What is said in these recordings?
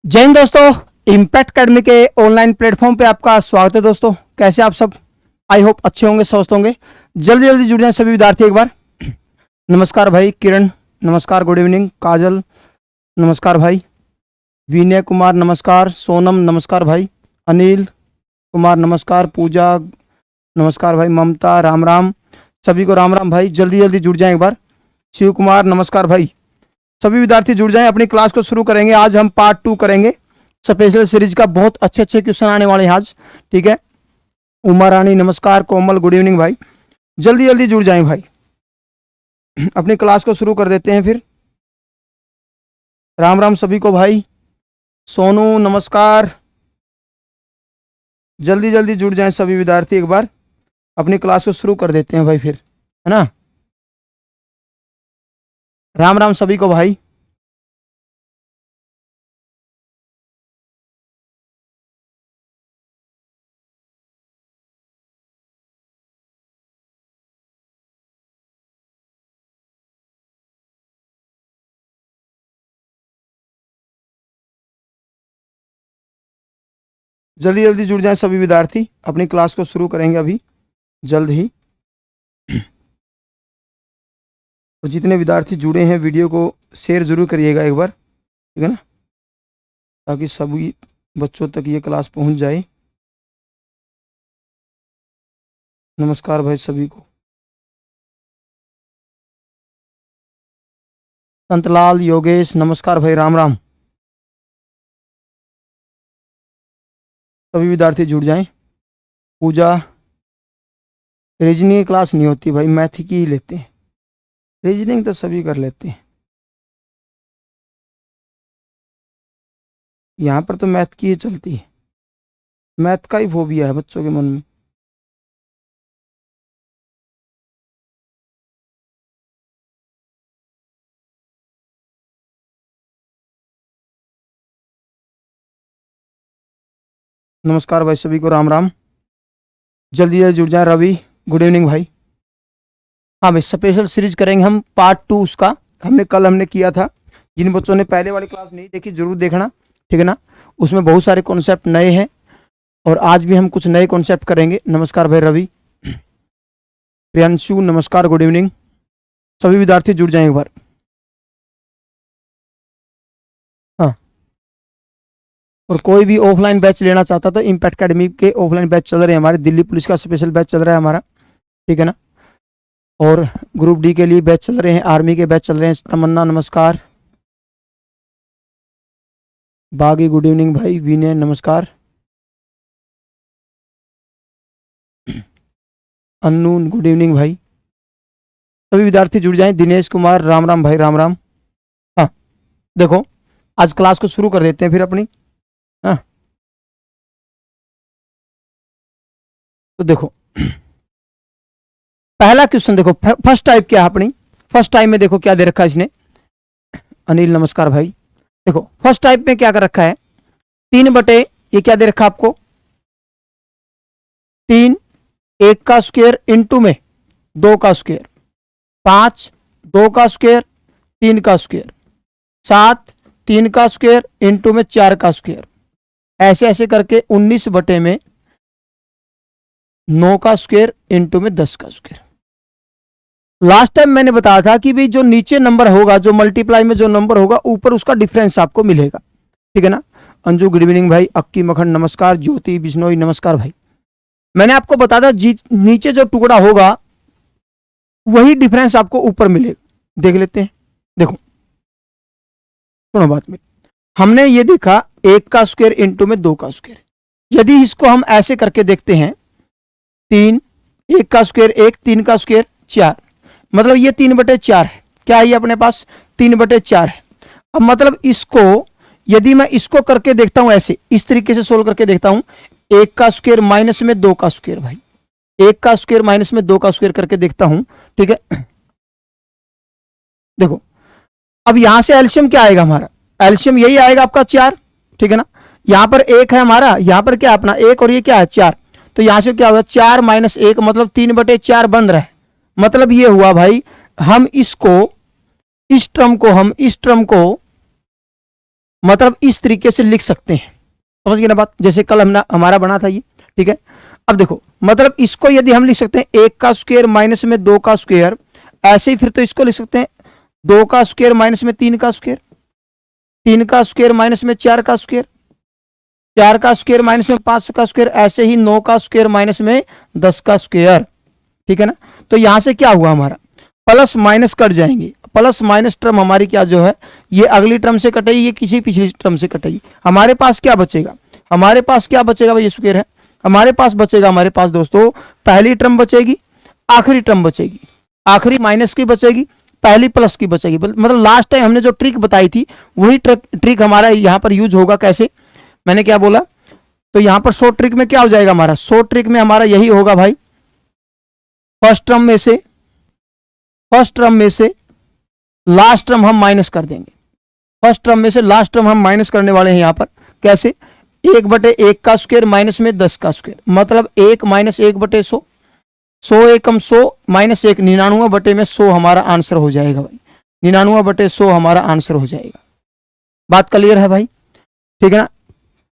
जय हिंद दोस्तों। Impact academy के ऑनलाइन प्लेटफॉर्म पे आपका स्वागत है दोस्तों। कैसे आप सब? आई होप अच्छे होंगे, स्वस्थ होंगे। जल्दी जल्दी जुड़ जाएं सभी विद्यार्थी एक बार। नमस्कार भाई किरण, नमस्कार, गुड इवनिंग। काजल नमस्कार भाई, विनय कुमार नमस्कार, सोनम नमस्कार भाई, अनिल कुमार नमस्कार, पूजा नमस्कार भाई, ममता राम राम, सभी को राम राम भाई। जल्दी जल्दी जुड़ जाएं एक बार। शिव कुमार नमस्कार भाई। सभी विद्यार्थी जुड़ जाएं, अपनी क्लास को शुरू करेंगे। आज हम पार्ट 2 करेंगे स्पेशल सीरीज का। बहुत अच्छे अच्छे क्वेश्चन आने वाले हैं आज, ठीक है। उमा रानी नमस्कार, कोमल गुड इवनिंग भाई। जल्दी जल्दी जुड़ जाएं भाई, अपनी क्लास को शुरू कर देते हैं फिर। राम राम सभी को भाई। सोनू नमस्कार। जल्दी जल्दी जुड़ जाएं सभी विद्यार्थी एक बार, अपनी क्लास को शुरू कर देते हैं भाई फिर, है ना। राम राम सभी को भाई। जल्दी जल्दी जुड़ जाएं सभी विद्यार्थी, अपनी क्लास को शुरू करेंगे अभी जल्द ही। और जितने विद्यार्थी जुड़े हैं वीडियो को शेयर जरूर करिएगा एक बार, ठीक है ना, ताकि सभी बच्चों तक ये क्लास पहुंच जाए। नमस्कार भाई सभी को। संतलाल योगेश नमस्कार भाई, राम राम। सभी विद्यार्थी जुड़ जाएं। पूजा, रीजनिंग की क्लास नहीं होती भाई, मैथ की ही लेते हैं। रीजनिंग तो सभी कर लेते हैं, यहाँ पर तो मैथ की ही चलती है। मैथ का ही फोबिया है बच्चों के मन में। नमस्कार भाई सभी को, राम राम। जल्दी जल्दी जुड़ जाए। रवि गुड इवनिंग भाई। हाँ भाई, स्पेशल सीरीज करेंगे हम पार्ट 2 उसका। हमने किया था। जिन बच्चों ने पहले वाली क्लास नहीं देखी जरूर देखना, ठीक है ना। उसमें बहुत सारे कॉन्सेप्ट नए हैं और आज भी हम कुछ नए कॉन्सेप्ट करेंगे। नमस्कार भाई रवि। प्रियांशु नमस्कार, गुड इवनिंग। सभी विद्यार्थी जुड़ जाएं एक बार। हाँ, और कोई भी ऑफलाइन बैच लेना चाहता तो इम्पैक्ट अकेडमी के ऑफलाइन बैच चल रहे हैं हमारे। दिल्ली पुलिस का स्पेशल बैच चल रहा है हमारा, ठीक है ना। और ग्रुप डी के लिए बैच चल रहे हैं, आर्मी के बैच चल रहे हैं। तमन्ना नमस्कार, बागी गुड इवनिंग भाई, विनय नमस्कार, अन्नू गुड इवनिंग भाई। सभी विद्यार्थी जुड़ जाएं। दिनेश कुमार राम राम भाई, राम राम। हाँ देखो, आज क्लास को शुरू कर देते हैं फिर अपनी। हाँ तो देखो, पहला क्वेश्चन देखो, फर्स्ट टाइप क्या है अपनी। फर्स्ट टाइप में देखो क्या दे रखा है इसने। अनिल नमस्कार भाई। देखो फर्स्ट टाइप में क्या कर रखा है, 3 बटे, ये क्या दे रखा है आपको, 3 1 का स्क्वायर इंटू में 2 का स्क्वायर, 5 2 का स्क्वायर 3 का स्क्वायर, 7 3 का स्क्वायर इंटू में 4 का स्क्वायर, ऐसे ऐसे करके 19 बटे में 9 का स्क्वायर इंटू में 10 का स्क्वायर। लास्ट टाइम मैंने बताया था कि भाई जो नीचे नंबर होगा, जो मल्टीप्लाई में जो नंबर होगा, ऊपर उसका डिफरेंस आपको मिलेगा, ठीक है ना। अंजू गुड इवनिंग भाई, अक्की मखन नमस्कार, ज्योति बिश्नोई नमस्कार भाई। मैंने आपको बताया था नीचे जो टुकड़ा होगा वही डिफरेंस आपको ऊपर मिलेगा। देख लेते हैं। देखो सुनो बात में, हमने ये देखा 1 का स्क्वायर इंटू में 2 का स्क्वायर। यदि इसको हम ऐसे करके देखते हैं, 3 1 का स्क्वायर 1, 3 का स्क्वायर 4, मतलब ये 3 बटे 4 है। क्या है ये अपने पास, 3 बटे 4 है। अब मतलब इसको यदि मैं इसको करके देखता हूं, ऐसे इस तरीके से सोल्व करके देखता हूं, 1 का स्क्वायर माइनस में 2 का स्क्वायर भाई, 1 का स्क्वायर माइनस में 2 का स्क्वायर करके देखता हूं, ठीक है। देखो अब यहां से एलसीएम क्या आएगा हमारा, एलसीएम यही आएगा आपका 4, ठीक है ना। यहां पर 1 है हमारा, यहां पर क्या अपना 1 और ये क्या है 4, तो यहां से क्या होगा 4 माइनस 1 मतलब 3 बटे 4 बन रहा है। मतलब ये हुआ भाई, हम इसको इस टर्म को मतलब इस तरीके से लिख सकते हैं, समझ गए ना बात, जैसे कल हमने हमारा बना था ये, ठीक है। अब देखो मतलब इसको यदि हम लिख सकते हैं 1 का स्क्वायर माइनस में 2 का स्क्वायर, ऐसे ही फिर तो इसको लिख सकते हैं 2 का स्क्वायर माइनस में 3 का स्क्वायर, 3 का स्क्वायर माइनस में 4 का स्क्वायर, 4 का स्क्वायर माइनस में 5 का स्क्वायर, ऐसे ही 9 का स्क्वायर माइनस में 10 का स्क्वायर, ठीक है ना। तो यहां से क्या हुआ हमारा, प्लस माइनस कट जाएंगे, प्लस माइनस टर्म हमारी क्या जो है ये अगली टर्म से कटेगी, ये किसी पिछली टर्म से कटेगी। हमारे पास क्या बचेगा, हमारे पास क्या बचेगा भाई, ये स्क्वायर है, हमारे पास बचेगा, हमारे पास दोस्तों पहली टर्म बचेगी, आखिरी टर्म बचेगी, आखिरी माइनस की बचेगी, पहली प्लस की बचेगी। मतलब लास्ट टाइम हमने जो ट्रिक बताई थी वही ट्रिक हमारा यहाँ पर यूज होगा। कैसे, मैंने क्या बोला, तो यहां पर शॉर्ट ट्रिक में क्या हो जाएगा हमारा, शॉर्ट ट्रिक में हमारा यही होगा भाई, फर्स्ट टर्म में से, फर्स्ट टर्म में से लास्ट टर्म हम माइनस कर देंगे, फर्स्ट टर्म में से लास्ट टर्म हम माइनस करने वाले हैं यहां पर। कैसे, 1/1 का स्क्वायर माइनस में 10 का स्क्वायर, मतलब 1 माइनस 1/100, 100 एकम 100 माइनस 1, 99/100 हमारा आंसर हो जाएगा भाई, 99/100 हमारा आंसर हो जाएगा। बात क्लियर है भाई, ठीक है ना।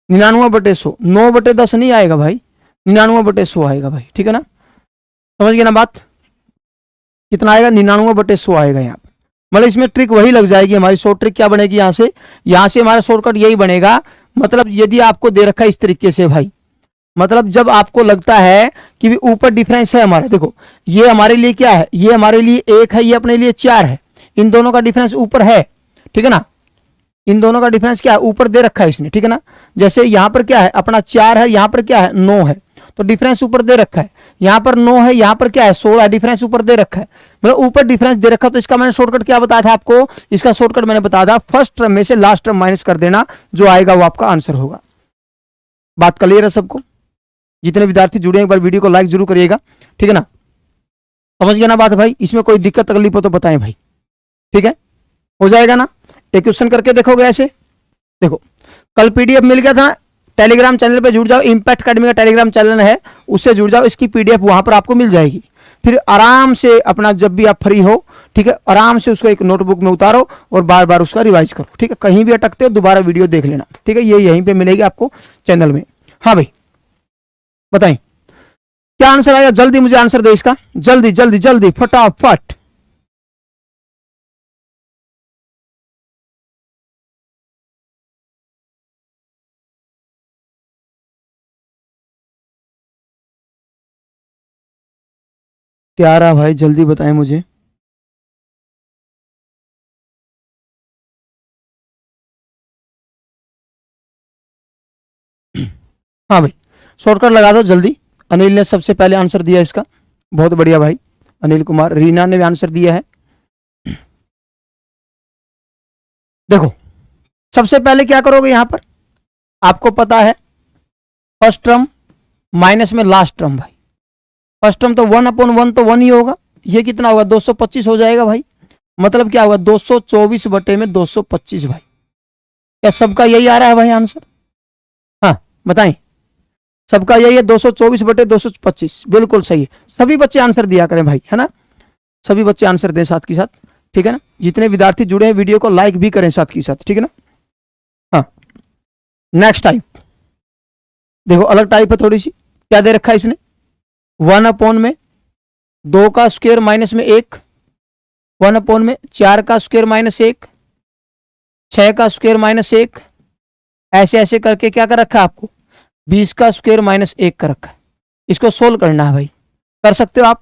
99/100, 9/10 नहीं आएगा भाई, 99/100 आएगा भाई, ठीक है ना, समझ गए ना बात, कितना आएगा, 99/100 आएगा यहाँ पर। मतलब इसमें ट्रिक वही लग जाएगी हमारी, शॉर्ट ट्रिक क्या बनेगी यहाँ से हमारा शॉर्टकट यही बनेगा। मतलब यदि आपको दे रखा है इस तरीके से भाई, मतलब जब आपको लगता है कि ऊपर डिफरेंस है हमारा, देखो ये हमारे लिए क्या है, ये हमारे लिए 1 है, ये अपने लिए 4 है, इन दोनों का डिफरेंस ऊपर है, ठीक है ना, इन दोनों का डिफरेंस क्या है, ऊपर दे रखा है इसने, ठीक है ना। जैसे यहां पर क्या है अपना 4 है, यहां पर क्या है 9 है, तो डिफरेंस ऊपर दे रखा है, यहां पर 9 है, यहां पर क्या है 16 है, डिफरेंस ऊपर दे रखा है, मतलब ऊपर डिफरेंस दे रखा है। तो इसका मैंने शॉर्टकट क्या बताया था आपको, इसका शॉर्टकट मैंने बताया था फर्स्ट टर्म में से लास्ट टर्म माइनस कर देना, जो आएगा वो आपका आंसर होगा। बात क्लियर है सबको, जितने विद्यार्थी जुड़े एक बार वीडियो को लाइक जरूर करिएगा, ठीक है ना, समझ गया ना बात भाई। इसमें कोई दिक्कत तकलीफ हो तो बताएं भाई, ठीक है, हो जाएगा ना। एक क्वेश्चन करके देखोगे ऐसे, देखो कल पीडीएफ मिल गया था, टेलीग्राम चैनल पे जुड़ जाओ, इंपैक्ट अकेडमी का टेलीग्राम चैनल है, उससे जुड़ जाओ, इसकी पीडीएफ वहां पर आपको मिल जाएगी। फिर आराम से अपना जब भी आप फ्री हो, ठीक है, आराम से उसको एक नोटबुक में उतारो और बार बार उसका रिवाइज करो, ठीक है, कहीं भी अटकते हो दोबारा वीडियो देख लेना, ठीक है, ये यहीं पे मिलेगी आपको चैनल में। हाँ भाई बताएं क्या आंसर आएगा, जल्दी मुझे आंसर दो इसका, जल्दी जल्दी जल्दी फटाफट। क्या रहा भाई, जल्दी बताएं मुझे। हाँ भाई शॉर्टकट लगा दो जल्दी। अनिल ने सबसे पहले आंसर दिया इसका, बहुत बढ़िया भाई, अनिल कुमार, रीना ने भी आंसर दिया है। देखो सबसे पहले क्या करोगे यहां पर, आपको पता है फर्स्ट टर्म माइनस में लास्ट टर्म भाई, फर्स्ट टर्म तो 1/1 तो 1 ही होगा, ये कितना होगा 225 हो जाएगा भाई, मतलब क्या होगा 224/225 भाई। क्या सबका यही आ रहा है भाई आंसर, हाँ बताएं, सबका यही है 224/225, बिल्कुल सही है। सभी बच्चे आंसर दिया करें भाई, है ना, सभी बच्चे आंसर दें साथ के साथ, ठीक है ना, जितने विद्यार्थी जुड़े हैं वीडियो को लाइक भी करें साथ के साथ, ठीक है ना। हाँ नेक्स्ट टाइप, देखो अलग टाइप है थोड़ी सी, क्या दे रखा है इसने, 1/, में 2 का स्क्वायर माइनस में 1, 1/, में 4 का स्क्वायर माइनस 1, 6 का स्क्वायर माइनस 1, ऐसे ऐसे करके क्या कर रखा है आपको 20 का स्क्वायर माइनस 1 कर रखा है। इसको सोल्व करना है भाई, कर सकते हो आप,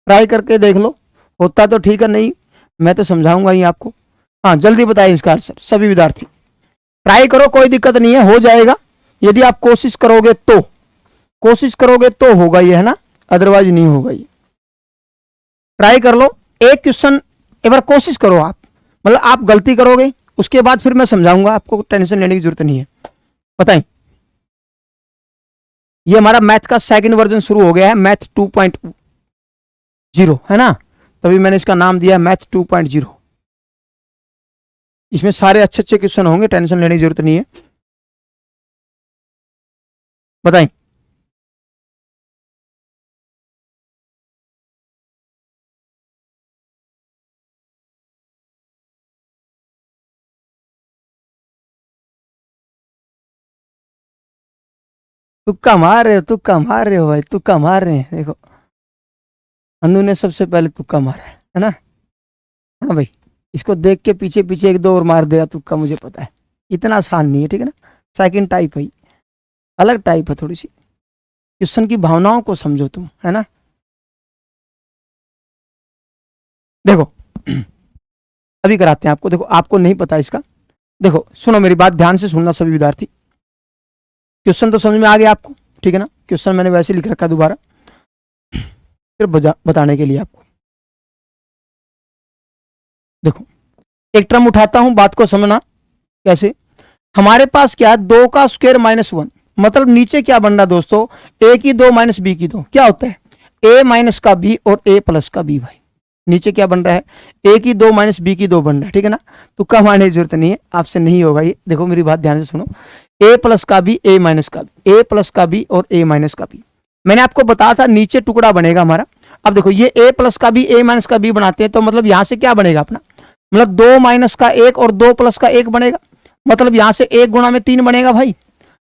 ट्राई करके देख लो, होता तो ठीक है, नहीं मैं तो समझाऊंगा ही आपको। हाँ जल्दी बताइए इसका आंसर सभी विद्यार्थी, ट्राई करो कोई दिक्कत नहीं है, हो जाएगा यदि आप कोशिश करोगे तो, कोशिश करोगे तो होगा ये, है ना, अदरवाइज नहीं होगा ये। ट्राई कर लो, एक क्वेश्चन एक बार कोशिश करो आप, मतलब आप गलती करोगे उसके बाद फिर मैं समझाऊंगा, आपको टेंशन लेने की जरूरत नहीं है। बताएं, ये हमारा मैथ का सेकंड वर्जन शुरू हो गया है, मैथ 2.0, है ना, तभी मैंने इसका नाम दिया मैथ 2.0। इसमें सारे अच्छे अच्छे क्वेश्चन होंगे, टेंशन लेने की जरूरत नहीं है। बताएं, तुक्का मार रहे हो, तुक्का मार रहे हो भाई, तुक्का मार रहे हैं। देखो अनु ने सबसे पहले तुक्का मारा है ना। हाँ भाई, इसको देख के पीछे पीछे एक दो और मार देगा तुक्का, मुझे पता है। इतना आसान नहीं है, ठीक है ना। सेकंड टाइप है, अलग टाइप है थोड़ी सी। क्वेश्चन की भावनाओं को समझो तुम, है ना। देखो अभी कराते हैं आपको। देखो आपको नहीं पता इसका। देखो सुनो मेरी बात ध्यान से सुनना सभी विद्यार्थी। क्वेश्चन तो समझ में आ गया आपको, ठीक है ना। क्वेश्चन मैंने वैसे लिख रखा दोबारा फिर बताने के लिए आपको। देखो एक टर्म उठाता हूं, बात को समझना कैसे। हमारे पास क्या है, 2 का स्क्वायर -1, मतलब नीचे क्या बन रहा है दोस्तों, ए की 2 माइनस बी की 2 क्या होता है, ए माइनस का बी और ए प्लस का बी भाई। नीचे क्या बन रहा है, ए की 2 माइनस बी की 2 बन रहा है, ठीक है ना। तो कम आने की जरूरत नहीं है, आपसे नहीं होगा ये। देखो मेरी बात ध्यान से सुनो, ए प्लस का बी, ए माइनस का बी, ए प्लस का बी और ए माइनस का बी। मैंने आपको बताया था नीचे टुकड़ा बनेगा हमारा। अब देखो ये ए प्लस का बी, ए माइनस का बी बनाते हैं, तो मतलब यहां से क्या बनेगा अपना, मतलब 2 माइनस का 1 और 2 प्लस का 1 बनेगा। मतलब यहां से 1 गुणा में 3 बनेगा भाई।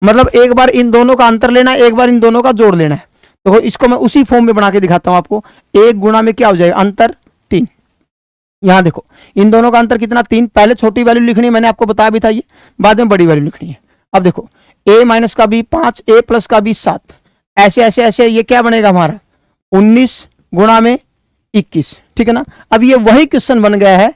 मतलब एक बार इन दोनों का अंतर लेना है, एक बार इन दोनों का जोड़ लेना है। तो इसको मैं उसी फॉर्म में बना के दिखाता हूं आपको। 1 गुणा में क्या हो जाएगा, अंतर 3। यहां देखो इन दोनों का अंतर कितना, 3। पहले छोटी वैल्यू लिखनी है, मैंने आपको बताया भी था ये, बाद में बड़ी वैल्यू लिखनी है। अब देखो ए माइनस का बी 5, ए प्लस का बी 7, ऐसे ऐसे ऐसे ये क्या बनेगा हमारा 19 गुणा में 21, ठीक है ना। अब ये वही क्वेश्चन बन गया है,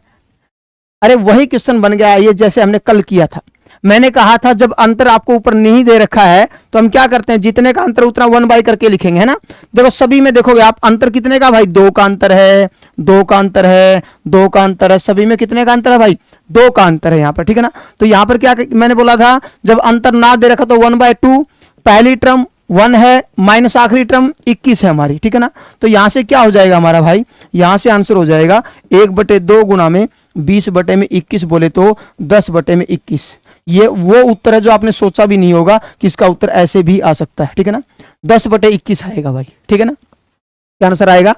अरे वही क्वेश्चन बन गया है ये, जैसे हमने कल किया था। मैंने कहा था जब अंतर आपको ऊपर नहीं दे रखा है तो हम क्या करते हैं, जितने का अंतर उतना 1 करके लिखेंगे, है ना। देखो सभी में देखोगे आप अंतर कितने का भाई, 2 का अंतर है, 2 का अंतर है, 2 का अंतर है, सभी में कितने का अंतर है भाई, 2 का अंतर है यहाँ पर, ठीक है ना। तो यहाँ पर क्या मैंने बोला था, जब अंतर ना दे रखा तो 1/2, पहली टर्म 1 है माइनस आखिरी टर्म 21 है हमारी, ठीक है ना। तो यहां से क्या हो जाएगा हमारा भाई, यहां से आंसर हो जाएगा 1/2 गुणा में 20/21 बोले तो 10/21। ये वो उत्तर है जो आपने सोचा भी नहीं होगा कि इसका उत्तर ऐसे भी आ सकता है, ठीक है ना। 10/21 आएगा भाई, ठीक है ना। क्या आंसर आएगा,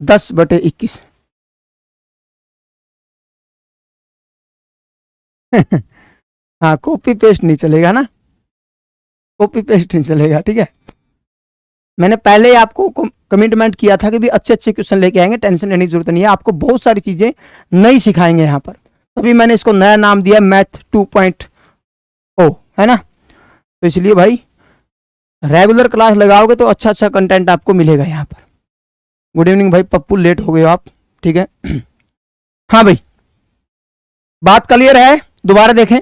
10/21। हाँ कॉपी पेस्ट नहीं चलेगा ना, कॉपी पेस्ट नहीं चलेगा, ठीक है। मैंने पहले ही आपको कमिटमेंट किया था कि भी अच्छे अच्छे क्वेश्चन लेके आएंगे, टेंशन लेने की जरूरत नहीं है। आपको बहुत सारी चीजें नई सिखाएंगे यहाँ पर, तभी मैंने इसको नया नाम दिया मैथ 2.0, है ना। तो इसलिए भाई रेगुलर क्लास लगाओगे तो अच्छा अच्छा कंटेंट आपको मिलेगा यहाँ पर। गुड इवनिंग भाई पप्पू, लेट हो गए हो आप, ठीक है। हाँ भाई बात क्लियर है, दोबारा देखें।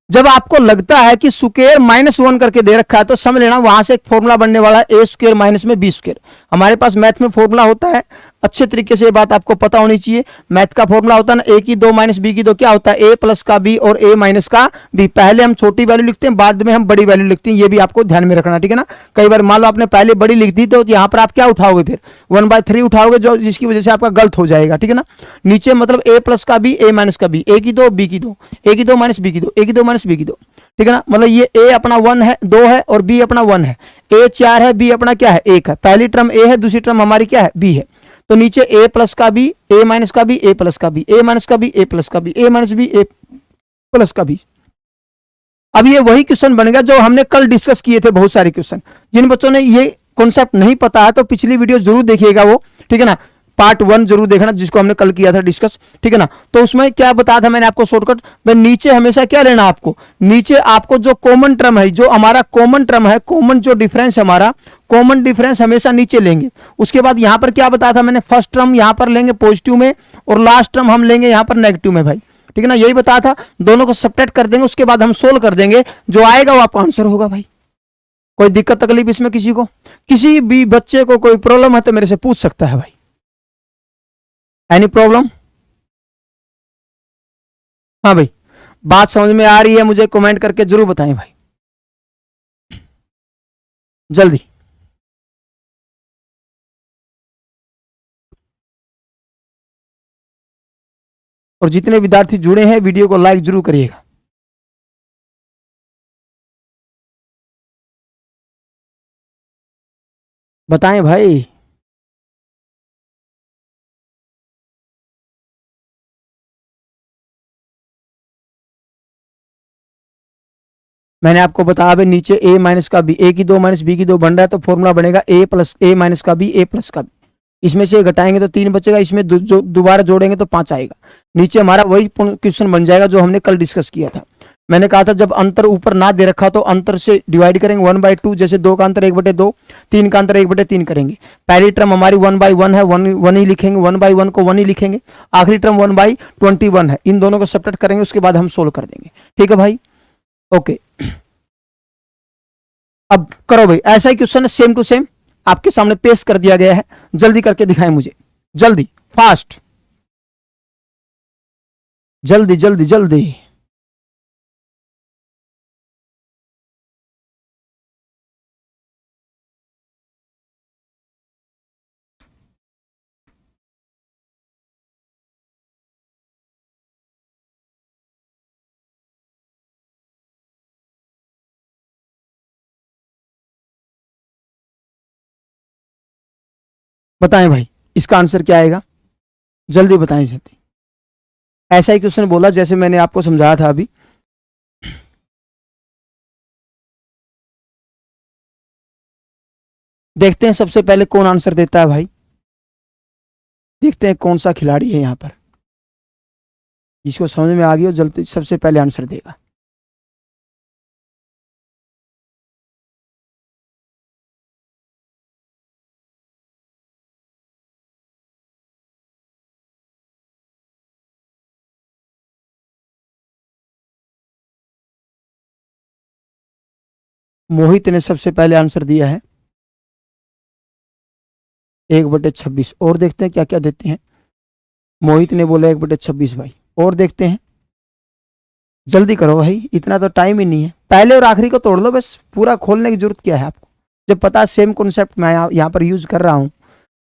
जब आपको लगता है कि स्क्वायर -1 करके दे रखा है तो समझ लेना वहां से एक फॉर्मूला बनने वाला है, ए स्क्वायर माइनस में बी स्क्वायर। हमारे पास मैथ में फॉर्मूला होता है, अच्छे तरीके से ये बात आपको पता होनी चाहिए। मैथ का फॉर्मूला होता है ना, ए की 2 माइनस बी की 2 क्या होता है, ए प्लस का बी और ए माइनस का बी। पहले हम छोटी वैल्यू लिखते हैं, बाद में हम बड़ी वैल्यू लिखते हैं, ये भी आपको ध्यान में रखना, ठीक है ना। कई बार मान लो आपने पहले बड़ी लिख दी तो यहाँ पर आप क्या उठाओगे, फिर 1/3 उठाओगे, जो जिसकी वजह से आपका गलत हो जाएगा, ठीक है ना। नीचे मतलब ए प्लस का बी, ए माइनस का बी, ए की 2 बी की 2, ए की 2 माइनस बी की 2, ए की 2 माइनस बी की 2, ठीक है ना। मतलब ये ए अपना 1 है, 2 है और बी अपना 1 है। ए 4 है, बी अपना क्या है 1 है। पहली टर्म ए है, दूसरी टर्म हमारी क्या है बी है। तो नीचे ए प्लस का बी, ए माइनस का बी, ए प्लस का बी, ए माइनस का बी, ए प्लस का बी, ए माइनस बी, ए प्लस का बी। अब ये वही क्वेश्चन बन गया जो हमने कल डिस्कस किए थे, बहुत सारे क्वेश्चन। जिन बच्चों ने ये कॉन्सेप्ट नहीं पता है तो पिछली वीडियो जरूर देखिएगा वो, ठीक है ना। पार्ट 1 जरूर देखना जिसको हमने कल किया था डिस्कस, ठीक है ना। तो उसमें क्या बताया था मैंने आपको शॉर्टकट में, नीचे हमेशा क्या लेना आपको, नीचे आपको जो कॉमन टर्म है, जो हमारा कॉमन टर्म है, कॉमन जो डिफरेंस है हमारा, कॉमन डिफरेंस हमेशा नीचे लेंगे। उसके बाद यहां पर क्या बताया था मैंने, फर्स्ट टर्म यहां पर लेंगे पॉजिटिव में और लास्ट टर्म हम लेंगे यहां पर नेगेटिव में भाई, ठीक है ना। यही बताया था, दोनों को सब्ट्रैक्ट कर देंगे, उसके बाद हम सोल्व कर देंगे, जो आएगा वो आपका आंसर होगा भाई। कोई दिक्कत तकलीफ इसमें किसी को, किसी भी बच्चे को कोई प्रॉब्लम है तो मेरे से पूछ सकता है भाई। Any problem? हाँ भाई बात समझ में आ रही है, मुझे कमेंट करके जरूर बताएं भाई, जल्दी। और जितने विद्यार्थी जुड़े हैं वीडियो को लाइक जरूर करिएगा। बताएं भाई। मैंने आपको बताया भाई नीचे ए माइनस का बी, ए की दो माइनस बी की दो बन रहा है तो फॉर्मूला बनेगा ए प्लस ए माइनस का बी, ए प्लस का बी। इसमें से घटाएंगे तो 3 बचेगा, इसमें जो दोबारा जोड़ेंगे तो 5 आएगा। नीचे हमारा वही क्वेश्चन बन जाएगा जो हमने कल डिस्कस किया था। मैंने कहा था जब अंतर ऊपर ना दे रखा तो अंतर से डिवाइड करेंगे 1/2, जैसे 2 का अंतर 1/2, 3 का अंतर 1/3 करेंगे। पहली टर्म हमारी 1/1 है, 1 ही लिखेंगे, 1/1 को 1 ही लिखेंगे। आखिरी टर्म 1/21 है, इन दोनों को सब्ट्रैक्ट करेंगे, उसके बाद हम सोल्व कर देंगे। ठीक है भाई, ओके। अब करो भाई, ऐसा ही क्वेश्चन है सेम टू सेम आपके सामने पेश कर दिया गया है, जल्दी करके दिखाएं मुझे, जल्दी, फास्ट, जल्दी जल्दी जल्दी। बताएं भाई इसका आंसर क्या आएगा, जल्दी बताएं जल्दी। ऐसा ही क्वेश्चन बोला जैसे मैंने आपको समझाया था अभी। देखते हैं सबसे पहले कौन आंसर देता है भाई, देखते हैं कौन सा खिलाड़ी है यहां पर जिसको समझ में आ गई हो जल्दी सबसे पहले आंसर देगा। मोहित ने सबसे पहले आंसर दिया है 1/26। और देखते हैं क्या क्या देते हैं। मोहित ने बोला 1/26 भाई, और देखते हैं, जल्दी करो भाई, इतना तो टाइम ही नहीं है। पहले और आखिरी को तोड़ लो बस, पूरा खोलने की जरूरत क्या है आपको, जब पता है सेम कॉन्सेप्ट मैं यहाँ पर यूज कर रहा हूँ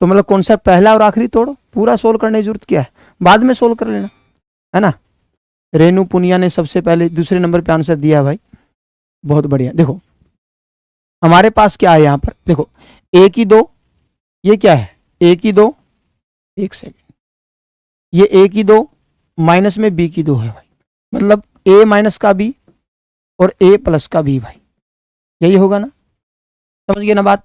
तो मतलब कॉन्सेप्ट पहला और आखिरी तोड़ो, पूरा सोल्व करने की जरूरत क्या है, बाद में सोल्व कर लेना, है ना। रेनू पुनिया ने सबसे पहले दूसरे नंबर पे आंसर दिया भाई, बहुत बढ़िया। देखो हमारे पास क्या है यहाँ पर, देखो ए की दो, ये क्या है ए की दो, एक सेकेंड, ये ए की दो माइनस में बी की दो है भाई, मतलब ए माइनस का बी और ए प्लस का बी भाई, यही होगा ना, समझ गए ना बात।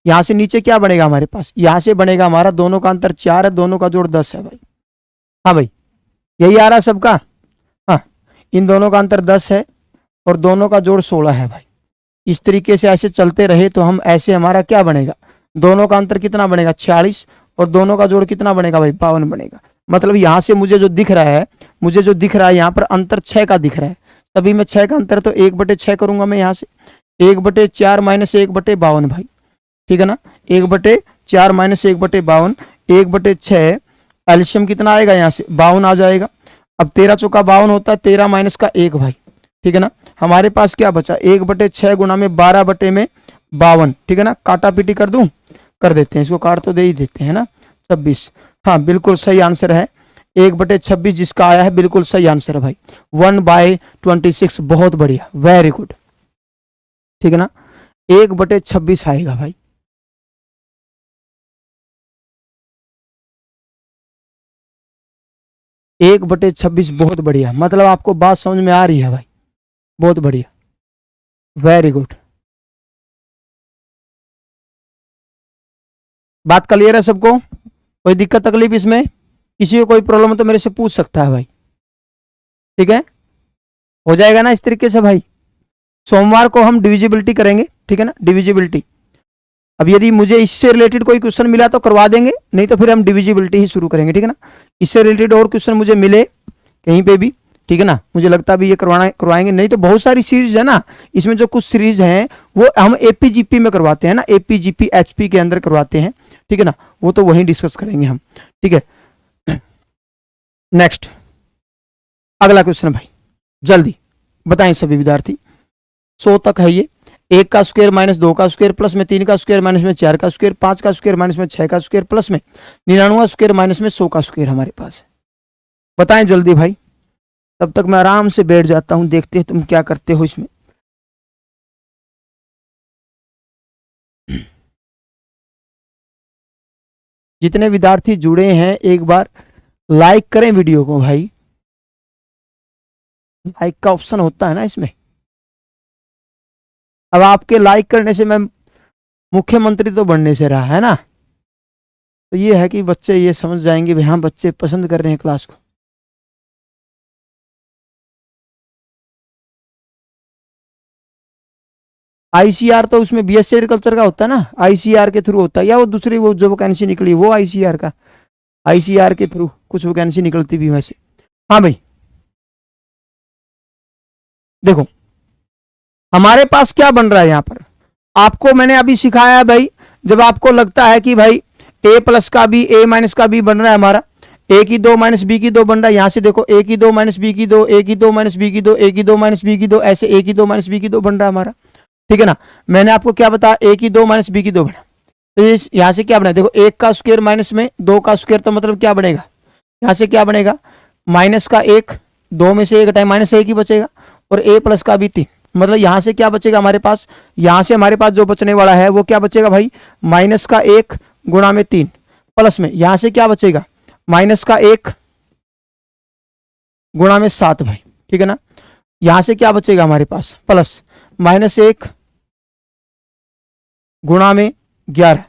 यहां से नीचे क्या बनेगा हमारे पास, यहां से बनेगा हमारा दोनों का अंतर 4 है, दोनों का जोड़ 10 है भाई। हाँ भाई, यही आ रहा है सबका। हाँ, इन दोनों का अंतर 10 है और दोनों का जोड़ 16 है भाई। इस तरीके से ऐसे चलते रहे तो हम ऐसे हमारा क्या बनेगा, दोनों का अंतर कितना बनेगा 46 और दोनों का जोड़ कितना बनेगा भाई 52 बनेगा। मतलब यहां से मुझे जो दिख रहा है, मुझे जो दिख रहा है यहाँ पर अंतर 6 का दिख रहा है, तभी मैं 6 का अंतर तो 1/6 करूंगा मैं यहाँ से, 1/4 माइनस 1/52 भाई, ठीक है ना। 1/4 माइनस 1/52, 1/6, एल्शियम कितना आएगा यहाँ से 52 आ जाएगा। अब 13 चौका 52 होता है, 13 माइनस का 1 भाई, ठीक है ना। हमारे पास क्या बचा 1/6 गुना में 12/52, ठीक है ना। काटा पीटी कर दूं, कर देते हैं, इसको काट तो दे ही देते हैं ना, 26। हाँ बिल्कुल सही आंसर है 1/26 जिसका आया है, बिल्कुल सही आंसर है भाई, 1/26। बहुत बढ़िया, वेरी गुड, ठीक है ना, 1/26 आएगा भाई। एक बटे 26, बहुत बढ़िया, मतलब आपको बात समझ में आ रही है भाई, बहुत बढ़िया, वेरी गुड। बात क्लियर है सबको, कोई दिक्कत तकलीफ इसमें, किसी को कोई प्रॉब्लम हो तो मेरे से पूछ सकता है भाई, ठीक है, हो जाएगा ना इस तरीके से भाई। सोमवार को हम डिविजिबिलिटी करेंगे, ठीक है ना, डिविजिबिलिटी। अब यदि मुझे इससे रिलेटेड कोई क्वेश्चन मिला तो करवा देंगे, नहीं तो फिर हम डिविजिबिलिटी ही शुरू करेंगे, ठीक है ना। इससे रिलेटेड और क्वेश्चन मुझे मिले कहीं पे भी, ठीक है ना, मुझे लगता भी ये करवाएंगे, नहीं तो बहुत सारी सीरीज है ना, इसमें जो कुछ सीरीज हैं वो हम एपीजीपी में करवाते हैं ना, एपीजीपी एचपी के अंदर करवाते हैं, ठीक है ना, वो तो वहीं डिस्कस करेंगे हम, ठीक है। नेक्स्ट अगला क्वेश्चन भाई, जल्दी बताएं सभी विद्यार्थी, 100 तक है ये। 1 का स्क्वायर माइनस 2 का स्क्वायर प्लस में 3 का स्क्वायर माइनस में 4 का स्क्वायर, 5 का स्क्वायर माइनस में 6 का स्क्वायर प्लस में 99 स्क्वायर माइनस में 100 का स्क्वायर हमारे पास है। बताएं जल्दी भाई, तब तक मैं आराम से बैठ जाता हूं, देखते हैं तुम क्या करते हो इसमें। जितने विद्यार्थी जुड़े हैं एक बार लाइक करें वीडियो को भाई, लाइक का ऑप्शन होता है ना इसमें, अब आपके लाइक करने से मैं मुख्यमंत्री तो बनने से रहा है ना। तो ये है कि बच्चे ये समझ जाएंगे भाई हाँ बच्चे पसंद कर रहे हैं क्लास को। आईसीआर तो उसमें बीएससी एग्रीकल्चर का होता है ना, आईसीआर के थ्रू होता है, या वो दूसरी वो जो वैकेंसी निकली वो आईसीआर का, आईसीआर के थ्रू कुछ वैकेंसी निकलती भी वैसे। हाँ भाई देखो हमारे पास क्या बन रहा है यहाँ पर, आपको मैंने अभी सिखाया है भाई। जब आपको लगता है कि भाई ए प्लस का बी ए माइनस का बी बन रहा है हमारा, ए की दो माइनस बी की दो बन रहा है, यहां से देखो ए की दो माइनस बी की दो, ए की दो माइनस बी की दो, ए की दो माइनस बी की दो, ऐसे ए की दो माइनस बी की दो बन रहा है हमारा, ठीक है ना। मैंने आपको क्या बताया, ए की दो माइनस बी की दो बना, तो यहां से क्या बना, देखो एक का स्क्वायर माइनस में दो का स्क्वायर, तो मतलब क्या बनेगा, यहां से क्या बनेगा माइनस का एक, दो में से एक टाइम माइनस एक ही बचेगा, और ए प्लस का भी तीन, मतलब यहां से क्या बचेगा हमारे पास, यहां से हमारे पास जो बचने वाला है वो क्या बचेगा भाई, माइनस का एक गुणा में तीन, प्लस में यहां से क्या बचेगा माइनस का एक गुणा में सात भाई, ठीक है ना। यहां से क्या बचेगा हमारे पास प्लस माइनस एक गुणा में 11,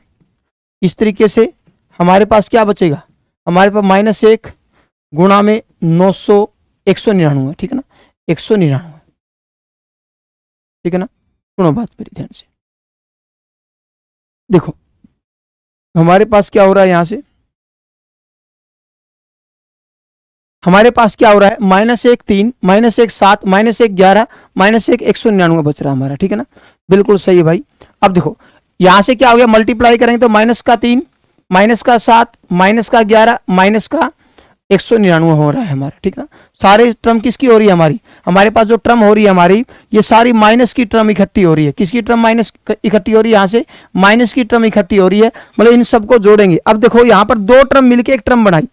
इस तरीके से हमारे पास क्या बचेगा, हमारे पास माइनस एक गुणा में 199, ठीक है ना, 199, ठीक है ना। सुनो बात मेरी ध्यान से, देखो हमारे पास क्या हो रहा है, यहां से हमारे पास क्या हो रहा है, माइनस एक तीन, माइनस एक सात, माइनस एक 11, माइनस एक 199 बच रहा है हमारा, ठीक है ना, बिल्कुल सही है भाई। अब देखो यहां से क्या हो गया, मल्टीप्लाई करेंगे तो माइनस का तीन, माइनस का सात, माइनस का 11, माइनस का 199 हो रहा है हमारा, ठीक ना। सारे टर्म किसकी हो रही है हमारी, हमारे पास जो टर्म हो रही है हमारी, ये सारी माइनस की टर्म इकट्ठी हो रही है, किसकी टर्म माइनस इकट्ठी हो रही है, यहां से माइनस की टर्म इकट्ठी हो रही है, मतलब इन सबको जोड़ेंगे। अब देखो यहां पर दो टर्म मिलके एक टर्म बनाई,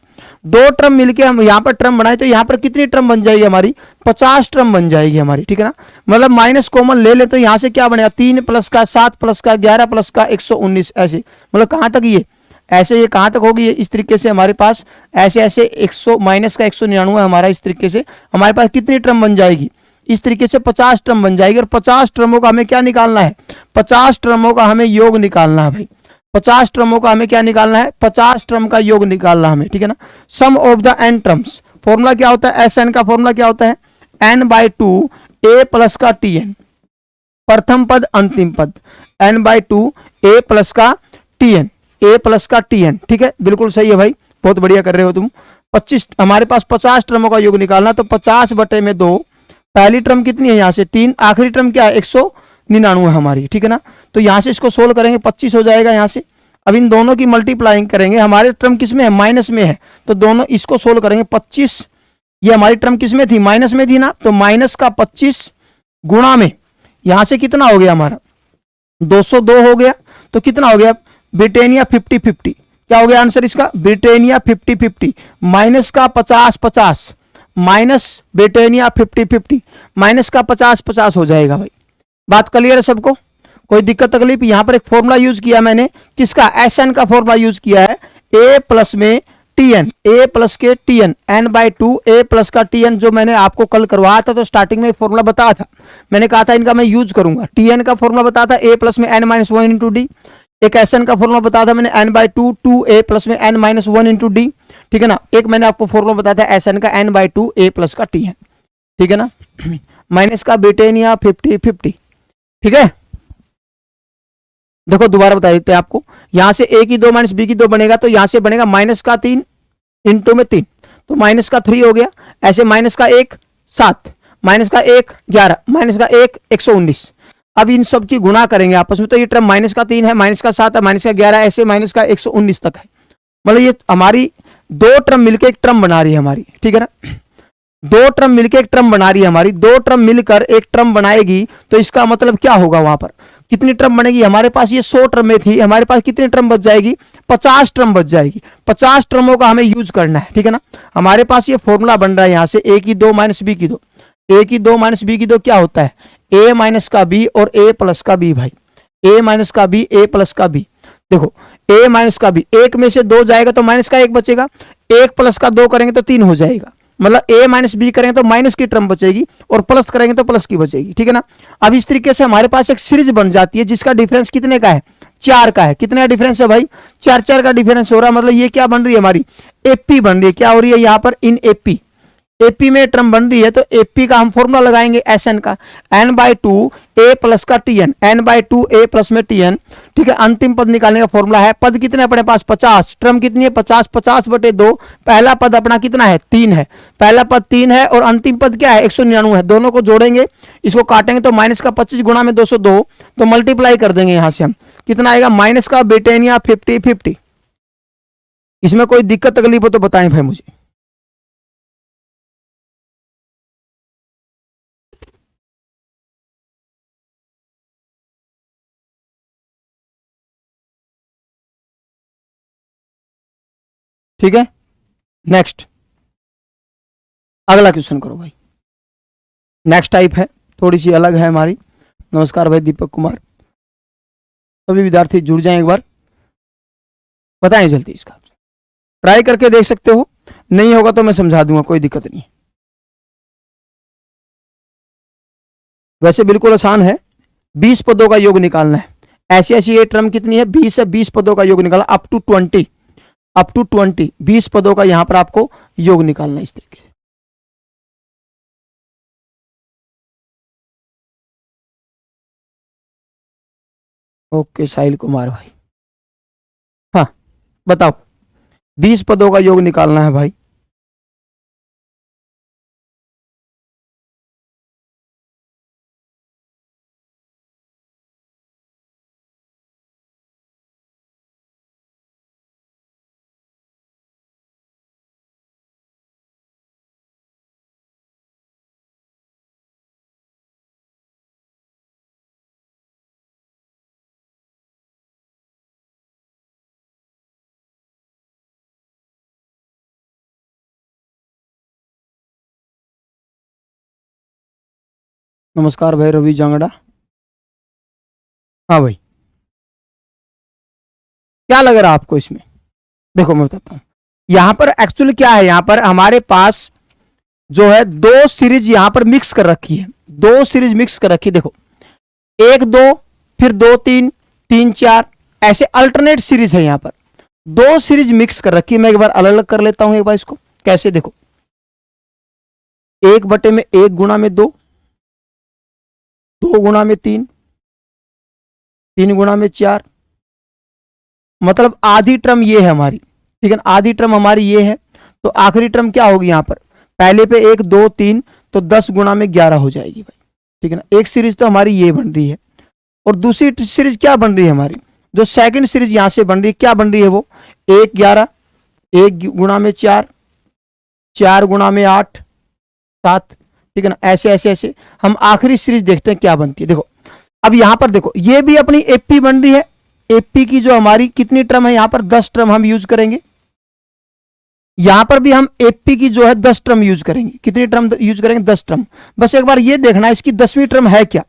दो टर्म मिलके हम यहां पर टर्म बनाए, तो यहां पर कितनी टर्म बन जाएगी हमारी, 50 टर्म बन जाएगी हमारी, ठीक है ना। मतलब माइनस कॉमन ले ले तो यहां से क्या बनेगा, तीन प्लस का सात प्लस का 11 प्लस का 119, ऐसे मतलब कहां तक ये ऐसे, ये कहां तक होगी, इस तरीके से हमारे पास ऐसे ऐसे 100 माइनस का 199 हमारा, इस तरीके से हमारे पास कितनी टर्म बन जाएगी, इस तरीके से 50 टर्म बन जाएगी। और 50 टर्मों का हमें क्या निकालना है, 50 टर्मों का हमें योग निकालना है भाई, 50 टर्मों का हमें क्या निकालना है, 50 टर्म का योग निकालना हमें, ठीक है ना। Sum of the n terms, formula क्या होता है, एस एन का फॉर्मूला क्या होता है, n by two A plus का टी एन, प्रथम पद अंतिम पद, n by two A plus का टी एन, ए प्लस का टी एन, ठीक है, बिल्कुल सही है भाई, बहुत बढ़िया कर रहे हो तुम। 25 हमारे पास 50 टर्मों का योग निकालना, तो 50 बटे में 2, पहली टर्म कितनी है यहाँ से 3, आखिरी टर्म क्या है 199 हमारी, ठीक है ना। तो यहाँ से इसको सोल्व करेंगे 25 हो जाएगा यहाँ से। अब इन दोनों की मल्टीप्लाइंग करेंगे, हमारे टर्म किस में है, माइनस में है, तो दोनों इसको सोल्व करेंगे 25, ये हमारी टर्म किस में थी, माइनस में थी ना, तो माइनस का 25 गुणा में यहां से कितना हो गया हमारा 202 हो गया, तो कितना हो गया ब्रिटेनिया 50-50, क्या हो गया आंसर इसका, ब्रिटेनिया 50-50 माइनस का 50-50 माइनस ब्रिटेनिया 50-50 माइनस का 50-50 हो जाएगा भाई। बात क्लियर है सबको, कोई दिक्कत तकलीफ। यहां पर एक फॉर्मूला यूज किया मैंने, किसका, एस एन का फॉर्मूला यूज किया है, ए प्लस में टी एन, ए प्लस के T N, N by two A plus का टी एन, जो मैंने आपको कल करवाया था, तो स्टार्टिंग में फॉर्मूला बताया था, मैंने कहा था इनका मैं यूज करूंगा। टी एन का फॉर्मूला बताया था ए प्लस में n minus one into d, एक एस एन का फॉर्मूला बताया था मैंने n by two two A plus में n minus one into d, ठीक है ना। एक मैंने आपको फॉर्मूला बताया था एस एन का n by two A plus का टी एन, ठीक है ना, माइनस का ब्रिटेनिया 50-50, ठीक है। देखो दोबारा बता देते हैं आपको, यहां से ए की दो माइनस बी की दो बनेगा, तो यहां से बनेगा माइनस का 3 इंटू में 3, तो माइनस का 3 हो गया, ऐसे माइनस का 1 7, माइनस का 1 11, माइनस का 1 119। अब इन सब की गुणा करेंगे आपस में, तो ये टर्म माइनस का 3 है, माइनस का 7 है, माइनस का 11, ऐसे माइनस का 119 तक है, मतलब ये हमारी दो टर्म मिलकर एक टर्म बना रही है हमारी, ठीक है ना, दो टर्म मिलकर एक टर्म बना रही है हमारी, दो टर्म मिलकर एक टर्म बनाएगी, तो इसका मतलब क्या होगा, वहां पर कितनी टर्म बनेगी, हमारे पास ये 100 टर्म में थी, हमारे पास कितनी टर्म बच जाएगी, 50 टर्म बच जाएगी। 50 टर्मों का हमें यूज करना है, ठीक है ना। हमारे पास ये फॉर्मूला बन रहा है यहां से, ए की दो माइनस बी की दो, ए की दो माइनस बी की दो क्या होता है, ए माइनस का बी और ए प्लस का बी भाई, ए माइनस का बी ए प्लस का बी। देखो ए माइनस का बी, एक में से दो जाएगा तो माइनस का एक बचेगा, एक प्लस का दो करेंगे तो 3 हो जाएगा, मतलब ए माइनस बी करेंगे तो माइनस की टर्म बचेगी और प्लस करेंगे तो प्लस की बचेगी, ठीक है ना। अब इस तरीके से हमारे पास एक सीरीज बन जाती है जिसका डिफरेंस कितने का है, 4 का है। कितने का डिफरेंस है भाई, 4 का डिफरेंस हो रहा है। मतलब ये क्या बन रही है हमारी, एपी बन रही है। क्या हो रही है यहाँ पर, इन एपी, एपी में टर्म बन रही है तो एपी का हम फॉर्मूला लगाएंगे एस एन का, n by two A plus का T N, N by two A plus में टी एन, ठीक है। अंतिम पद निकालने का फॉर्मूला है, पद कितने अपने पास 50, टर्म कितनी है 50, 50/2, पहला पद अपना कितना है 3 है, पहला पद 3 है और अंतिम पद क्या है 199 है। दोनों को जोड़ेंगे, इसको काटेंगे तो माइनस का 25 गुणा में 202, तो मल्टीप्लाई कर देंगे यहां से हम, कितना आएगा माइनस का बेटेनिया 50 50। इसमें कोई दिक्कत तकलीफ हो तो बताएं भाई मुझे। ठीक है, नेक्स्ट अगला क्वेश्चन करो भाई। नेक्स्ट टाइप है, थोड़ी सी अलग है हमारी। नमस्कार भाई दीपक कुमार, सभी विद्यार्थी जुड़ जाएं एक बार, बताएं जल्दी। इसका ट्राई करके देख सकते हो, नहीं होगा तो मैं समझा दूंगा, कोई दिक्कत नहीं। वैसे बिल्कुल आसान है, 20 पदों का योग निकालना है। ऐसी ऐसी ये टर्म कितनी है 20 है, 20 पदों का योग निकालना अप टू 20, अप टू 20, 20 पदों का यहां पर आपको योग निकालना है इस तरीके से। ओके साहिल कुमार भाई, हाँ बताओ, 20 पदों का योग निकालना है भाई। नमस्कार भाई रवि जांगड़ा, हाँ भाई क्या लग रहा है आपको इसमें, देखो मैं बताता हूं। यहां पर एक्चुअली क्या है, यहां पर हमारे पास जो है दो सीरीज यहां पर मिक्स कर रखी है, दो सीरीज मिक्स कर रखी है। देखो 1 2 फिर 2 3 3 4 ऐसे अल्टरनेट सीरीज है। यहां पर दो सीरीज मिक्स कर रखी है। मैं एक बार अलग अलग कर लेता हूं एक बार इसको, कैसे देखो, 1/1 गुणा में 2, 2 गुणा में 3, 3 गुणा में 4, मतलब आधी टर्म ये है हमारी, ठीक है ना, आधी टर्म हमारी ये है। तो आखिरी टर्म क्या होगी यहां पर, पहले पे 1 2 3 तो 10 गुणा में 11 हो जाएगी भाई, ठीक है ना। एक सीरीज तो हमारी ये बन रही है और दूसरी सीरीज क्या बन रही है हमारी, जो सेकंड सीरीज यहां से बन रही है, क्या बन रही है वो 1 11, 1 गुणा में 4, 4 गुणा में 8 7, ठीक है ना। ऐसे ऐसे ऐसे हम आखिरी सीरीज देखते हैं क्या बनती है। देखो अब यहां पर देखो, ये भी अपनी एपी बन रही है। एपी की जो हमारी कितनी टर्म है यहां पर 10 टर्म हम यूज करेंगे। यहां पर भी हम एपी की जो है 10 टर्म यूज करेंगे। कितनी टर्म यूज करेंगे 10 टर्म। बस एक बार ये देखना है इसकी 10वीं टर्म है क्या,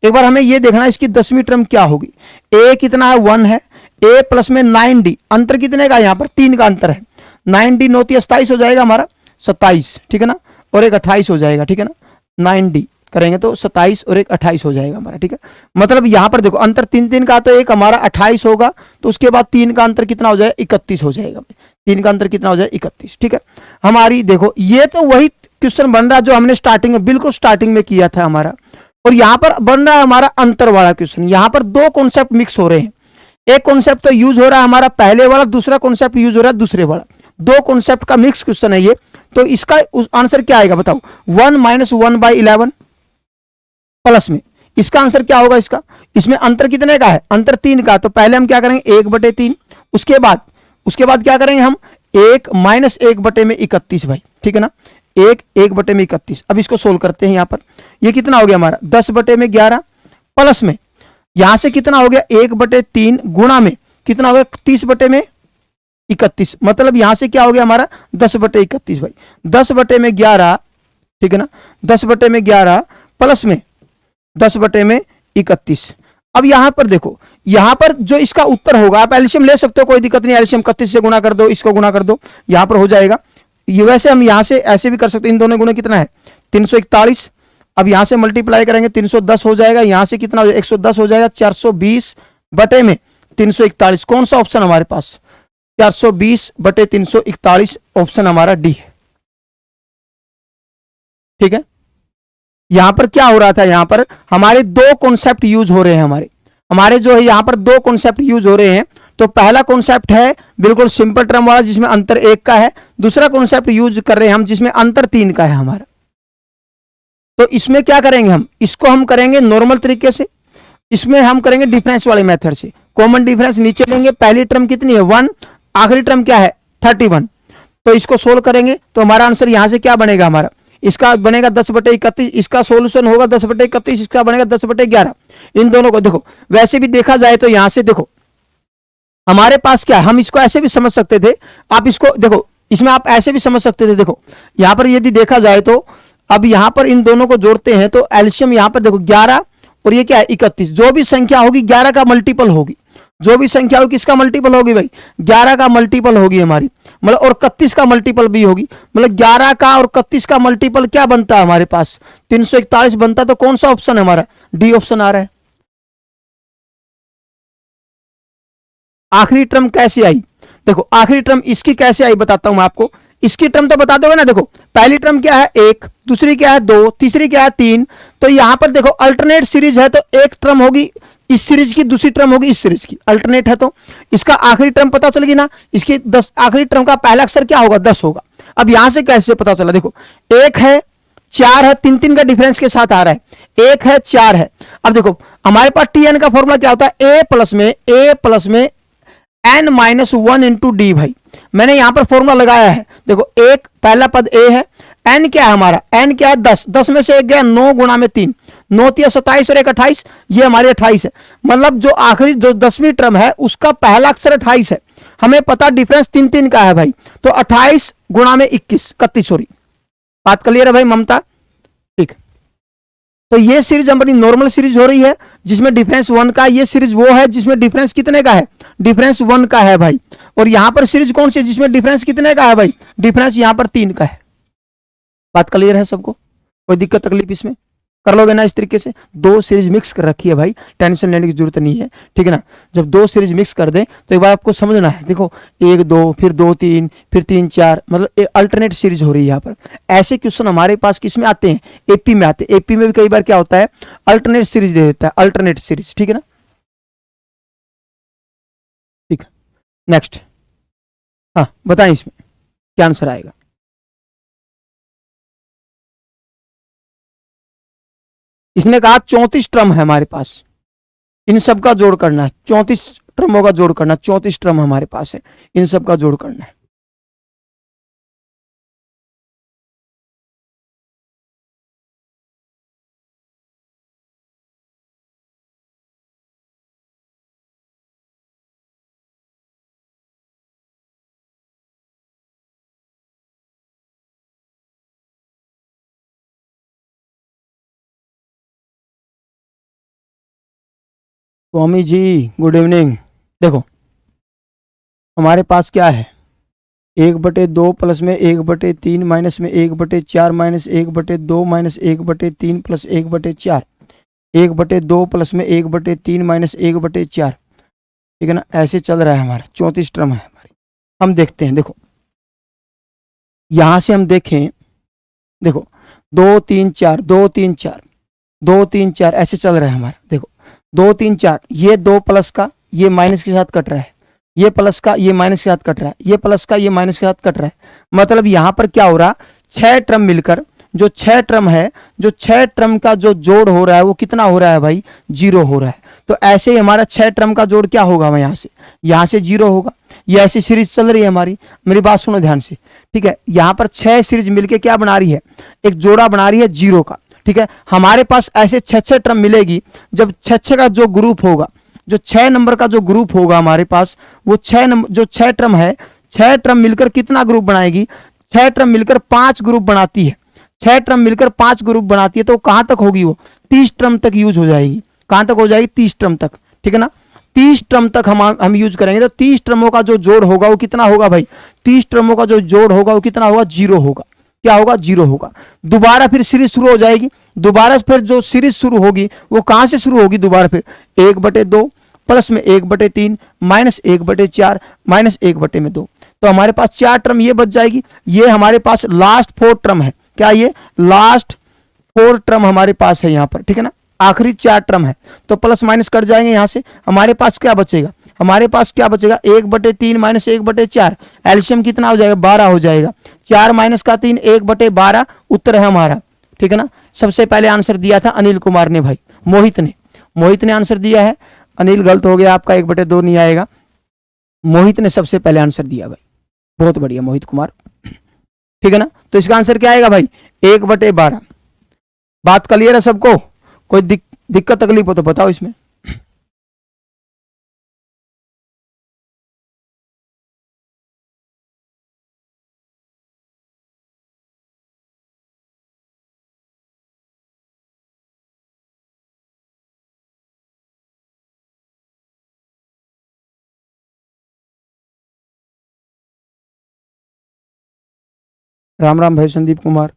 एक बार हमें ये देखना है इसकी 10वीं टर्म क्या होगी। ए कितना है 1 है, ए प्लस में 9d, अंतर कितने का यहां पर 3 का अंतर है। 9d 9 27 हो जाएगा हमारा 27, ठीक है ना, और एक 28 हो जाएगा, ठीक है ना। 9d करेंगे तो 27 और एक 28 हो जाएगा हमारा, ठीक है। मतलब यहां पर देखो अंतर 3 3 का, तो एक हमारा 28 होगा, तो उसके बाद 3 का अंतर कितना हो जाएगा 31 हो जाएगा। 3 का अंतर कितना हो जाएगा 31, ठीक है। हमारी देखो ये तो वही क्वेश्चन बन रहा है जो हमने स्टार्टिंग में, बिल्कुल स्टार्टिंग में किया था हमारा, और यहां पर बन रहा है हमारा अंतर वाला क्वेश्चन। यहां पर दो कॉन्सेप्ट मिक्स हो रहे हैं, एक कॉन्सेप्ट तो यूज हो रहा है हमारा पहले वाला, दूसरा कॉन्सेप्ट यूज हो रहा है दूसरे वाला। दो कॉन्सेप्ट का मिक्स क्वेश्चन है ये। तो इसका आंसर क्या आएगा बताओ, 1 - 1/11 प्लस में इसका आंसर क्या होगा इसका, इसमें अंतर कितने का है, अंतर 3 का। तो पहले हम क्या करेंगे 1/3, उसके बाद क्या करेंगे हम 1 - 1/31 भाई, ठीक है ना। 1/31। अब इसको सोल्व करते हैं। यहां पर ये कितना हो गया हमारा 10/11 प्लस में यहां से कितना हो गया 1/3 गुणा में कितना हो गया 30/31। मतलब यहां से क्या हो गया हमारा 10/31 भाई, 10/11, ठीक है ना, 10/11 प्लस में 10/31। अब यहां पर देखो, यहां पर जो इसका उत्तर होगा, आप एलसीएम ले सकते हो, कोई दिक्कत नहीं, एलसीएम 31 से गुणा कर दो, इसको गुणा कर दो, यहां पर हो जाएगा ये वैसे हम यहाँ से ऐसे भी कर सकते हैं, इन दोनों गुणे कितना है 341। अब यहाँ से मल्टीप्लाई करेंगे 310 हो जाएगा, यहाँ से कितना हो जाएगा 110 हो जाएगा, 420 बटे में 341। कौन सा ऑप्शन हमारे पास 420 बटे 341 ऑप्शन हमारा डी है। ठीक है, यहां पर क्या हो रहा था, यहां पर हमारे दो कॉन्सेप्ट यूज हो रहे हैं, हमारे जो है यहां पर दो कॉन्सेप्ट यूज हो रहे हैं। तो पहला कॉन्सेप्ट है बिल्कुल सिंपल टर्म वाला जिसमें अंतर 1 का है, दूसरा कॉन्सेप्ट यूज कर रहे हैं हम जिसमें अंतर 3 का है हमारा। तो इसमें क्या करेंगे हम, इसको हम करेंगे नॉर्मल तरीके से, इसमें हम करेंगे डिफरेंस वाले मेथड से। कॉमन डिफरेंस नीचे लेंगे, पहली टर्म कितनी है 1, आखिरी टर्म क्या है 31। तो इसको सोल्व करेंगे तो हमारा आंसर यहां से क्या बनेगा, हमारा इसका बनेगा 10/31, इसका सोल्यूशन होगा 10/31, इसका बनेगा 10/11। इन दोनों को देखो, वैसे भी देखा जाए तो यहां से देखो हमारे पास क्या, हम इसको ऐसे भी समझ सकते थे, आप इसको देखो, इसमें आप ऐसे भी समझ सकते थे। देखो यहां पर यदि देखा जाए तो अब यहां पर इन दोनों को जोड़ते हैं तो एलसीएम यहां पर देखो 11 और ये क्या है 31। जो भी संख्या होगी 11 का मल्टीपल होगी, जो भी संख्या होगी किसका मल्टीपल होगी भाई 11 का मल्टीपल होगी हमारी, मतलब और 31 का मल्टीपल भी होगी, मतलब 11 का और 31 का मल्टीपल क्या बनता है हमारे पास 341 बनता है। तो कौन सा ऑप्शन है हमारा, डी ऑप्शन आ रहा है। आखिरी टर्म कैसे आई, देखो आखिरी टर्म इसकी कैसे आई बताता हूं मैं आपको, इसकी टर्म तो बता दोगे ना। देखो पहली टर्म क्या है 1, दूसरी क्या है 2, तीसरी क्या है 3। तो यहां पर देखो अल्टरनेट सीरीज है तो एक टर्म होगी इस सीरीज की, दूसरी टर्म होगी इस सीरीज की, अल्टरनेट है तो इसका आखिरी टर्म पता चलेगी ना, इसकी 10 आखिरी टर्म का पहला अक्षर क्या होगा 10 होगा। अब यहां से कैसे पता चला, देखो 1 है 4 है, 3 का डिफरेंस के साथ आ रहा है, 1 है 4 है। अब देखो हमारे पास टीएन का फॉर्मूला क्या होता है, ए प्लस में n-1 इंटू डी। भाई मैंने यहां पर फॉर्मूला लगाया है, देखो एक पहला पद ए है, n क्या है हमारा, n क्या है 10, 10 में से एक गया 9 गुणा में 3, 9 3 27 और 1 28, ये हमारी 28 है। मतलब जो आखिरी जो 10वीं टर्म है उसका पहला अक्षर 28 है, हमें पता डिफरेंस 3 का है भाई, तो 28 गुणा में 31 सॉरी, बात क्लियर है भाई ममता, ठीक। तो ये सीरीज हमारी नॉर्मल सीरीज हो रही है जिसमें डिफरेंस 1 का, ये सीरीज वो है जिसमें डिफरेंस कितने का है, डिफरेंस 1 का है भाई। और यहां पर सीरीज कौन सी है जिसमें डिफरेंस कितने का है भाई, डिफरेंस यहां पर 3 का है। बात क्लियर है सबको, कोई दिक्कत तकलीफ इसमें, कर लोगे ना इस तरीके से। दो सीरीज मिक्स कर रखी है भाई, टेंशन लेने की जरूरत नहीं है, ठीक है ना। जब दो सीरीज मिक्स कर दें तो एक बार आपको समझना है, देखो 1 2 फिर 2 3 फिर 3 4, मतलब अल्टरनेट सीरीज हो रही है यहाँ पर। ऐसे क्वेश्चन हमारे पास किस में आते हैं, एपी में आते हैं। एपी में भी कई बार क्या होता है अल्टरनेट सीरीज दे देता है, अल्टरनेट सीरीज, ठीक है ना। ठीक है, नेक्स्ट, हाँ बताएं इसमें क्या आंसर आएगा। इसने कहा 34 टर्म है हमारे पास, इन सब का जोड़ करना है, 34 टर्मों का जोड़ करना, 34 टर्म हमारे पास है, इन सब का जोड़ करना है। Swami ji good evening. देखो हमारे पास क्या है 1/2 प्लस में 1/3 माइनस में 1/4 माइनस 1/2 माइनस 1/3 प्लस 1/4, 1/2 प्लस में 1/3 माइनस 1/4, ठीक है ना। ऐसे चल रहा है हमारा, 34 टर्म है हमारी। हम देखते हैं, देखो यहां से हम देखें, देखो 2 3 4 2 3 4 2 3 4 ऐसे चल रहा है हमारा। देखो 2 3 4, ये 2 प्लस का ये माइनस के साथ कट रहा है, ये प्लस का ये माइनस के साथ कट रहा है, ये प्लस का ये माइनस के साथ कट रहा है। मतलब यहां पर क्या हो रहा, 6 टर्म मिलकर जो 6 टर्म है, जो 6 टर्म का जो जोड़ हो रहा है वो कितना हो रहा है भाई 0 हो रहा है। तो ऐसे ही हमारा 6 टर्म का जोड़ क्या होगा, यहाँ से 0 होगा। ये ऐसी सीरीज चल रही है हमारी, मेरी बात सुनो ध्यान से, ठीक है। यहाँ पर 6 सीरीज मिलके क्या बना रही है, एक जोड़ा बना रही है 0 का, ठीक है। हमारे पास ऐसे 6 टर्म मिलेगी, जब 6 का जो ग्रुप होगा, जो 6 नंबर का जो ग्रुप होगा हमारे पास, वो 6 नंबर जो 6 टर्म है, 6 टर्म मिलकर कितना ग्रुप बनाएगी, 6 टर्म मिलकर 5 ग्रुप बनाती है, 6 टर्म मिलकर 5 ग्रुप बनाती है। तो कहां तक होगी वो 30 टर्म तक यूज हो जाएगी, कहां तक हो जाएगी 30 टर्म तक, ठीक है ना। 30 टर्म तक हम यूज करेंगे। तो 30 टर्मों का जो जोड़ होगा वो कितना होगा भाई? 30 टर्मों का जो जोड़ होगा वो कितना होगा? 0 होगा। क्या होगा? 0 होगा। दोबारा फिर सीरीज शुरू हो जाएगी। दोबारा फिर जो सीरीज शुरू होगी वो कहां से शुरू होगी? दोबारा फिर 1/2 प्लस में 1/3 माइनस 1/4 माइनस 1/2। तो हमारे पास 4 टर्म ये बच जाएगी। ये हमारे पास लास्ट 4 टर्म है। क्या ये लास्ट 4 टर्म हमारे पास है यहाँ पर, ठीक है ना? आखिरी 4 टर्म है। तो प्लस माइनस कट जाएंगे यहाँ से। हमारे पास क्या बचेगा? हमारे पास क्या बचेगा? 1/3 माइनस 1/4, एलसीएम कितना हो जाएगा? 12 हो जाएगा। 4 माइनस का 3, 1/12 उत्तर है हमारा, ठीक है ना? सबसे पहले आंसर दिया था अनिल कुमार ने भाई, मोहित ने आंसर दिया है। अनिल गलत हो गया आपका, 1/2 नहीं आएगा। मोहित ने सबसे पहले आंसर दिया भाई, बहुत बढ़िया मोहित कुमार, ठीक है ना? तो इसका आंसर क्या आएगा भाई? 1/12। बात क्लियर है सबको? कोई दिक्कत तकलीफ हो तो बताओ इसमें। राम राम भाई संदीप कुमार।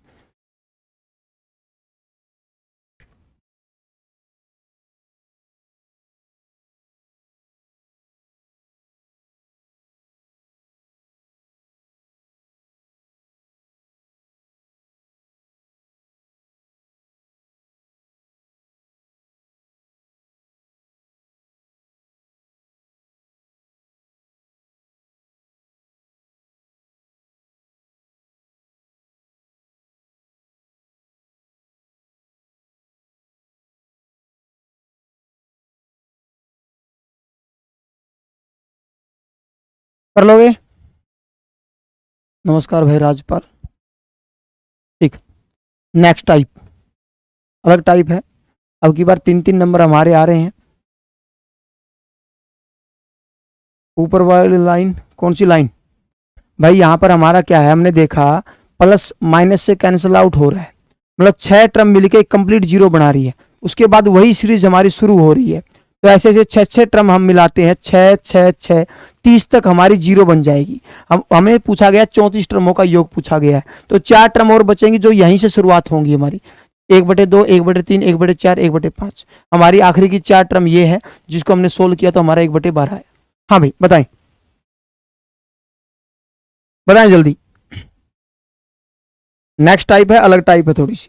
कर लोगे? नमस्कार भाई राजपाल। ठीक, नेक्स्ट टाइप अलग टाइप है। अब की बार 3-3 नंबर हमारे आ रहे हैं। ऊपर वाली लाइन कौन सी लाइन भाई? यहां पर हमारा क्या है? हमने देखा प्लस माइनस से कैंसिल आउट हो रहा है, मतलब 6 टर्म मिलके कंप्लीट 0 बना रही है। उसके बाद वही सीरीज हमारी शुरू हो रही है। तो ऐसे ऐसे 6 टर्म हम मिलाते हैं, 6 6 6 30 तक हमारी 0 बन जाएगी। हमें पूछा गया 34 टर्मों का योग पूछा गया है। तो 4 टर्म और बचेंगी जो यहीं से शुरुआत होंगी हमारी। 1/2 1/3 1/4 1/5। हमारी आखिरी की 4 टर्म ये है जिसको हमने सोल्व किया तो हमारा 1/12 है। हाँ भाई बताएं, बताएं जल्दी। नेक्स्ट टाइप है, अलग टाइप है थोड़ी सी।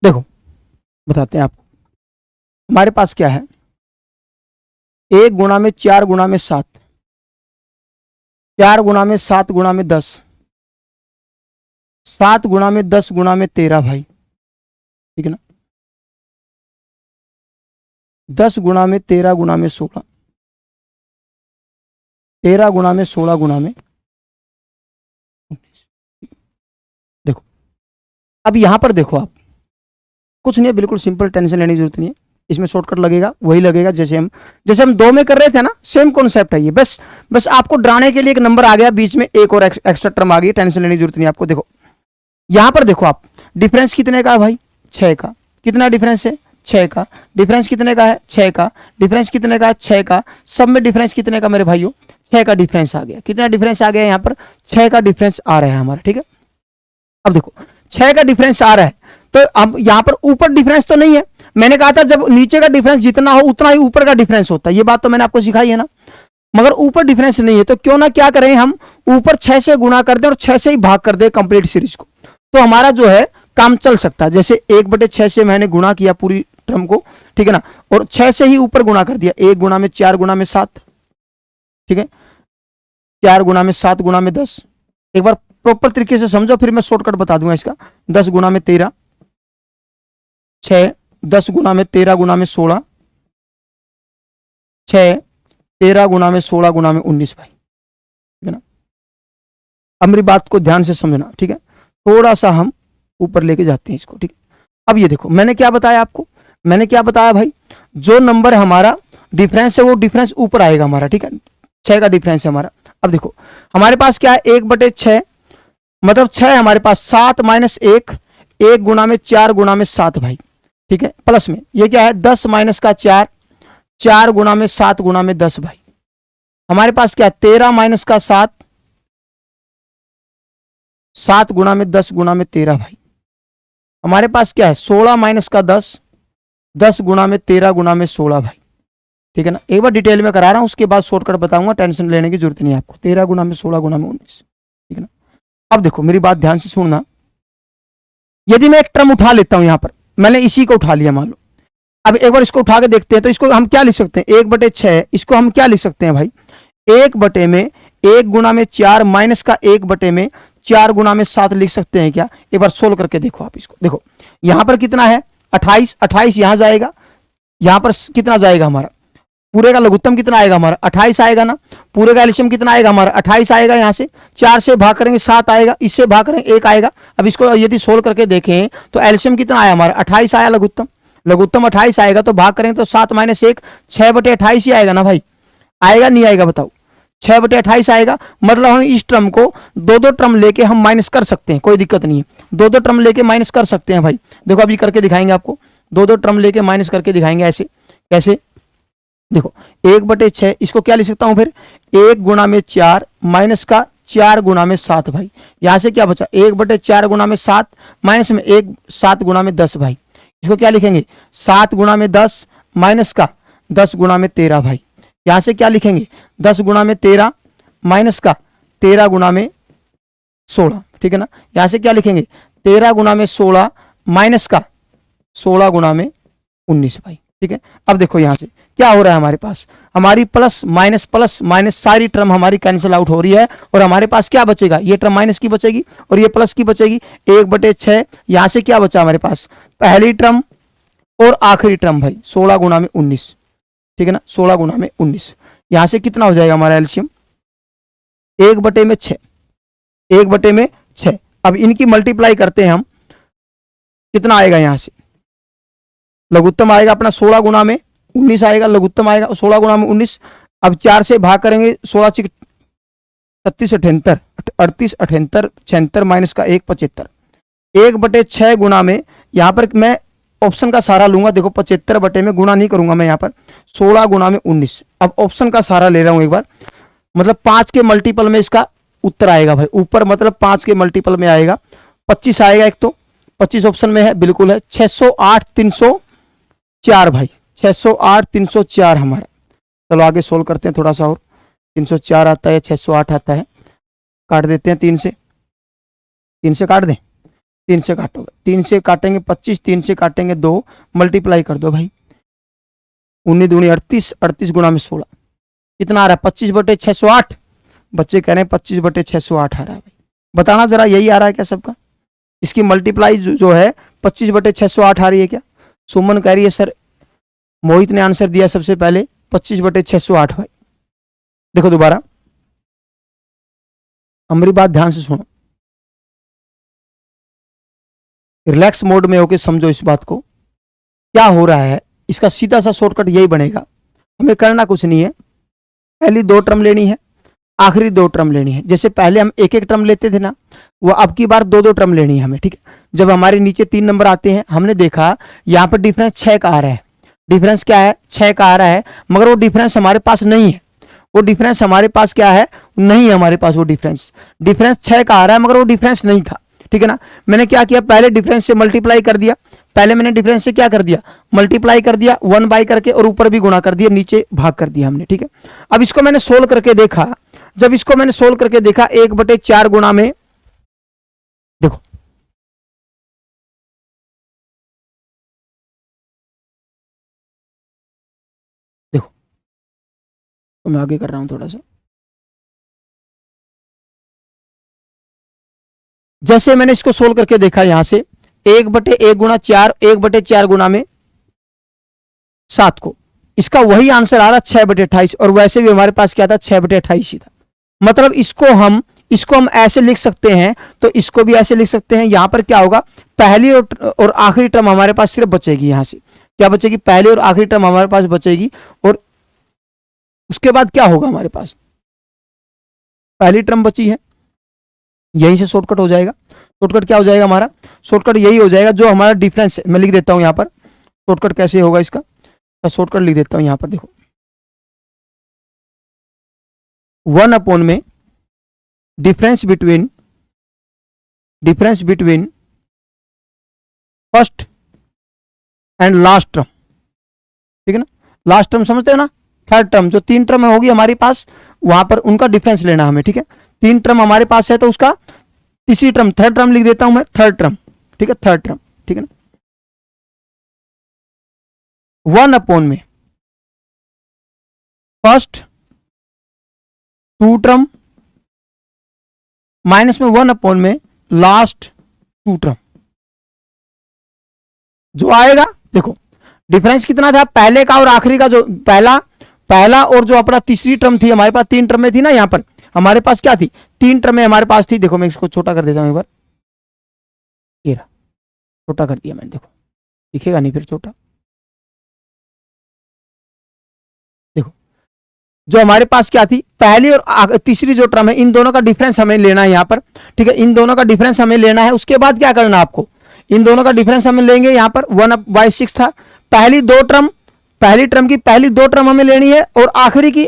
देखो बताते हैं आपको। हमारे पास क्या है? 1 गुणा में 4 गुणा में 7, 4 गुणा में 7 गुणा में 10, 7 गुणा में 10 गुणा में 13 भाई, ठीक है ना? 10 गुणा में 13 गुणा में 16, 13 गुणा में 16 गुणा में 19। देखो अब यहां पर देखो आप, कुछ नहीं है, बिल्कुल सिंपल, टेंशन लेने की जरूरत नहीं है। इसमें शॉर्टकट लगेगा, वही लगेगा जैसे हम 2 में कर रहे थे ना, सेम कॉन्सेप्ट है ये। बस आपको डराने के लिए एक नंबर आ गया बीच में, एक और एक्स्ट्रा टर्म आ गई, टेंशन लेने की जरूरत नहीं आपको। देखो यहां पर देखो आप, डिफरेंस कितने का है भाई? 6 का। कितना डिफरेंस है? 6 का। डिफरेंस कितने का है? 6 का। डिफरेंस कितने का है? 6 का। सब में डिफरेंस कितने का मेरे भाइयों? 6 का डिफरेंस आ गया। कितना डिफरेंस आ गया यहाँ पर? 6 का डिफरेंस आ रहा है हमारा, ठीक है? अब देखो 6 का डिफरेंस आ रहा है, तो अब यहां पर ऊपर डिफरेंस तो नहीं है। मैंने कहा था जब नीचे का डिफरेंस जितना हो उतना ही ऊपर का डिफरेंस होता है, ये बात तो मैंने आपको सिखाई है ना। मगर ऊपर डिफरेंस नहीं है, तो क्यों ना क्या करें हम, ऊपर 6 से गुणा कर दें और 6 से ही भाग कर दें कंप्लीट सीरीज को। तो हमारा जो है काम चल सकता है। जैसे 1/6 से मैंने गुणा किया पूरी टर्म को, ठीक है ना, और 6 से ही ऊपर गुणा कर दिया, 1 गुणा में 4 गुणा में 7, ठीक है, 4 गुणा में 7 गुणा में 10। एक बार प्रॉपर तरीके से समझो, फिर मैं शॉर्टकट बता दूंगा इसका। 10 गुणा में 13, 6, 10 गुणा में 13 गुणा में 16, 6, 13 गुणा में 16 गुणा में 19 भाई, ठीक है ना। अब मेरी बात को ध्यान से समझना, ठीक है, थोड़ा सा हम ऊपर लेके जाते हैं इसको, ठीक है। अब ये देखो मैंने क्या बताया आपको, मैंने क्या बताया भाई, जो नंबर हमारा डिफरेंस है वो डिफरेंस ऊपर आएगा हमारा, ठीक है, 6 का डिफरेंस है हमारा। अब देखो हमारे पास क्या है, 1/6 मतलब 6 हमारे पास, 7 माइनस 1, 1 गुणा में 4 गुणा में 7 भाई, ठीक है, प्लस में ये क्या है 10 माइनस का 4, 4 गुणा में 7 गुणा में 10 भाई। हमारे पास क्या है 13 माइनस का 7, 7 गुणा में 10 गुणा में 13 भाई। हमारे पास क्या है 16 माइनस का 10, 10 गुणा में 13 गुणा में 16 भाई, ठीक है ना। एक बार डिटेल में करा रहा हूं, उसके बाद शॉर्टकट बताऊंगा, टेंशन लेने की जरूरत नहीं है आपको। 13 गुणा में 16 गुणा में 19, ठीक है ना। अब देखो मेरी बात ध्यान से सुनना, यदि मैं एक टर्म उठा लेता हूं, यहां पर मैंने इसी को उठा लिया मान लो, अब एक बार इसको उठा के देखते हैं, तो इसको हम क्या लिख सकते हैं, 1/6, इसको हम क्या लिख सकते हैं भाई, 1 में 1 गुणा में 4 माइनस का 1 में 4 गुणा में 7 लिख सकते हैं क्या। एक बार सोल्व करके देखो आप इसको, देखो यहां पर कितना है 28, 28 यहां जाएगा, यहां पर कितना जाएगा हमारा, पूरे का लघुत्तम कितना आएगा हमारा 28 आएगा ना, पूरे का एलसीएम कितना आएगा हमारा 28 आएगा, यहां से 4 से भाग करेंगे 7 आएगा, इससे भाग करेंगे 1 आएगा। अब इसको यदि सोल्व करके देखें तो एलसीएम कितना आया हमारा 28 आया, लघुत्तम, लघुत्तम 28 आएगा, तो भाग करेंगे तो 7 माइनस 1, 6/28 ही आएगा ना भाई, आएगा नहीं आएगा बताओ, 6/28 आएगा। मतलब हम इस टर्म को दो टर्म लेके हम माइनस कर सकते हैं, कोई दिक्कत नहीं है, दो टर्म लेके माइनस कर सकते हैं भाई। देखो अभी करके दिखाएंगे आपको, दो टर्म लेके माइनस करके दिखाएंगे। ऐसे कैसे, देखो 1/6 इसको क्या लिख सकता हूं फिर, 1 गुणा में 4 माइनस का 4 गुणा में 7 भाई। यहां से क्या बचा 1/4 गुणा में 7 माइनस में 1 7 गुणा में 10 भाई। इसको क्या लिखेंगे 7 गुणा में 10 माइनस का 10 गुणा में 13 भाई। यहां से क्या लिखेंगे 10 गुणा में 13 माइनस का 13 गुणा में 16, ठीक है ना। यहां से क्या लिखेंगे 13 गुणा में 16 माइनस का 16 गुणा में 19 भाई, ठीक है। अब देखो यहां से क्या हो रहा है हमारे पास, हमारी प्लस माइनस सारी टर्म हमारी कैंसिल आउट हो रही है, और हमारे पास क्या बचेगा, ये टर्म माइनस की बचेगी और ये प्लस की बचेगी। 1/6 यहां से क्या बचा हमारे पास, पहली टर्म और आखिरी टर्म भाई 16 गुणा में 19, ठीक है ना, 16 गुणा में 19। यहां से कितना हो जाएगा हमारा एलसीएम 1/6, 1/6। अब इनकी मल्टीप्लाई करते हैं हम, कितना आएगा, यहां से लघुत्तम आएगा अपना 16 गुणा में 19 आएगा, लघुत्तम आएगा 16 गुणा में 19। अब 4 से भाग करेंगे 16 से 36 78 38 78 76 माइनस का 1 75। 1/6 गुणा में, यहां पर मैं ऑप्शन का सहारा लूंगा, देखो 75 बटे में गुणा नहीं करूंगा मैं, यहां पर 16 गुणा में 19। अब ऑप्शन का सहारा ले रहा हूं एक बार, मतलब 5 के मल्टीपल में इसका उत्तर आएगा भाई, ऊपर मतलब 5 के मल्टीपल में आएगा 25 आएगा, एक तो 25 ऑप्शन में है, बिल्कुल है। 608 304 भाई, 608 304 हमारा। चलो आगे सोल्व करते हैं थोड़ा सा और, 304 आता है 608 आता है, काट देते हैं 3 से, 3 से काट दें, 3 से काटोगे, 3 से काटेंगे 25, 3 से काटेंगे 2, मल्टीप्लाई कर दो भाई, 19 दूनी 38, 38 गुणा में 16 कितना आ रहा है 25/608। बच्चे कह रहे हैं 25/608 आ रहा है भाई, बताना जरा यही आ रहा है क्या सबका, इसकी मल्टीप्लाई जो है 25/608 आ रही है क्या। सुमन कह रही है सर, मोहित ने आंसर दिया सबसे पहले 25/608 भाई। देखो दोबारा, हमारी बात ध्यान से सुनो, रिलैक्स मोड में होके समझो इस बात को, क्या हो रहा है। इसका सीधा सा शॉर्टकट यही बनेगा, हमें करना कुछ नहीं है, पहली 2 टर्म लेनी है, आखिरी 2 टर्म लेनी है। जैसे पहले हम एक टर्म लेते थे ना, वो अब की बार 2 टर्म लेनी है हमें, ठीक है। जब हमारे नीचे 3 नंबर आते हैं, हमने देखा यहाँ पर डिफरेंस 6 का आ रहा है, डिफरेंस क्या है 6 का आ रहा है, मगर वो डिफरेंस हमारे पास नहीं है, वो डिफरेंस हमारे पास क्या है, नहीं है हमारे पास वो डिफरेंस 6 का आ रहा है, मगर वो डिफरेंस नहीं था, ठीक है ना। मैंने क्या किया, पहले डिफरेंस से मल्टीप्लाई कर दिया, पहले मैंने डिफरेंस से क्या कर दिया, मल्टीप्लाई कर दिया 1 बाई करके, और ऊपर भी गुणा कर दिया, नीचे भाग कर दिया हमने, ठीक है। अब इसको मैंने सोल्व करके देखा, जब इसको मैंने सोल्व करके देखा 1/4 गुणा में, देखो तो मैं आगे कर रहा हूं थोड़ा सा। जैसे मैंने इसको सोल्व करके देखा यहां से 1/1 गुणा 4, 1/4 गुणा में 7 को, इसका वही आंसर आ रहा 6/28, और वैसे भी हमारे पास क्या था 6/28 ही था। मतलब इसको हम ऐसे लिख सकते हैं, तो इसको भी ऐसे लिख सकते हैं। यहां पर क्या होगा, पहली और आखिरी टर्म हमारे पास सिर्फ बचेगी। यहां से क्या बचेगी, पहली और आखिरी टर्म हमारे पास बचेगी, और उसके बाद क्या होगा हमारे पास, पहली टर्म बची है, यहीं से शॉर्टकट हो जाएगा। शॉर्टकट क्या हो जाएगा हमारा, शॉर्टकट यही हो जाएगा जो हमारा डिफरेंस है। मैं लिख देता हूं यहां पर शॉर्टकट कैसे होगा इसका, मैं शॉर्टकट लिख देता हूं यहां पर। देखो 1 में difference between first and last term, ठीक है ना। लास्ट टर्म समझते हो ना, थर्ड टर्म, जो 3 टर्म होगी हमारे पास, वहां पर उनका डिफरेंस लेना हमें, ठीक है। 3 टर्म हमारे पास है तो उसका तीसरी टर्म, थर्ड टर्म लिख देता हूं मैं, थर्ड टर्म, ठीक है, थर्ड टर्म, ठीक है ना। 1 में फर्स्ट 2 टर्म माइनस में 1 में लास्ट 2 टर्म, जो आएगा देखो डिफरेंस कितना था पहले का और आखिरी का, जो पहला और जो अपना तीसरी टर्म थी हमारे पास, 3 टर्म में थी ना, यहां पर हमारे पास क्या थी, 3 टर्म में हमारे पास थी। देखो मैं इसको छोटा कर देता हूं एक बार, ये रहा, छोटा कर दिया मैंने, देखो दिखेगा नहीं फिर छोटा। देखो जो हमारे पास क्या थी, पहली और तीसरी जो टर्म है, इन दोनों का डिफरेंस हमें लेना है यहां पर, ठीक है। इन दोनों का डिफरेंस हमें लेना है। उसके बाद क्या करना है आपको, इन दोनों का डिफरेंस हमें लेंगे। यहां पर 1/6 था, पहली टर्म की पहली 2 टर्म हमें लेनी है, और आखिरी की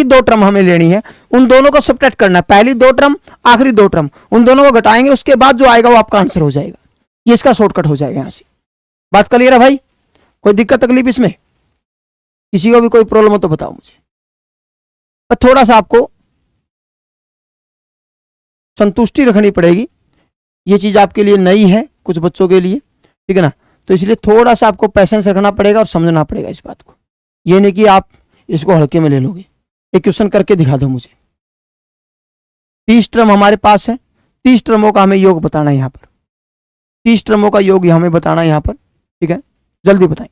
2 टर्म हमें लेनी है। उन दोनों को सब्ट्रैक्ट करना है, पहली 2 टर्म, आखिरी 2 टर्म, उन दोनों को घटाएंगे, उसके बाद जो आएगा वो आपका आंसर हो जाएगा। ये इसका शॉर्टकट हो जाएगा। यहां से बात क्लियर है भाई, कोई दिक्कत तकलीफ इसमें, किसी को भी कोई प्रॉब्लम हो तो बताओ मुझे। पर थोड़ा सा आपको संतुष्टि रखनी पड़ेगी, ये चीज आपके लिए नई है, कुछ बच्चों के लिए, ठीक है ना। तो इसलिए थोड़ा सा आपको पैसेंस रखना पड़ेगा और समझना पड़ेगा इस बात को। ये नहीं कि आप इसको हल्के में ले लोगे। एक क्वेश्चन करके दिखा दो मुझे। 30 टर्म हमारे पास है, 30 टर्मों का हमें योग बताना है यहां पर, 30 टर्मों का योग हमें बताना है यहां पर, ठीक है। जल्दी बताएं,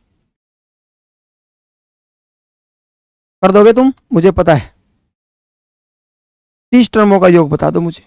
कर दोगे तुम, मुझे पता है। 30 टर्मों का योग बता दो मुझे।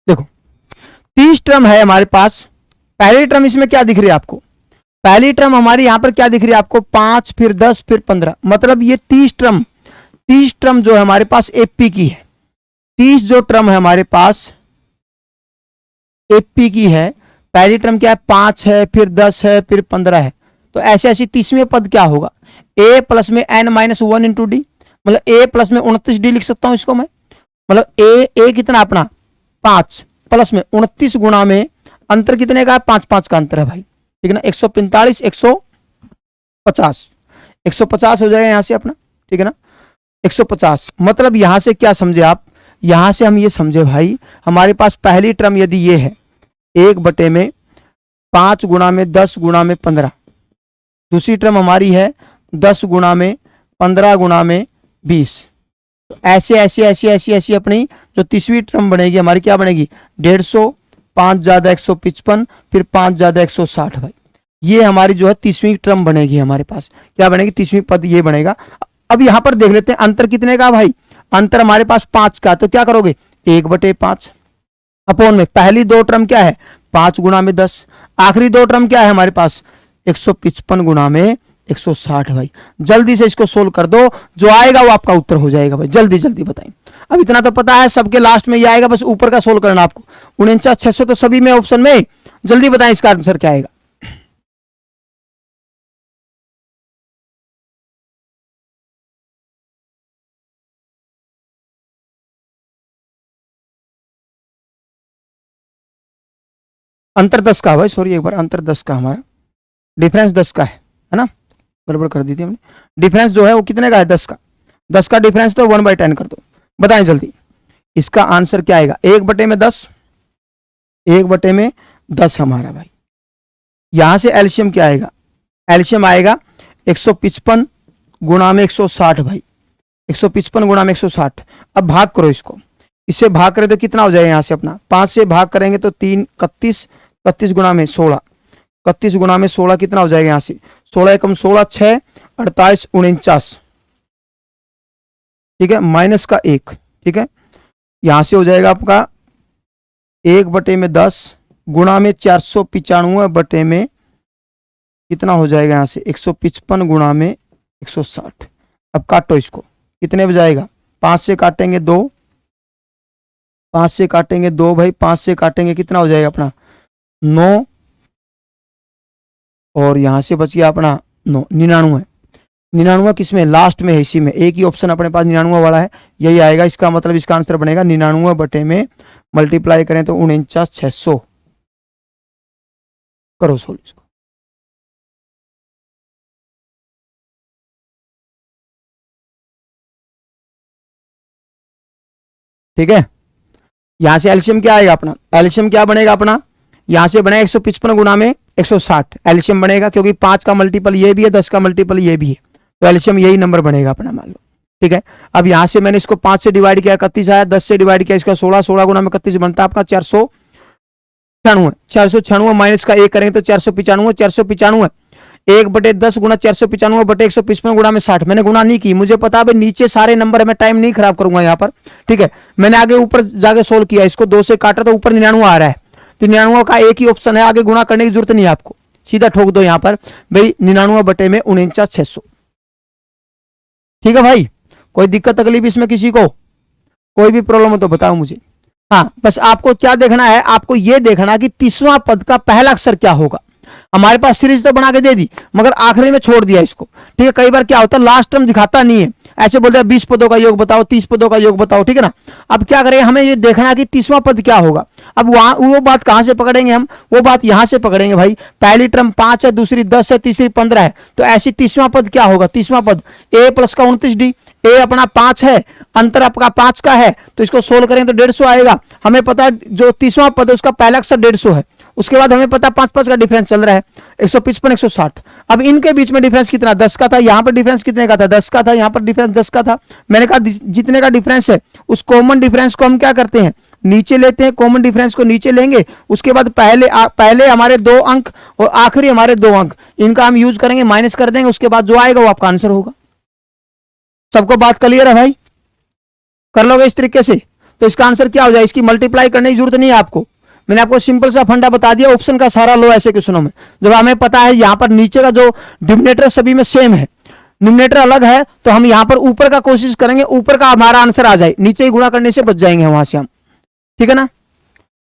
देखो 30 टर्म है हमारे पास। पहली टर्म इसमें क्या दिख रही है आपको, पहली टर्म हमारी यहां पर क्या दिख रही है आपको, 5 फिर 10 फिर 15, मतलब ये 30 टर्म जो है हमारे पास एपी की है। 30 जो टर्म है हमारे पास एपी की है। पहली टर्म क्या है, 5 है, फिर 10 है, फिर 15 है। तो ऐसे ऐसे 30वें पद क्या होगा, a प्लस में n-1 इंटू डी, मतलब a प्लस में 29d लिख सकता हूं इसको मैं। मतलब a कितना अपना 5 प्लस में 29 गुणा में अंतर कितने का है, 5 का अंतर है भाई, ठीक है ना। 145 150 हो जाएगा यहां से अपना, ठीक है ना। 150 मतलब यहां से क्या समझे आप, यहां से हम ये समझे भाई, हमारे पास पहली टर्म यदि ये है 1/5 गुणा में 10 गुणा में 15, दूसरी टर्म हमारी है 10 गुणा में 15 गुणा में 20। तो ऐसे ऐसे ऐसे ऐसी ऐसी अपनी जो तीसरी टर्म बनेगी हमारी क्या बनेगी, 150, 5 ज़्यादा 155, फिर 5 ज़्यादा 160 भाई। ये हमारी जो है तीसरी टर्म बनेगी हमारे पास, क्या बनेगी, तीसरी पद ये बनेगा। अब यहां पर देख लेते हैं अंतर कितने का भाई, अंतर हमारे पास 5 का, तो क्या करोगे 1/5 अपॉन में पहली 2 टर्म क्या है 5 गुणा में 10, आखिरी 2 टर्म क्या है हमारे पास 155 गुणा में 160 भाई। जल्दी से इसको सोल्व कर दो, जो आएगा वो आपका उत्तर हो जाएगा भाई। जल्दी जल्दी बताएं। अब इतना तो पता है सबके लास्ट में ये आएगा, बस ऊपर का सोल्व करना आपको। 49,600 तो सभी में ऑप्शन में, जल्दी बताएं इसका आंसर क्या आएगा। अंतर 10 का है भाई, सॉरी एक बार, अंतर 10 का हमारा, डिफरेंस 10 का है ना, गड़बड़ कर दी थी हमने। डिफरेंस जो है वो कितने का है, 10 का। 10 का डिफरेंस तो 1/10 कर दो। बताएं जल्दी, इसका आंसर क्या आएगा, 1/10, 1/10 हमारा भाई। यहां से एलसीएम क्या आएगा, एलसीएम आएगा 155 गुणा में 160 भाई, 155 गुणा में 160। अब भाग करो इसको, इससे भाग करें तो कितना हो जाएगा, यहां से अपना 5 से भाग करेंगे तो 3 31, 31 गुणा में 16, 31 गुणा में 16 कितना हो जाएगा, यहां से 16 एकम 16, 6 48 49, ठीक है, माइनस का 1, ठीक है। यहां से हो जाएगा आपका 1/10 गुणा में 495 बटे में कितना हो जाएगा, यहां से 155 गुणा में 160। अब काटो इसको, कितने बजाएगा, 5 से काटेंगे 2, 5 से काटेंगे 2 भाई, 5 से काटेंगे कितना हो जाएगा अपना 9, और यहां से बच गया अपना 9, 99। 99 किसमें, लास्ट में है, इसी में एक ही ऑप्शन अपने पास 99 वाला है, यही आएगा। इसका मतलब इसका आंसर बनेगा 99 बटे में मल्टीप्लाई करें तो 49,600। करो सोल्व इसको। ठीक है, यहां से एलसीएम क्या आएगा अपना, एलसीएम क्या बनेगा अपना, यहां से बनेगा 155 गुणा में 160 एलसीएम बनेगा, क्योंकि 5 का मल्टीपल ये भी है, 10 का मल्टीपल ये भी है, तो एलसीएम यही नंबर बनेगा अपना, मान लो। ठीक है, अब यहां से मैंने इसको 5 से डिवाइड किया 31 आया, 10 से डिवाइड किया इसका 16, 16 गुणा में 31 बनता है अपना 496, 496 माइनस का 1 करेंगे तो 495, 495 1/10 गुणा 495 बटे 155 गुणा में 60। मैंने गुणा नहीं की, मुझे पता है नीचे सारे नंबर है, मैं टाइम नहीं खराब करूंगा यहाँ पर। ठीक है, मैंने आगे ऊपर जाके सोल्व किया, इसको 2 से काटा तो ऊपर 99 आ रहा है, तो 99 का एक ही ऑप्शन है, आगे गुणा करने की जरूरत नहीं है आपको, सीधा ठोक दो यहाँ पर भाई 99 बटे में 49,600। ठीक है भाई, कोई दिक्कत तकलीफ इसमें किसी को, कोई भी प्रॉब्लम हो तो बताओ मुझे। हाँ, बस आपको क्या देखना है, आपको यह देखना कि 30वां पद का पहला अक्षर क्या होगा। हमारे पास सीरीज तो बना के दे दी, मगर आखिरी में छोड़ दिया इसको। ठीक है, कई बार क्या होता है लास्ट टर्म दिखाता नहीं है, ऐसे बोलते हैं 20 पदों का योग बताओ, 30 पदों का योग बताओ। ठीक है ना, अब क्या करें, हमें ये देखना कि 30वां पद क्या होगा। अब वहां वो बात कहां से पकड़ेंगे हम, वो बात यहां से पकड़ेंगे भाई। पहली टर्म 5 है, दूसरी 10 है, तीसरी 15 है, तो ऐसी 30वां पद क्या होगा, 30वां पद a प्लस का 29d, ए अपना 5 है, अंतर आपका 5 का है, तो इसको सोल्व करेंगे तो 150 आएगा। हमें पता है जो 30वां पद है उसका पहला अक्षर 150 है, उसके बाद हमें पता 5-5 का डिफरेंस चल रहा है, 155 160। अब इनके बीच में डिफरेंस कितना, 10 का था, यहां पर डिफरेंस कितने का था, 10 का था, यहां पर डिफरेंस 10 का था। मैंने कहा जितने का डिफरेंस है उस कॉमन डिफरेंस को हम क्या करते हैं, नीचे लेते हैं, कॉमन डिफरेंस को नीचे लेंगे, उसके बाद पहले हमारे 2 अंक और आखिरी हमारे 2 अंक, इनका हम यूज करेंगे, माइनस कर देंगे, उसके बाद जो आएगा वो आपका आंसर होगा। सबको बात क्लियर है भाई, कर लोगे इस तरीके से तो इसका आंसर क्या हो जाए, इसकी मल्टीप्लाई करने की जरूरत नहीं है आपको, मैंने आपको सिंपल सा फंडा बता दिया, ऑप्शन का सारा लो ऐसे क्वेश्चनों में। जब हमें पता है यहां पर नीचे का जो डिनोमिनेटर सभी में सेम है, न्यूमरेटर अलग है, तो हम यहां पर ऊपर का कोशिश करेंगे, ऊपर का हमारा आंसर आ जाए, नीचे ही गुणा करने से बच जाएंगे वहां से हम। ठीक है ना,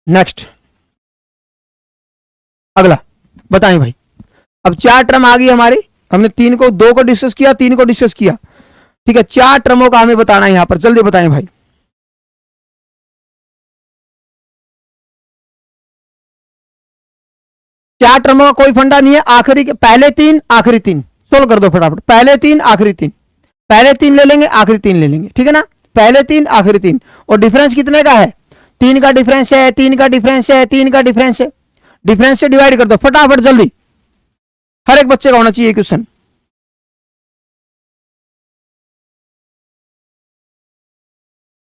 नेक्स्ट अगला बताएं भाई। अब 4 टर्म आ गई हमारी, हमने 2 को डिस्कस किया, 3 को डिस्कस किया। ठीक है, 4 टर्मों का हमें बताना है यहां पर, जल्दी बताएं भाई। चार टर्मों का कोई फंडा नहीं है, आखिरी के पहले 3 आखिरी 3 सोल्व कर दो फटाफट, पहले 3 आखिरी 3, पहले 3 ले लेंगे आखिरी 3 ले लेंगे। ठीक है ना, पहले 3 आखिरी 3, और डिफरेंस कितने का है, 3 का डिफरेंस है, 3 का डिफरेंस है, 3 का डिफरेंस है, डिफरेंस से डिवाइड कर दो फटाफट जल्दी, हर एक बच्चे का होना चाहिए क्वेश्चन।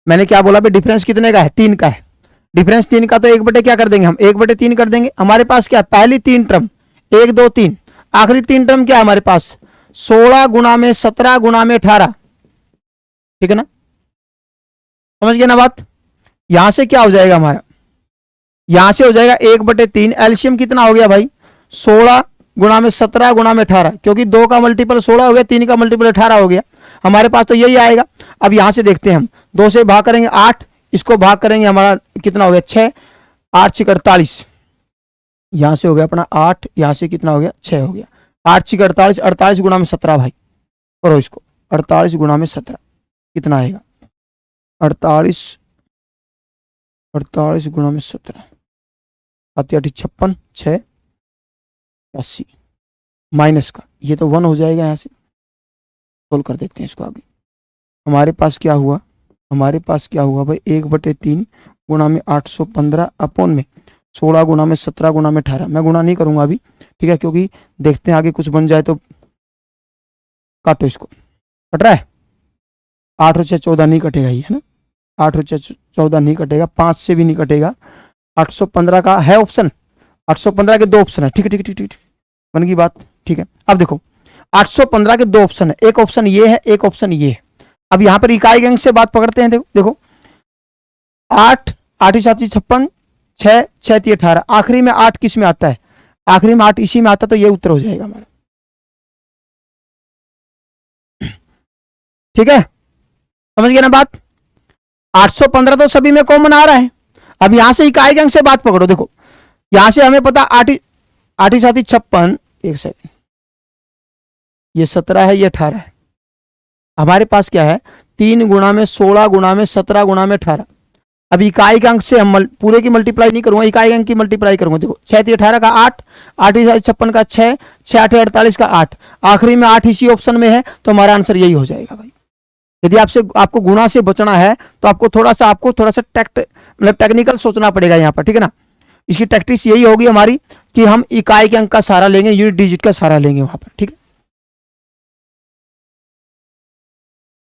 मैंने क्या बोला भाई, डिफरेंस कितने का है, 3 का है, डिफरेंस 3 का, तो 1/, क्या कर देंगे हम, 1/3 कर देंगे। हमारे पास क्या, पहली 3 टर्म 1 2 3, आखिरी 3 टर्म क्या है हमारे पास, 16 गुणा में 17 गुणा में 18। ठीक है ना, समझ गया ना बात। यहां से क्या हो जाएगा हमारा, यहां से हो जाएगा 1/3, एलसीएम कितना हो गया भाई, 16 गुणा में 17 गुणा में 18, क्योंकि 2 का मल्टीपल 16 हो गया, 3 का मल्टीपल 18 हो गया, हमारे पास तो यही आएगा। अब यहां से देखते हैं हम, 2 से भाग करेंगे 8, इसको भाग करेंगे हमारा कितना हो गया 6, 8 6 48, यहां से हो गया अपना 8, यहां से कितना हो गया 6 हो गया, 8 6 48, 48 गुणा में 17 भाई, करो इसको, 48 गुणा में 17 कितना आएगा, 48 48 गुणा में 17, 7 8 56, 6 80 माइनस का ये तो 1 हो जाएगा। यहाँ से सोल्व कर देते हैं इसको आगे। हमारे पास क्या हुआ, हमारे पास क्या हुआ भाई, 1/3 गुणा में 815 अपॉन में 16 गुणा में 17 गुणा में 18। मैं गुणा नहीं करूंगा अभी, ठीक है, क्योंकि देखते हैं आगे कुछ बन जाए तो। काटो इसको, कट रहा है। 8 और 6 14 नहीं कटेगा ये, है ना। 8 और 6 14 नहीं कटेगा, 5 से भी नहीं कटेगा। 815 का है ऑप्शन, 815 के 2 ऑप्शन है। ठीक है ठीक है ठीक है, बन गई बात। ठीक है, अब देखो 815 के 2 ऑप्शन है, एक ऑप्शन ये है, एक ऑप्शन ये है। अब यहां पर इकाई अंक से बात पकड़ते हैं। देखो देखो 8 8 7 56, 6 6 18, आखिरी में 8 किस में आता है, आखिरी में 8 इसी में आता, तो ये उत्तर हो जाएगा हमारा। ठीक है, समझ गए ना बात। 815 तो सभी में कॉमन आ रहा है। अब यहां से इकाई अंक से बात पकड़ो। देखो यहां से हमें पता 8 8 7 56, एक सेकंड, ये 17 है, ये 18 है। हमारे पास क्या है, 3 गुणा में 16 गुणा में 17 गुणा में 18। अब इकाई अंक से हम पूरे की मल्टीप्लाई नहीं करूंगा, इकाई अंक की मल्टीप्लाई करूंगा। देखो 6 3 18 का 8, 8 56 का 6, 6 8 48 का 8, आखिरी में 8 इसी ऑप्शन में है, तो हमारा आंसर यही हो जाएगा भाई। यदि आपको गुणा से बचना है तो आपको थोड़ा सा मतलब टेक्निकल सोचना पड़ेगा यहाँ पर, ठीक है ना। इसकी टैक्टिक्स यही होगी हमारी कि हम इकाई के अंक का सहारा लेंगे, यूनिट डिजिट का सहारा लेंगे वहां पर, ठीक है।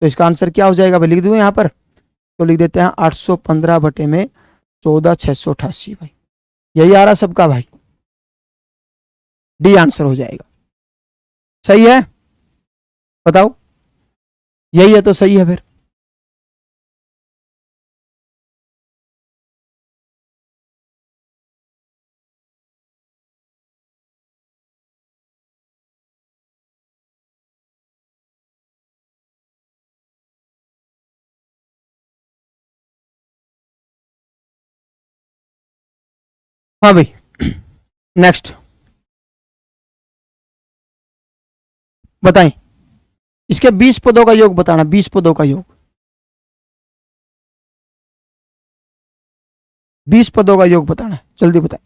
तो इसका आंसर क्या हो जाएगा भाई, लिख दूं यहाँ पर, तो लिख देते हैं 815 बटे में 14 688 भाई। यही आ रहा सबका भाई, डी आंसर हो जाएगा। सही है, बताओ, यही है तो सही है फिर। हाँ भाई, नेक्स्ट बताएं, इसके 20 पदों का योग बताना, 20 पदों का योग, 20 पदों का योग बताना, जल्दी बताएं।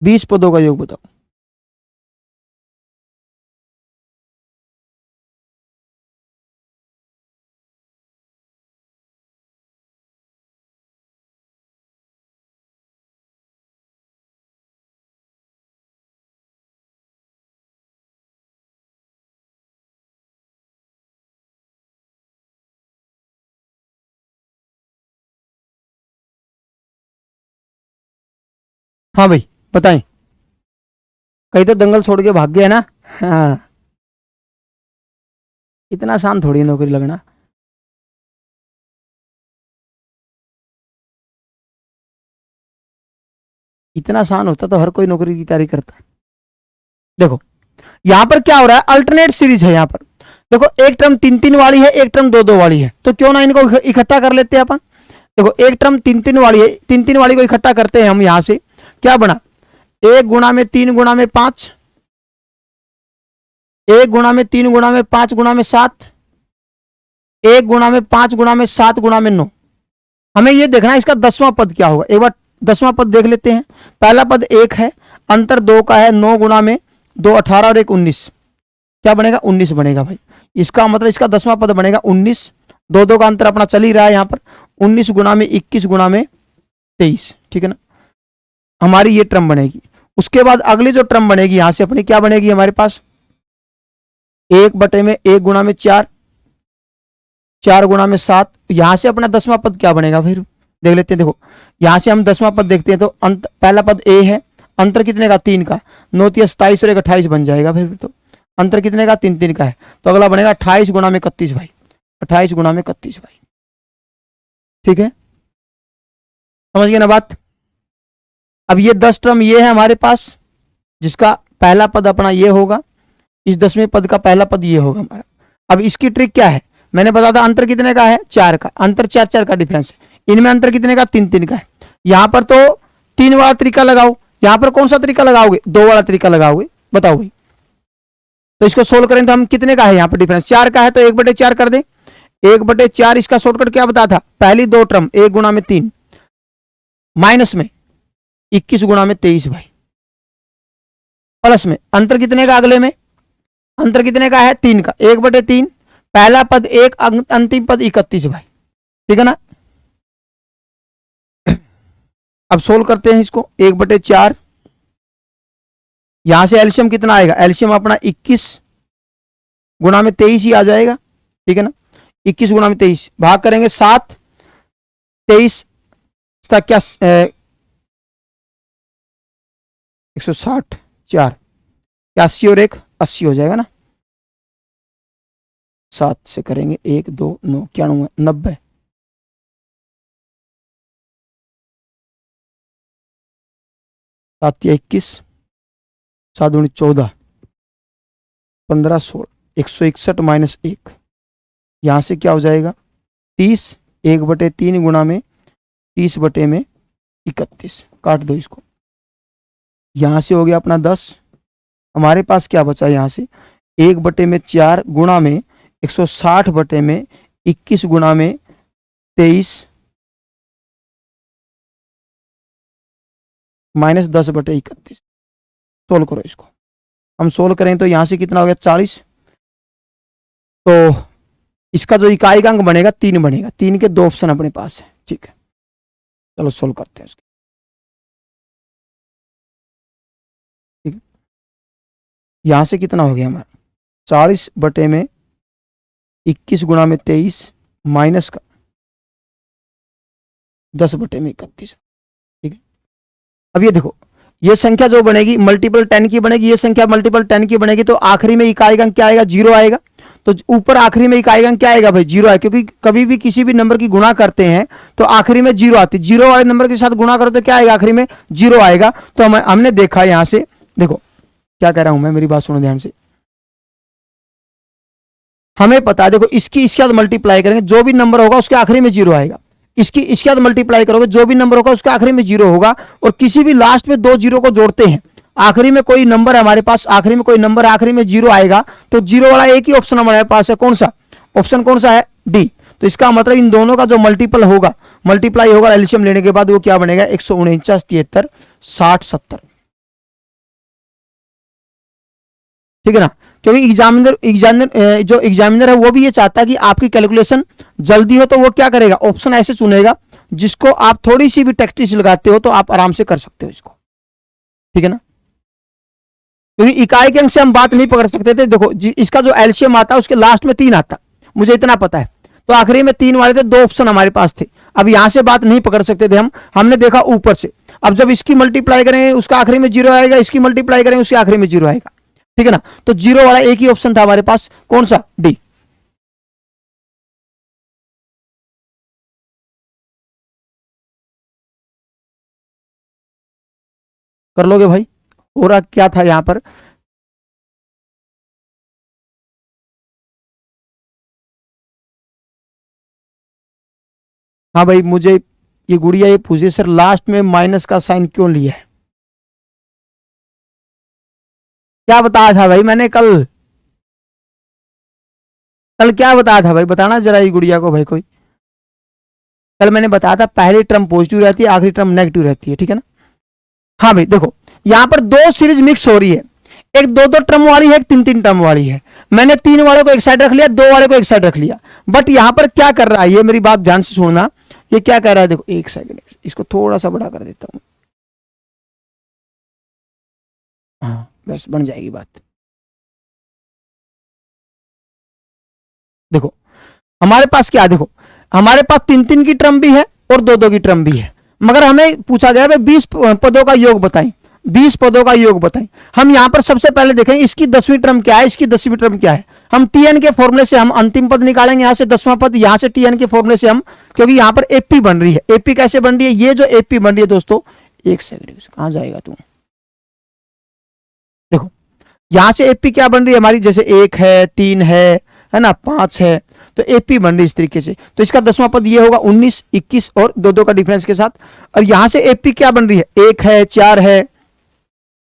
बीस पदों का योग बताओ। हाँ भाई बताएं, कहीं तो दंगल छोड़ के भाग गया ना। हाँ, इतना आसान थोड़ी है नौकरी लगना। इतना आसान होता तो हर कोई नौकरी की तैयारी करता। देखो यहां पर क्या हो रहा है, अल्टरनेट सीरीज है यहाँ पर। देखो एक टर्म 3 3 वाली है, एक टर्म 2 2 वाली है, तो क्यों ना इनको इकट्ठा कर लेते हैं अपन। देखो एक टर्म 3 3 वाली है, 3 3 वाली को इकट्ठा करते हैं हम। यहां से क्या बना, 1 गुणा में 3 गुणा में 5, 1 गुणा में 3 गुणा में 5 गुणा में 7, 1 गुणा में 5 गुणा में 7 गुणा में 9। हमें यह देखना है इसका 10वां पद क्या होगा। एक बार 10वां पद देख लेते हैं। पहला पद 1 है, अंतर 2 का है, 9 गुणा में 2 18 और 1 19, क्या बनेगा 19 बनेगा भाई। इसका मतलब इसका 10वां पद बनेगा 19। 2 2 का अंतर अपना चल ही रहा है यहाँ पर, 19 गुणा में 21 गुणा में 23, ठीक है ना। हमारी ये टर्म बनेगी। उसके बाद अगली जो टर्म बनेगी यहां से अपनी क्या बनेगी हमारे पास, 1 बटे में 1 गुणा में 4, 4 गुणा में 7। यहां से अपना 10वां पद क्या बनेगा फिर देख लेते हैं। देखो यहां से हम 10वां पद देखते हैं तो पहला पद ए है, अंतर कितने का 3 का, 9 3 27 और 1 28 बन जाएगा फिर तो। अंतर कितने का 3 3 का है, तो अगला बनेगा 28 गुणा में 31 भाई, 28 गुणा में 31 भाई। ठीक है, समझ गए ना बात। अब ये 10 टर्म ये है हमारे पास, जिसका पहला पद अपना ये होगा, इस 10वें पद का पहला पद ये होगा हमारा। अब इसकी ट्रिक क्या है, मैंने बताया था अंतर कितने का है, 4 का। अंतर 4 का डिफरेंस है। इनमें अंतर कितने का, 3 का है। यहां पर तो 3 वाला तरीका लगाओ, यहां पर कौन सा तरीका लगाओगे, 2 वाला तरीका लगाओगे, बताओ भाई। तो इसको सोल्व करें तो हम कितने का है, यहां पर डिफरेंस 4 का है तो 1/4 कर दे। 1/4 इसका शॉर्टकट क्या बताया था, पहली 2 टर्म 1 गुणा में 3 माइनस में 21 गुणा में 23 भाई, प्लस में अंतर कितने का, अगले में अंतर कितने का है, 3 का। 1/3 पहला पद 1, अंतिम पद 31 भाई, ठीक है ना। अब सोल्व करते हैं इसको। 1/4 यहां से एलसीएम कितना आएगा, एलसीएम अपना 21 गुणा में 23 ही आ जाएगा, ठीक है ना। 21 गुणा में 23 भाग करेंगे 7, 23 तक क्या 160, 4 80 और 1 80 हो जाएगा ना। 7 से करेंगे 1 2 9 91 90, 7 21 7 दूनी 14 15 16 161 माइनस 1, यहां से क्या हो जाएगा 30, 1/3 गुणा में 30/31, काट दो इसको। यहां से हो गया अपना 10, हमारे पास क्या बचा यहां से 1/4 गुणा में 160/21 गुणा में 23 माइनस 10/31। सोल्व करो इसको, हम सोल्व करें तो यहां से कितना हो गया 40। तो इसका जो इकाई का अंक बनेगा 3 बनेगा, 3 के 2 ऑप्शन अपने पास है, ठीक है। चलो सोल्व करते हैं इसको, ठीक है। यहां से कितना हो गया हमारा 40/21 गुणा में 23 माइनस का 10/31, ठीक है। अब ये देखो, ये संख्या जो बनेगी मल्टीपल 10 की बनेगी, ये संख्या मल्टीपल 10 की बनेगी, तो आखिरी में इकाई अंक क्या आएगा, 0 आएगा। तो ऊपर आखिरी में इकाई अंक क्या आएगा भाई, 0 आएगा, क्योंकि कभी भी किसी भी नंबर की गुणा करते हैं तो आखिरी में 0 आती है। 0 वाले नंबर के साथ गुणा करो तो क्या आएगा, आखिरी में 0 आएगा। तो हमने देखा यहां से, देखो क्या कह रहा हूं मैं, मेरी बात सुनो ध्यान से। हमें पता है, देखो इसके साथ मल्टीप्लाई करेंगे, जो भी नंबर होगा उसके आखिरी में 0 आएगा। इसके साथ मल्टीप्लाई करोगे, जो भी नंबर होगा उसके आखिरी में 0 होगा। और किसी भी लास्ट में 2 0 को जोड़ते हैं, आखिरी में कोई नंबर है हमारे पास, आखिरी में कोई नंबर आखिरी में 0 आएगा, तो 0 वाला एक ही ऑप्शन हमारे पास है, कौन सा ऑप्शन, कौन सा है, डी। तो इसका मतलब इन दोनों का जो मल्टीपल होगा, मल्टीप्लाई होगा एलसीएम लेने के बाद, वो क्या बनेगा 149 73 60 70, ठीक है ना। क्योंकि एग्जामिनर जो एग्जामिनर है वो भी ये चाहता है कि आपकी कैलकुलेशन जल्दी हो, तो वो क्या करेगा, ऑप्शन ऐसे चुनेगा जिसको आप थोड़ी सी भी टैक्टिस लगाते हो तो आप आराम से कर सकते हो इसको, ठीक है ना। क्योंकि इकाई के अंक से हम बात नहीं पकड़ सकते थे। देखो इसका जो एलसीएम आता है उसके लास्ट में 3 आता, मुझे इतना पता है, तो आखिरी में 3 वाले थे, 2 ऑप्शन हमारे पास थे। अब यहां से बात नहीं पकड़ सकते थे हमने देखा ऊपर से। अब जब इसकी मल्टीप्लाई करेंगे उसका आखिरी में 0 आएगा, इसकी मल्टीप्लाई करेंगे उसके आखिरी में 0 आएगा, ठीक है ना। तो 0 वाला एक ही ऑप्शन था हमारे पास, कौन सा, डी। कर लोगे भाई, हो रहा क्या था यहां पर, हाँ भाई मुझे ये गुड़िया ये पूछे सर लास्ट में माइनस का साइन क्यों लिया है, क्या बताया था भाई मैंने कल क्या बताया था भाई, बताना जरा ये गुड़िया को भाई कोई। कल मैंने बताया था पहली टर्म पॉजिटिव रहती है, आखिरी टर्म नेगेटिव रहती है, ठीक है ना। हाँ भाई देखो यहां पर 2 सीरीज मिक्स हो रही है, एक 2 टर्म वाली है, एक 3 टर्म वाली है। मैंने 3 वाले को एक साइड रख लिया, 2 वाले को एक साइड रख लिया। बट यहां पर क्या कर रहा है, ये मेरी बात ध्यान से सुनना, ये क्या कर रहा है, देखो एक सेकंड इसको थोड़ा सा बड़ा कर देता हूं, हाँ बस बन जाएगी बात। देखो हमारे पास क्या, देखो हमारे पास 3 की टर्म भी है और 2 की टर्म भी है, मगर हमें पूछा गया है 20 पदों का योग बताएं, 20 पदों का योग बताएं। हम यहां पर सबसे पहले देखें इसकी 10वीं टर्म क्या है, इसकी 10वीं टर्म क्या है। हम टीएन के फॉर्मूले से हम अंतिम पद निकालेंगे, यहां से 10वां पद, यहां से टीएन के फॉर्मूले से हम, क्योंकि यहां पर एपी बन रही है। एपी कैसे बन रही है, ये जो एपी बन रही है दोस्तों, एक सेकंड कहां जाएगा तू, देखो यहां से एपी क्या बन रही है हमारी, जैसे 1 है, 3 है ना, 5 है, तो एपी बन रही है इस तरीके से। तो इसका 10वां पद ये होगा 19, 21 और 2 का डिफरेंस के साथ। और यहां से एपी क्या बन रही है, 1 है, 4 है,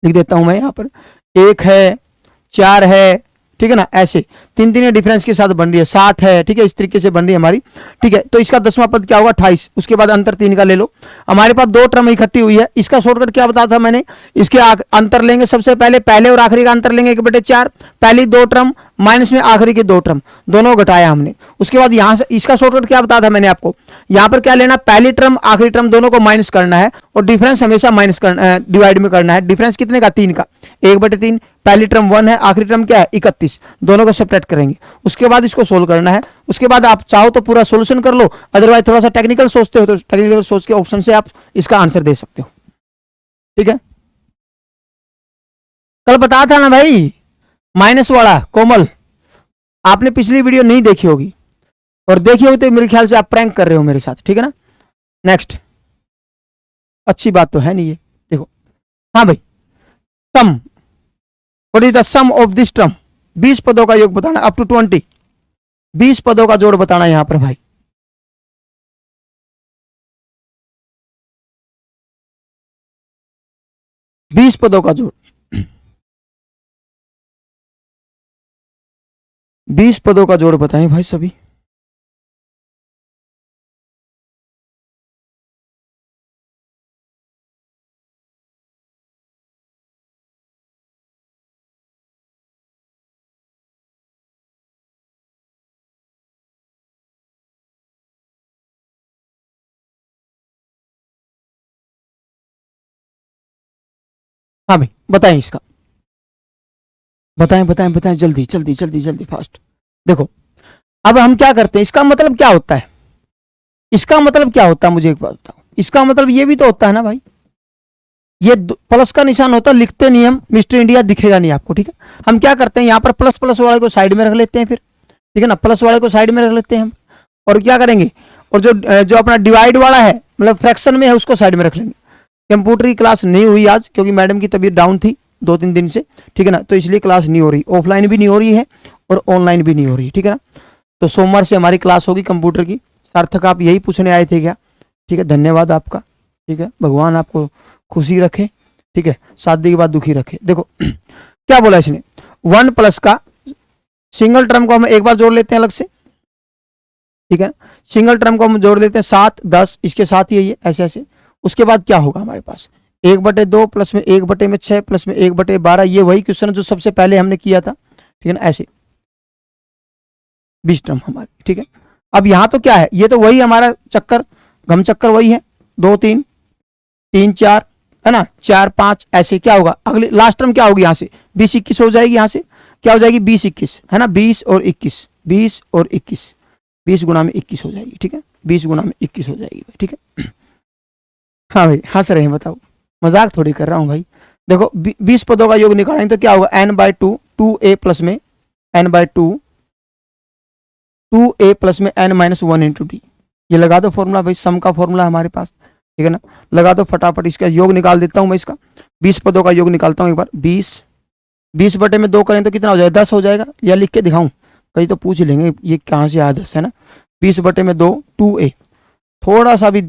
लिख देता हूं मैं यहां पर, 1 है, 4 है, ठीक है ना, ऐसे 3 डिफरेंस के साथ बन रही है, 7 है, ठीक है, इस तरीके से बन रही है हमारी, ठीक है। तो इसका 10वां पद क्या होगा, 28। उसके बाद अंतर 3 का ले लो, हमारे पास 2 टर्म इकट्ठी हुई है। इसका शॉर्टकट क्या बताया था मैंने, इसके अंतर लेंगे सबसे पहले, पहले और आखिरी का अंतर लेंगे 1/4, पहली 2 टर्म माइनस में आखिरी की 2 टर्म, दोनों घटाया हमने। उसके बाद यहां से इसका शॉर्टकट क्या बताया था मैंने आपको, यहां पर क्या लेना, पहली टर्म आखिरी टर्म दोनों को माइनस करना है, और डिफरेंस हमेशा माइनस करना, डिवाइड में करना है। डिफरेंस कितने का, 3 का, 1/3, पहली टर्म 1 है, आखिरी टर्म क्या है 31, दोनों को सेपरेट करेंगे। उसके बाद इसको सोल्व करना है। उसके बाद आप चाहो तो पूरा सॉल्यूशन कर लो, अदरवाइज थोड़ा सा टेक्निकल सोचते हो तो टेक्निकल सोच के ऑप्शन से आप इसका आंसर दे सकते हो, ठीक है। कल बताया था ना भाई माइनस वाला, कोमल आपने पिछली वीडियो नहीं देखी होगी, और देखी होगी तो मेरे ख्याल से आप प्रैंक कर रहे हो मेरे साथ, ठीक है ना। नेक्स्ट, अच्छी बात तो है नहीं ये, देखो, हाँ भाई, sum, what is the sum of this term, 20 पदों का योग बताना, अप टू 20, 20 पदों का जोड़ बताना यहां पर भाई। बीस पदों का जोड़, 20 पदों का जोड़ बताएं भाई सभी। हाँ भाई बताएं इसका, बताएं बताएं बताएं, जल्दी जल्दी जल्दी जल्दी फास्ट। देखो अब हम क्या करते हैं, इसका मतलब क्या होता है, इसका मतलब क्या होता है, मुझे एक बात बताओ, इसका मतलब ये भी तो होता है ना भाई, ये प्लस का निशान होता है, लिखते नहीं हम, मिस्टर इंडिया दिखेगा नहीं आपको, ठीक है। हम क्या करते हैं, यहाँ पर प्लस प्लस वाले को साइड में रख लेते हैं फिर, ठीक है ना, प्लस वाले को साइड में रख लेते हैं हम, और क्या करेंगे, और जो जो अपना डिवाइड वाला है, मतलब फ्रैक्शन में है, उसको साइड में रख लेंगे। कंप्यूटर की क्लास नहीं हुई आज, क्योंकि मैडम की तबीयत डाउन थी 2-3 दिन से, ठीक है ना, तो इसलिए क्लास नहीं हो रही, ऑफलाइन भी नहीं हो रही है और ऑनलाइन भी नहीं हो रही, ठीक है ना। तो सोमवार से हमारी क्लास होगी कंप्यूटर की। सार्थक आप यही पूछने आए थे क्या, ठीक है, धन्यवाद आपका, ठीक है, भगवान आपको खुशी रखे, ठीक है, शादी के बाद दुखी रखे। देखो क्या बोला इसने, 1 प्लस का सिंगल टर्म को हम एक बार जोड़ लेते हैं अलग से, ठीक है, सिंगल टर्म को हम जोड़ देते हैं 7, 10, इसके साथ ही है, ऐसे ऐसे। उसके बाद क्या होगा हमारे पास, 1/2 प्लस में 1/6 प्लस में 1/12, ये वही क्वेश्चन जो सबसे पहले हमने किया था, ठीक है ना, ऐसे 20 टर्म हमारी, ठीक है। अब यहां तो क्या है, ये तो वही हमारा चक्कर, घम चक्कर वही है, 2 3 3 4, है ना, 4 5, ऐसे क्या होगा, अगले लास्ट टर्म क्या होगी, यहां से 20 21 हो जाएगी, यहां से क्या हो जाएगी 20 21, है ना, 20 और 21, 20 और 21, 20 गुना में 21 हो जाएगी, ठीक है, 20 गुना में 21 हो जाएगी, ठीक है। हाँ भाई हंस रहे हैं, बताओ, मजाक थोड़ी कर रहा हूँ भाई। देखो 20 पदों का योग निकालेंगे तो क्या होगा, n/2, 2a प्लस में n/2, 2a प्लस में n-1 इंटू डी, ये लगा दो फॉर्मूला भाई, सम का फॉर्मूला हमारे पास, ठीक है ना, लगा दो फटाफट। इसका योग निकाल देता हूं मैं, इसका 20 पदों का योग निकालता हूं एक बार। 20/2 करें तो कितना हो जाएगा, 10 हो जाएगा, या लिख के दिखाऊं, कहीं तो पूछ लेंगे ये कहाँ से आया 10, है ना। 20/2 2a, थोड़ा सा भी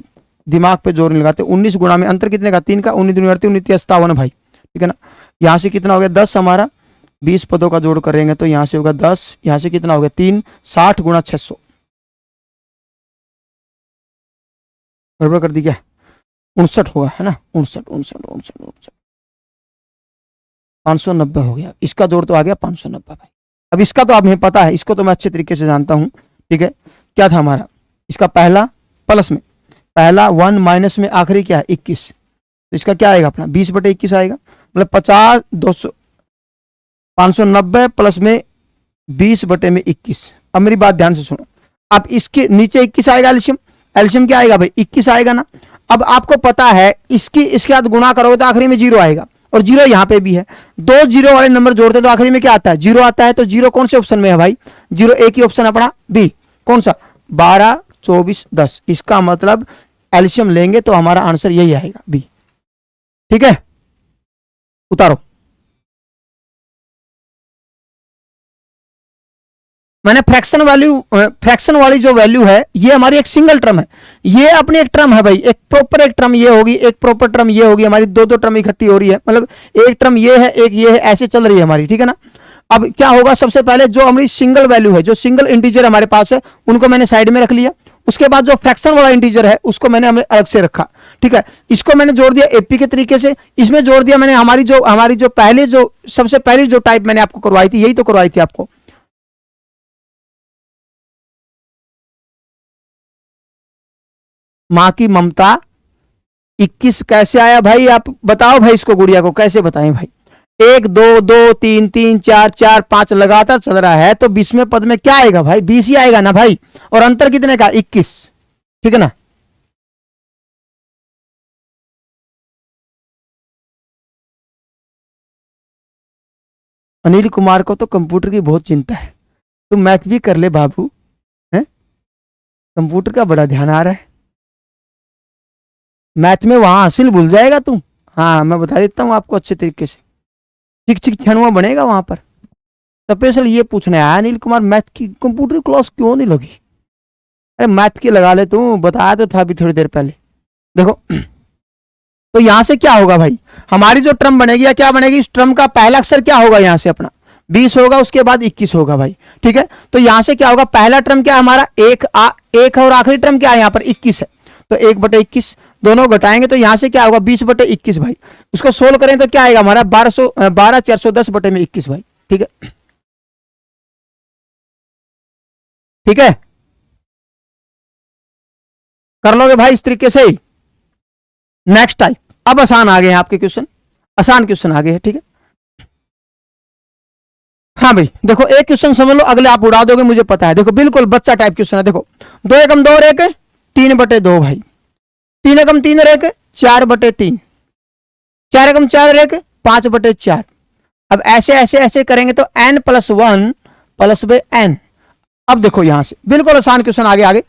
दिमाग पे जोर नहीं लगाते, 19 गुणा में अंतर कितने का, 3 का, 19 दूनी 38, 19 57 भाई, ठीक है ना। यहाँ से कितना हो गया 10 हमारा, 20 पदों का जोड़ करेंगे तो यहाँ से होगा 10, यहाँ से कितना हो गया 3, 60 गुणा 600, गड़बड़ कर दी क्या, 59 होगा, है ना, 59 59 59 59, 590 हो गया, इसका जोड़ तो आ गया 590 भाई। अब इसका तो हमें पता है, इसको तो मैं अच्छे तरीके से जानता हूं, ठीक है। क्या था हमारा, इसका पहला प्लस में पहला 1 माइनस में आखिरी क्या है 21, तो इसका क्या आएगा अपना 20/21 आएगा, मतलब 50 200 590 प्लस में 20/21। अब मेरी बात ध्यान से सुनो, अब इसके नीचे 21 आएगा, एल्शियम, एल्शियम क्या आएगा भाई 21 आएगा ना। अब आपको पता है इसके साथ गुणा करोगे तो आखिरी में 0 आएगा, और 0 यहाँ पे भी है, 2 0 वाले नंबर जोड़ते तो आखिरी में क्या आता है 0 आता है। तो 0 कौन से ऑप्शन में है भाई, 0 एक ही ऑप्शन अपना बी, कौन सा 12 24 10, इसका मतलब एल्शियम लेंगे तो हमारा आंसर यही आएगा बी, ठीक है। उतारो मैंने फ्रैक्शन वाली जो वैल्यू है ये हमारी एक सिंगल टर्म है, ये अपनी एक टर्म है भाई, एक प्रॉपर एक टर्म ये होगी, एक प्रॉपर टर्म ये होगी, हमारी दो दो टर्म इकट्ठी हो रही है, मतलब एक टर्म ये है एक ये है, ऐसे चल रही है हमारी, ठीक है ना। अब क्या होगा, सबसे पहले जो हमारी सिंगल वैल्यू है, जो सिंगल इंटीजर हमारे पास है, उनको मैंने साइड में रख लिया। उसके बाद जो फ्रैक्शन वाला इंटीजर है उसको मैंने हमें अलग से रखा, ठीक है। इसको मैंने जोड़ दिया एपी के तरीके से, इसमें जोड़ दिया मैंने हमारी जो पहले जो सबसे पहली जो टाइप मैंने आपको करवाई थी, यही तो करवाई थी आपको। मां की ममता 21 कैसे आया भाई, आप बताओ भाई, इसको गुड़िया को कैसे बताएं भाई। 1 2 2 3 3 4 4 5 लगातार चल रहा है, तो 20वें पद में क्या आएगा भाई, 20 ही आएगा ना भाई। और अंतर कितने का, 21, ठीक है ना। अनिल कुमार को तो कंप्यूटर की बहुत चिंता है, तुम मैथ भी कर ले बाबू, है कंप्यूटर का बड़ा ध्यान आ रहा है, मैथ में वहां हासिल भूल जाएगा तू। हाँ मैं बता देता हूँ आपको अच्छे तरीके से, चिक चिक छनुआ बनेगा वहां पर। स्पेशल ये पूछने आया अनिल कुमार, मैथ की कंप्यूटर क्लास क्यों नहीं लगी। अरे मैथ की लगा ले, तू बताया तो था अभी थोड़ी देर पहले। देखो तो यहां से क्या होगा भाई, हमारी जो टर्म बनेगी या क्या बनेगी, इस टर्म का पहला अक्षर क्या होगा, यहां से अपना 20 होगा, उसके बाद 21 होगा भाई, ठीक है। तो यहां से क्या होगा, पहला टर्म क्या है हमारा, एक और आखिरी टर्म क्या है यहाँ पर 21 है, तो 1/21 दोनों घटाएंगे तो यहां से क्या होगा 20/21 भाई। उसको सोल्व करें तो क्या आएगा हमारा 12,410/21 भाई, ठीक है, ठीक है। कर लोगे भाई इस तरीके से ही। नेक्स्ट टाइप, अब आसान आ गए हैं आपके क्वेश्चन, आसान क्वेश्चन आ गए हैं, ठीक है। हाँ भाई देखो, एक क्वेश्चन समझ लो, अगले आप उड़ा दोगे मुझे पता है। देखो बिल्कुल बच्चा टाइप क्वेश्चन है। देखो 2 एकम 2 और 1 3/2 भाई, 3 एकम 3 और 1 4/3, 4 एकम 4 और 1 5/4। अब ऐसे ऐसे ऐसे करेंगे तो n+1 प्लस बे n। अब देखो यहां से बिल्कुल आसान क्वेश्चन आगे आगे।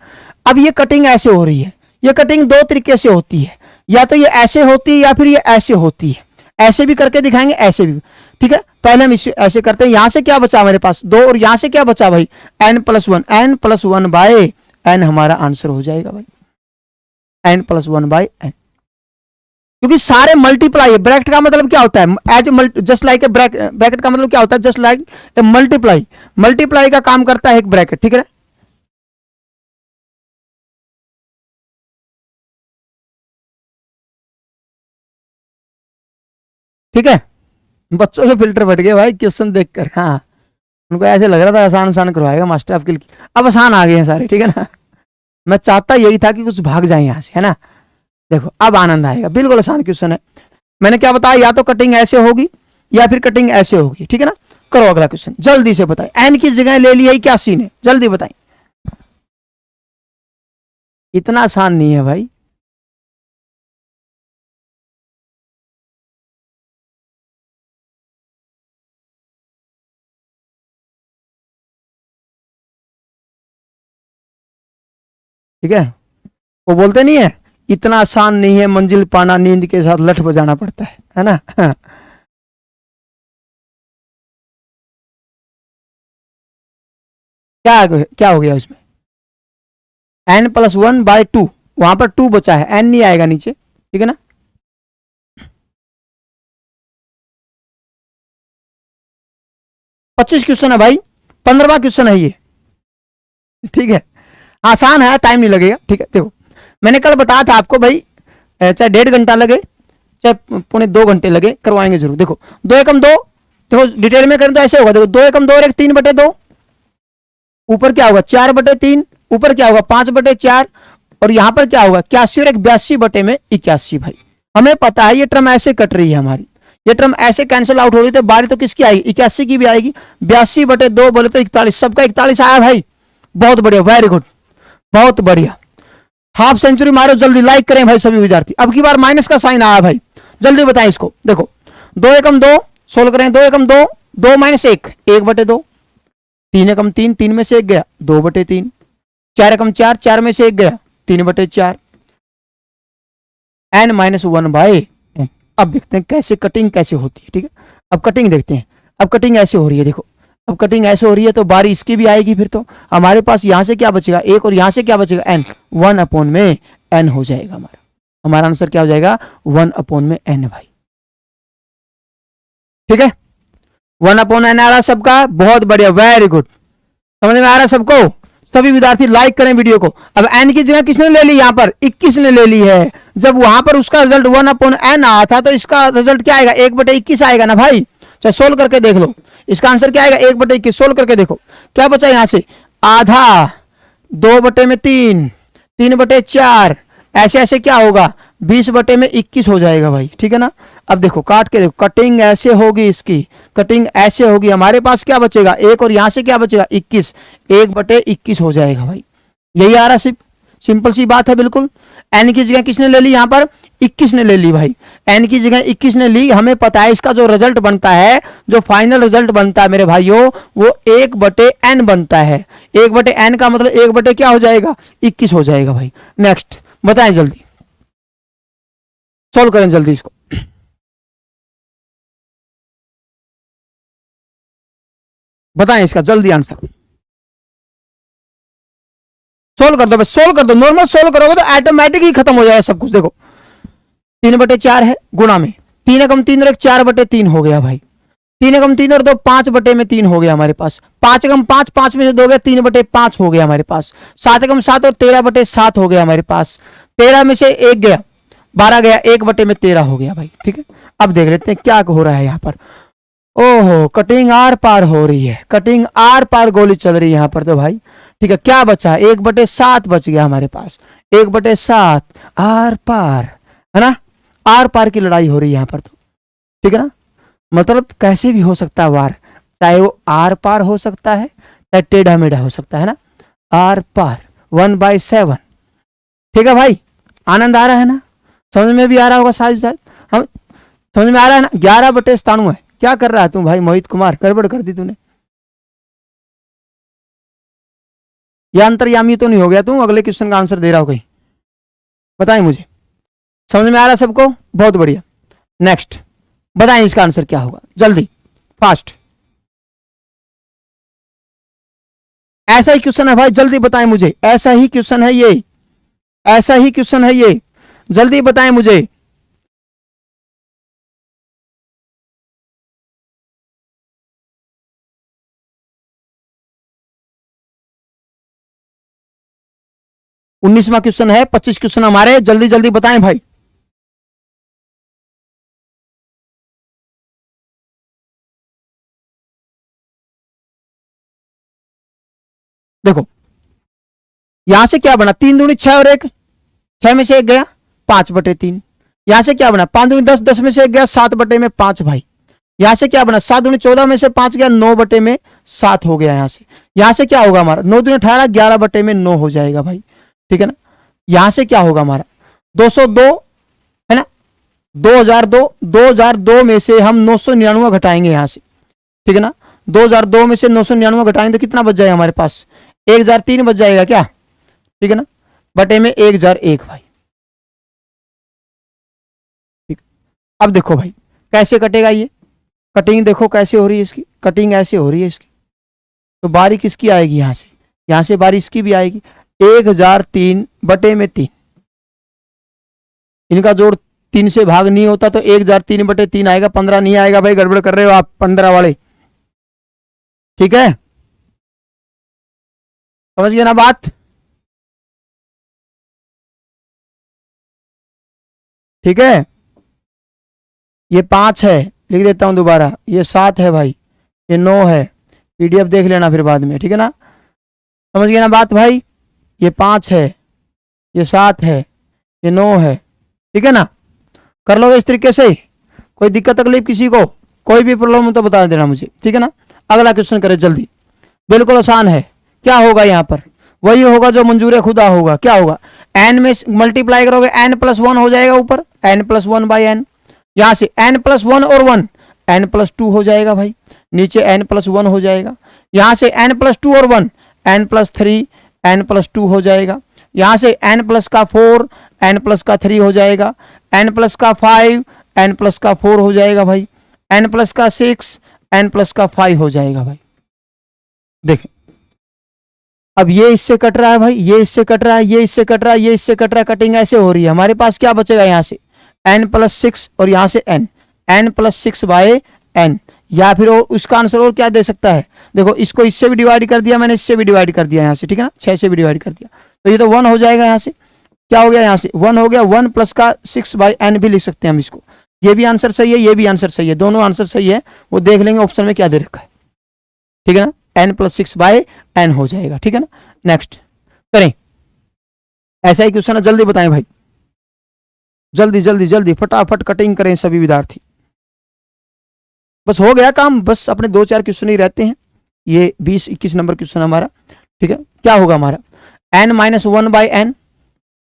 अब ये कटिंग ऐसे हो रही है, ये कटिंग दो तरीके से होती है, या तो ये ऐसे होती है या फिर ये ऐसे होती है, ऐसे भी करके दिखाएंगे ऐसे भी, ठीक है। पहले हम इसे ऐसे करते हैं, यहां से क्या बचा मेरे पास 2 और यहां से क्या बचा भाई n+1, n+1/n हमारा आंसर हो जाएगा भाई, n+1/n, क्योंकि सारे मल्टीप्लाई है। ब्रैकेट का मतलब क्या होता है, as just like a bracket का मतलब क्या होता है, just like a multiply, multiply का काम करता है एक ब्रैकेट, ठीक है। ठीक है, बच्चों के फिल्टर फट गए भाई क्वेश्चन देखकर। हाँ उनको ऐसे लग रहा था आसान आसान करवाएगा मास्टर आपके लिए, अब आसान आ गए हैं सारे, ठीक है ना। मैं चाहता यही था कि कुछ भाग जाए यहाँ से, है ना। देखो अब आनंद आएगा, बिल्कुल आसान क्वेश्चन है। मैंने क्या बताया, या तो कटिंग ऐसे होगी या फिर कटिंग ऐसे होगी, ठीक है ना। करो अगला क्वेश्चन, जल्दी से बताए, एन की जगह ले लिया क्या सीन है, जल्दी बताएं। इतना आसान नहीं है भाई, ठीक है। वो बोलते नहीं है, इतना आसान नहीं है मंजिल पाना, नींद के साथ लठ बजाना पड़ता है ना। क्या हो गया उसमें, n+1/2, वहां पर 2 बचा है, n नहीं आएगा नीचे, ठीक है ना। 25 क्वेश्चन है भाई, 15वां क्वेश्चन है ये, ठीक है। आसान है, टाइम नहीं लगेगा, ठीक है। देखो मैंने कल बताया था आपको भाई, चाहे 1.5 घंटा लगे चाहे 2.25 घंटे लगे, करवाएंगे जरूर। देखो 2 एकम 2, देखो डिटेल में करें तो ऐसे होगा, देखो 2 एकम 2 और 1 3/2, ऊपर क्या होगा 4/3, ऊपर क्या होगा 5/4, और यहां पर क्या होगा 81 और 82/81 भाई। हमें पता है ये टर्म ऐसे कट रही है हमारी, ये टर्म ऐसे कैंसिल आउट हो रही है, बारी तो किसकी आएगी 81 की भी आएगी, 82/2 बोले तो 41, सबका 41 आया भाई, बहुत बढ़िया, वेरी गुड, बहुत बढ़िया। हाफ सेंचुरी मारो जल्दी, लाइक करें भाई सभी विद्यार्थी। अब की बार माइनस का साइन आया भाई, जल्दी बताएं इसको। देखो 2 एकम 2 सोल्व करें, 2 एकम 2, 2 - 1 1/2, 3 एकम 3, 3 में से 1 गया 2/3, 4 एकम 4, 4 में से 1 गया 3/4, n-1/n। अब देखते हैं कैसे कटिंग कैसे होती है, ठीक है। अब कटिंग देखते हैं, अब कटिंग ऐसे हो रही है, देखो अब कटिंग ऐसे हो रही है तो बारी इसकी भी आएगी, फिर तो हमारे पास यहां से क्या बचेगा, एक, और यहां से क्या बचेगा, एन, 1/n हो जाएगा हमारा। हमारा आंसर क्या हो जाएगा, 1/n भाई। ठीक है, 1/n आ रहा सबका, बहुत बढ़िया, वेरी गुड। समझ में आ रहा सबको? सभी विद्यार्थी लाइक करें वीडियो को। अब n की जगह किसने ले ली, यहां पर 21 ने ले ली है। जब वहां पर उसका रिजल्ट 1/n आया था तो इसका रिजल्ट क्या आएगा, 1/21 आएगा ना भाई। चाहे सोल्व करके देख लो, इसका आंसर क्या आएगा, 1/21। सोल्व करके देखो क्या बचा यहां से, आधा, 2/3, 3/4, ऐसे ऐसे क्या होगा, 20/21 हो जाएगा भाई। ठीक है ना। अब देखो काट के देखो, कटिंग ऐसे होगी, इसकी कटिंग ऐसे होगी, हमारे पास क्या बचेगा, एक, और यहां से क्या बचेगा, 21, 1/21 हो जाएगा भाई। यही आ रहा, सिंपल सी बात है बिल्कुल। एन की जगह किसने ले ली, यहां पर 21 ने ले ली भाई। एन की जगह 21 ने ली, हमें पता है इसका जो रिजल्ट बनता है, जो फाइनल रिजल्ट बनता है मेरे भाइयों, वो 1/n बनता है। 1/n का मतलब 1 क्या हो जाएगा, 21 हो जाएगा भाई। नेक्स्ट बताएं जल्दी, सोल्व करें जल्दी इसको। बताएं इसका जल्दी आंसर, सोल्व कर दो बस, सोल्व कर दो। नॉर्मल सोल्व करोगे तो ऑटोमेटिक ही खत्म हो जाएगा सब कुछ। देखो 3/4 है, गुणा में 3 एकम 3 और 1 4/3 हो गया भाई। 3 एकम 3 और 2 5/3 हो गया हमारे पास। 5 एकम 5, 5 में से 2 गया, 3/5 हो गया हमारे पास। 7 एकम 7 और 13/7 हो गया हमारे पास। 13 में से 1 गया, 12 गया, 1/13 हो गया भाई। ठीक है, अब देख लेते हैं क्या हो रहा है यहाँ पर। ओहो, कटिंग आर पार हो रही है, कटिंग आर पार गोली चल रही है यहाँ पर तो भाई। ठीक है, क्या बचा, 1/7 बच गया हमारे पास, 1/7 आर पार, है ना। आर पार की लड़ाई हो रही है यहाँ पर तो। ठीक है ना, मतलब कैसे भी हो सकता है वार, चाहे वो आर पार हो सकता है, चाहे टेढ़ा मेढ़ा हो सकता है ना। आर पार 1/7। ठीक है भाई, आनंद आ रहा है ना, समझ में भी आ रहा होगा शायद हम, समझ में आ रहा है ना। 11/97 है। क्या कर रहा है तू भाई मोहित कुमार, गड़बड़ कर दी तूने। यह अंतर्यामी तो नहीं हो गया तू, अगले क्वेश्चन का आंसर दे रहा हो कहीं, बताएं मुझे। समझ में आ रहा सबको, बहुत बढ़िया। नेक्स्ट बताएं इसका आंसर क्या होगा, जल्दी फास्ट। ऐसा ही क्वेश्चन है भाई, जल्दी बताएं मुझे, ऐसा ही क्वेश्चन है ये, ऐसा ही क्वेश्चन है ये, जल्दी बताएं मुझे। उन्नीसवां क्वेश्चन है, 25 क्वेश्चन हमारे, जल्दी जल्दी बताएं भाई। देखो यहां से क्या बना, 3 दूनी 6 और 1, 6 में से 1 गया, 5/3। यहां से क्या बना, 5 दूनी 10, 10 में से 1 गया, 7/5 भाई। यहां से क्या बना, 7 दूनी 14 में से 5 गया, 9/7 हो गया। यहां से क्या होगा हमारा, 9 दूनी 18, 11/9 हो जाएगा भाई। ठीक है ना। यहां से क्या होगा हमारा, 202 है ना, 2002, 2002 में से हम 999 घटाएंगे यहां से। ठीक है ना, 2002 में से 999 घटाएंगे तो कितना बच जाएगा हमारे पास, 1003 बच जाएगा क्या। ठीक है ना, बटे में 1001 भाई। ठीक, अब देखो भाई कैसे कटेगा ये, कटिंग देखो कैसे हो रही है इसकी, कटिंग ऐसे हो रही है इसकी, तो बारी किसकी आएगी, यहां से बारी इसकी भी आएगी। 1003 बटे में 3, इनका जोड़ 3 से भाग नहीं होता तो 1003/3 आएगा, 15 नहीं आएगा भाई, गड़बड़ कर रहे हो आप 15 वाले। ठीक है, समझ गए ना बात। ठीक है, ये 5 है, लिख देता हूं दोबारा, ये 7 है भाई, ये 9 है, पीडीएफ देख लेना फिर बाद में। ठीक है ना, समझ गए ना बात भाई। ये 5 है, ये 7 है, ये 9 है। ठीक है ना, कर लोगे इस तरीके से, कोई दिक्कत तकलीफ किसी को, कोई भी प्रॉब्लम हो तो बता देना मुझे। ठीक है ना, अगला क्वेश्चन करें जल्दी, बिल्कुल आसान है। क्या होगा यहाँ पर, वही होगा जो मंजूर खुदा होगा। क्या होगा, एन में मल्टीप्लाई करोगे, n+1 हो जाएगा ऊपर, n+1/n। यहां से n+1 और 1, n+2 हो जाएगा भाई, नीचे n+1 हो जाएगा। यहां से n+2 और 1, n+3, n+2 हो जाएगा। यहां से n+4, n+3 हो जाएगा, n+5, n+4 हो जाएगा भाई, n+6, n+5 हो जाएगा भाई। देखें, अब ये इससे कट रहा है भाई, ये इससे कट रहा है, ये इससे कट रहा है, ये इससे कट रहा है, कटिंग ऐसे हो रही है। हमारे पास क्या बचेगा यहाँ से n+6 और यहाँ से n+6 बाय n, या फिर और उसका आंसर और क्या दे सकता है, देखो इसको इससे भी डिवाइड कर दिया मैंने, इससे भी डिवाइड कर दिया यहाँ से, ठीक है ना, 6 से भी डिवाइड कर दिया, तो ये तो 1 हो जाएगा। यहाँ से क्या हो गया, यहाँ से 1 हो गया, 1 प्लस का 6 बाई n भी लिख सकते हैं हम इसको। ये भी आंसर सही है, ये भी आंसर सही है, दोनों आंसर सही है, वो देख लेंगे ऑप्शन में क्या दे रखा है, ठीक है ना, n+6 बाय n हो जाएगा, ठीक है ना। नेक्स्ट करें, ऐसा ही क्वेश्चन है, जल्दी बताएं भाई, जल्दी जल्दी जल्दी फटाफट कटिंग करें सभी विद्यार्थी, बस हो गया काम, बस अपने 2-4 क्वेश्चन ही रहते हैं, ये 20-21 नंबर क्वेश्चन हमारा, ठीक है। क्या होगा हमारा n-1 बाई n,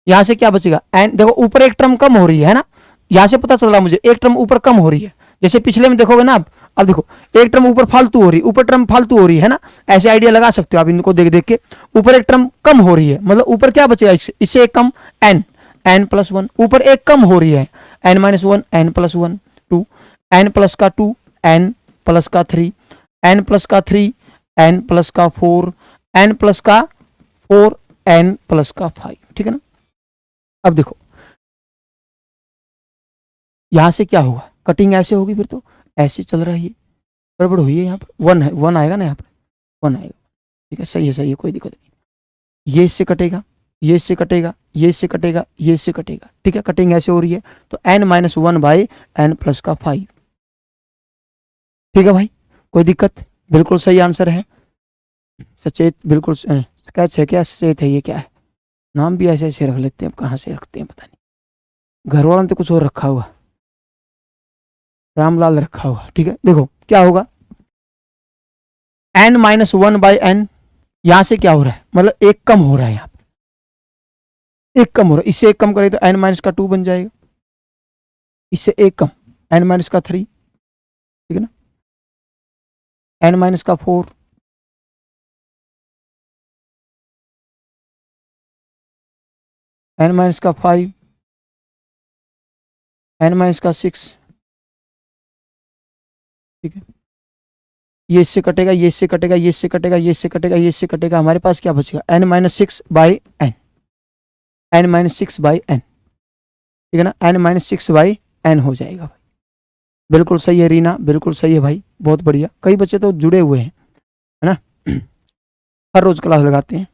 यहां से क्या बचेगा n, देखो ऊपर एक टर्म कम हो रही है ना, यहां से पता चल रहा है मुझे एक टर्म ऊपर कम हो रही है, जैसे पिछले में देखोगे ना आप, अब देखो एक टर्म ऊपर फालतू हो रही है, ऊपर टर्म फालतू हो रही है ना, ऐसे आइडिया लगा सकते हो आप इनको देख देख के, ऊपर एक टर्म कम हो रही है, मतलब ऊपर क्या बचेगा इससे एक कम n+1, ऊपर एक कम हो रही है n-1, n+1 2, n प्लस का 2, n प्लस का 3, n प्लस का 3, n प्लस का 4, n प्लस का 4, n प्लस का 5, ठीक है ना। अब देखो यहां से क्या होगा, कटिंग ऐसे होगी, फिर तो ऐसे चल रहा है, ये गड़बड़ हुई है, यहाँ पर 1 है, 1 आएगा ना, यहाँ पर 1 आएगा, ठीक है, सही है सही है, कोई दिक्कत नहीं, ये इससे कटेगा, ये इससे कटेगा, ये इससे कटेगा, ये इससे कटेगा, ठीक है, कटिंग ऐसे हो रही है, तो n-1 बाई n प्लस का 5, ठीक है भाई, कोई दिक्कत, बिल्कुल सही आंसर है, सचेत, बिल्कुल स्केच है क्या, सचेत है, ये क्या है, नाम भी ऐसे ऐसे रख लेते हैं, कहाँ से रखते हैं पता नहीं, घर वालों ने तो कुछ और रखा हुआ, रामलाल रखा हुआ, ठीक है। देखो क्या होगा n-1 बाई n, यहां से क्या हो रहा है, मतलब एक कम हो रहा है, यहाँ पर एक कम हो रहा है, इससे एक कम करें तो n-2 बन जाएगा, इससे एक कम n-3, ठीक है ना, n-4, n-5, n-6, ठीक है, ये इससे कटेगा, ये इससे कटेगा, ये इससे कटेगा, ये इससे कटेगा, ये इससे कटेगा, हमारे पास क्या बचेगा n-6 by n, n-6 by n, ठीक है ना, n-6 बाई n हो जाएगा भाई, बिल्कुल सही है रीना, बिल्कुल सही है भाई, बहुत बढ़िया, कई बच्चे तो जुड़े हुए हैं, है ना, हर रोज क्लास लगाते हैं,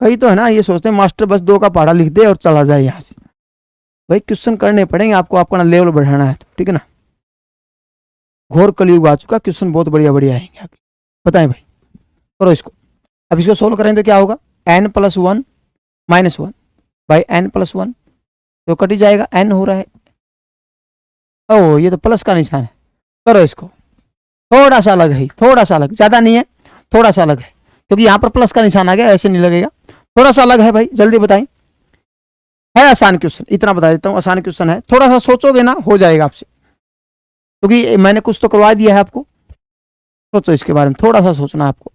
कई तो है ना ये सोचते हैं मास्टर बस 2 का पहाड़ा लिख दे और चला जाए यहाँ से, भाई क्वेश्चन करने पड़ेंगे आपको, आपका लेवल बढ़ाना है तो, ठीक है ना, घोर कलयुग आ चुका, क्वेश्चन बहुत बढ़िया बढ़िया आएंगे आगे, बताएं भाई, करो इसको, अब इसको सोल्व करें तो क्या होगा n+1 -1 बाई n+1, तो कट ही जाएगा, n हो रहा है, ओ ये तो प्लस का निशान है, करो इसको, थोड़ा सा अलग है, थोड़ा सा अलग, ज्यादा नहीं है, थोड़ा सा अलग है, क्योंकि यहाँ पर प्लस का निशान आ गया, ऐसे नहीं लगेगा, थोड़ा सा अलग है भाई, जल्दी बताएं, है आसान क्वेश्चन, इतना बता देता हूँ, आसान क्वेश्चन है, थोड़ा सा सोचोगे ना हो जाएगा आपसे, क्योंकि मैंने कुछ तो करवा दिया है आपको, सोचो इसके बारे में, थोड़ा सा सोचना आपको,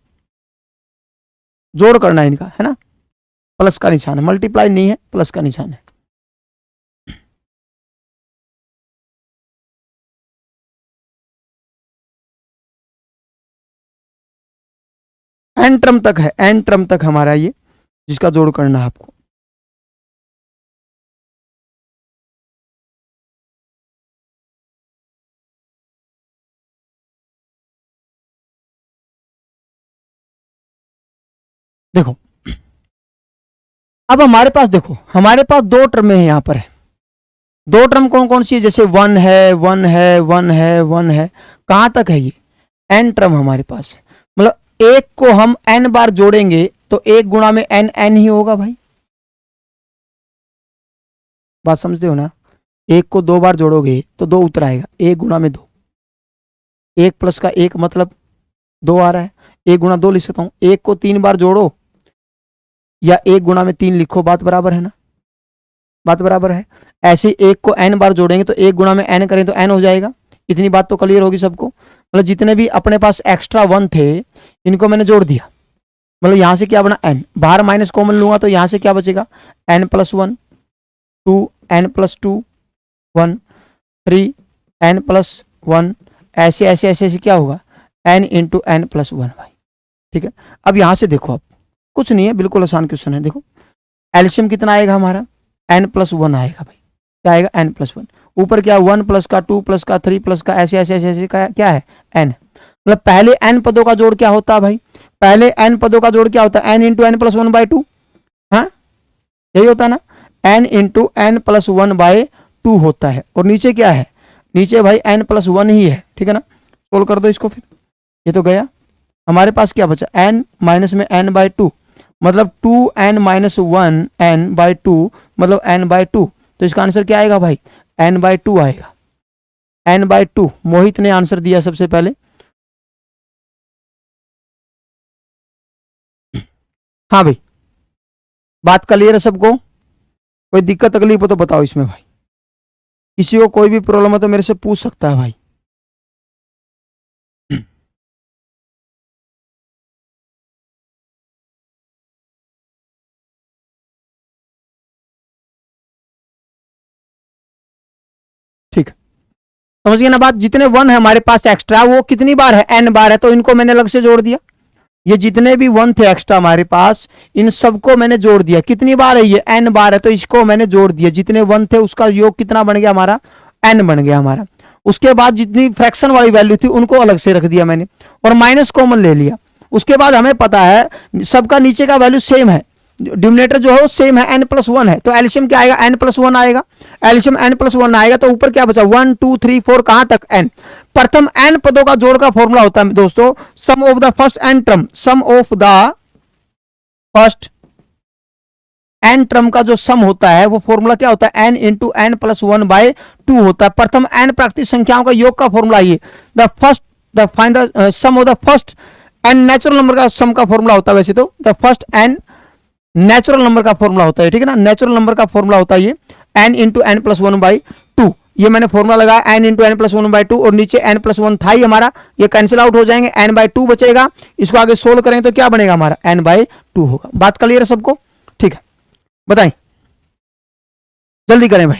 जोड़ करना है इनका, है ना, प्लस का निशान है, मल्टीप्लाई नहीं है, प्लस का निशान है, एन टर्म तक है, एन टर्म तक हमारा ये, जिसका जोड़ करना है आपको, देखो अब हमारे पास, देखो हमारे पास 2 टर्म है यहाँ पर, है 2 टर्म कौन कौन सी है, जैसे 1 है 1 है 1 है 1 है, कहां तक है ये n टर्म हमारे पास है, मतलब एक को हम n बार जोड़ेंगे तो 1 गुणा में n n ही होगा भाई, बात समझते हो ना, 1 को 2 बार जोड़ोगे तो 2 उतर आएगा, 1 गुणा में 2, 1 प्लस का 1 मतलब 2 आ रहा है, 1 गुणा 2 लिख सकता हूं, 1 को 3 बार जोड़ो या 1 गुणा में 3 लिखो, बात बराबर है ना, बात बराबर है, ऐसे 1 को n बार जोड़ेंगे तो 1 गुणा में n करें तो n हो जाएगा, इतनी बात तो क्लियर होगी सबको, मतलब जितने भी अपने पास एक्स्ट्रा 1 थे इनको मैंने जोड़ दिया, मतलब यहां से क्या बना n, बाहर माइनस कॉमन लूंगा तो यहां से क्या बचेगा n+1 2, n+2 1 3, n+1, ऐसे ऐसे ऐसे ऐसे क्या होगा n × n+1 भाई, ठीक है। अब यहां से देखो, आप कुछ नहीं है, बिल्कुल आसान क्वेश्चन है। देखो एलसीएम कितना आएगा हमारा, n+1 आएगा भाई। क्या आएगा, n+1। ऊपर क्या, 1 प्लस का 2 प्लस का 3 प्लस का ऐसे ऐसे ऐसे ऐसे क्या है, n। मतलब पहले n पदों का जोड़ क्या होता है भाई, पहले n पदों का जोड़ क्या होता है, n इंटू एन प्लस 1/2। हाँ यही होता है ना, n इंटू एन प्लस 1/2 होता है। और नीचे क्या है, नीचे भाई n+1 ही है, ठीक है ना। सोल्व कर दो इसको फिर, ये तो गया। हमारे पास क्या बचा, n माइनस में n/2, मतलब 2n-1 n/2 मतलब n/2। तो इसका आंसर क्या आएगा भाई, n/2 आएगा, n/2। मोहित ने आंसर दिया सबसे पहले। हाँ भाई, बात क्लियर है सबको, कोई दिक्कत तकलीफ हो तो बताओ इसमें भाई, किसी को कोई भी प्रॉब्लम है तो मेरे से पूछ सकता है भाई। ठीक, समझ गए ना बात। जितने 1 है हमारे पास एक्स्ट्रा, वो कितनी बार है, n बार है, तो इनको मैंने अलग से जोड़ दिया। ये जितने भी 1 थे एक्स्ट्रा हमारे पास, इन सबको मैंने जोड़ दिया। कितनी बार है ये, n बार है, तो इसको मैंने जोड़ दिया। जितने 1 थे उसका योग कितना बन गया हमारा, n बन गया हमारा। उसके बाद जितनी फ्रैक्शन वाली वैल्यू थी उनको अलग से रख दिया मैंने, और माइनस कॉमन ले लिया। उसके बाद हमें पता है सबका नीचे का वैल्यू सेम है, डिनोमिनेटर जो है वो सेम है, n+1 है, तो एलसीएम क्या आएगा, n+1 आएगा। एलसीएम n+1 आएगा तो ऊपर क्या बचा, 1 2 3 4 कहां तक, n। प्रथम n पदों का जोड़ का फॉर्मूला होता है दोस्तों, sum of the first n term, sum of the first n term का जो सम होता है वो फॉर्मूला क्या होता है, n इंटू n+1/2 होता है। प्रथम n प्राकृतिक संख्याओं का योग का फॉर्मूला ये, the first the find the sum of the first n natural number का सम का फॉर्मूला होता है। वैसे तो the first n natural number का फॉर्मूला होता है, ठीक है ना, नेचुरल नंबर का फॉर्मूला होता है ये n इंटू n+1/2। ये मैंने फॉर्मूला लगाया n इंटू n+1/2, और नीचे n+1 था ही हमारा, ये कैंसिल आउट हो जाएंगे, n/2 बचेगा। इसको आगे सोल्व करेंगे तो क्या बनेगा हमारा, n/2 होगा। बात क्लियर है सबको, ठीक है, बताएं, जल्दी करें भाई।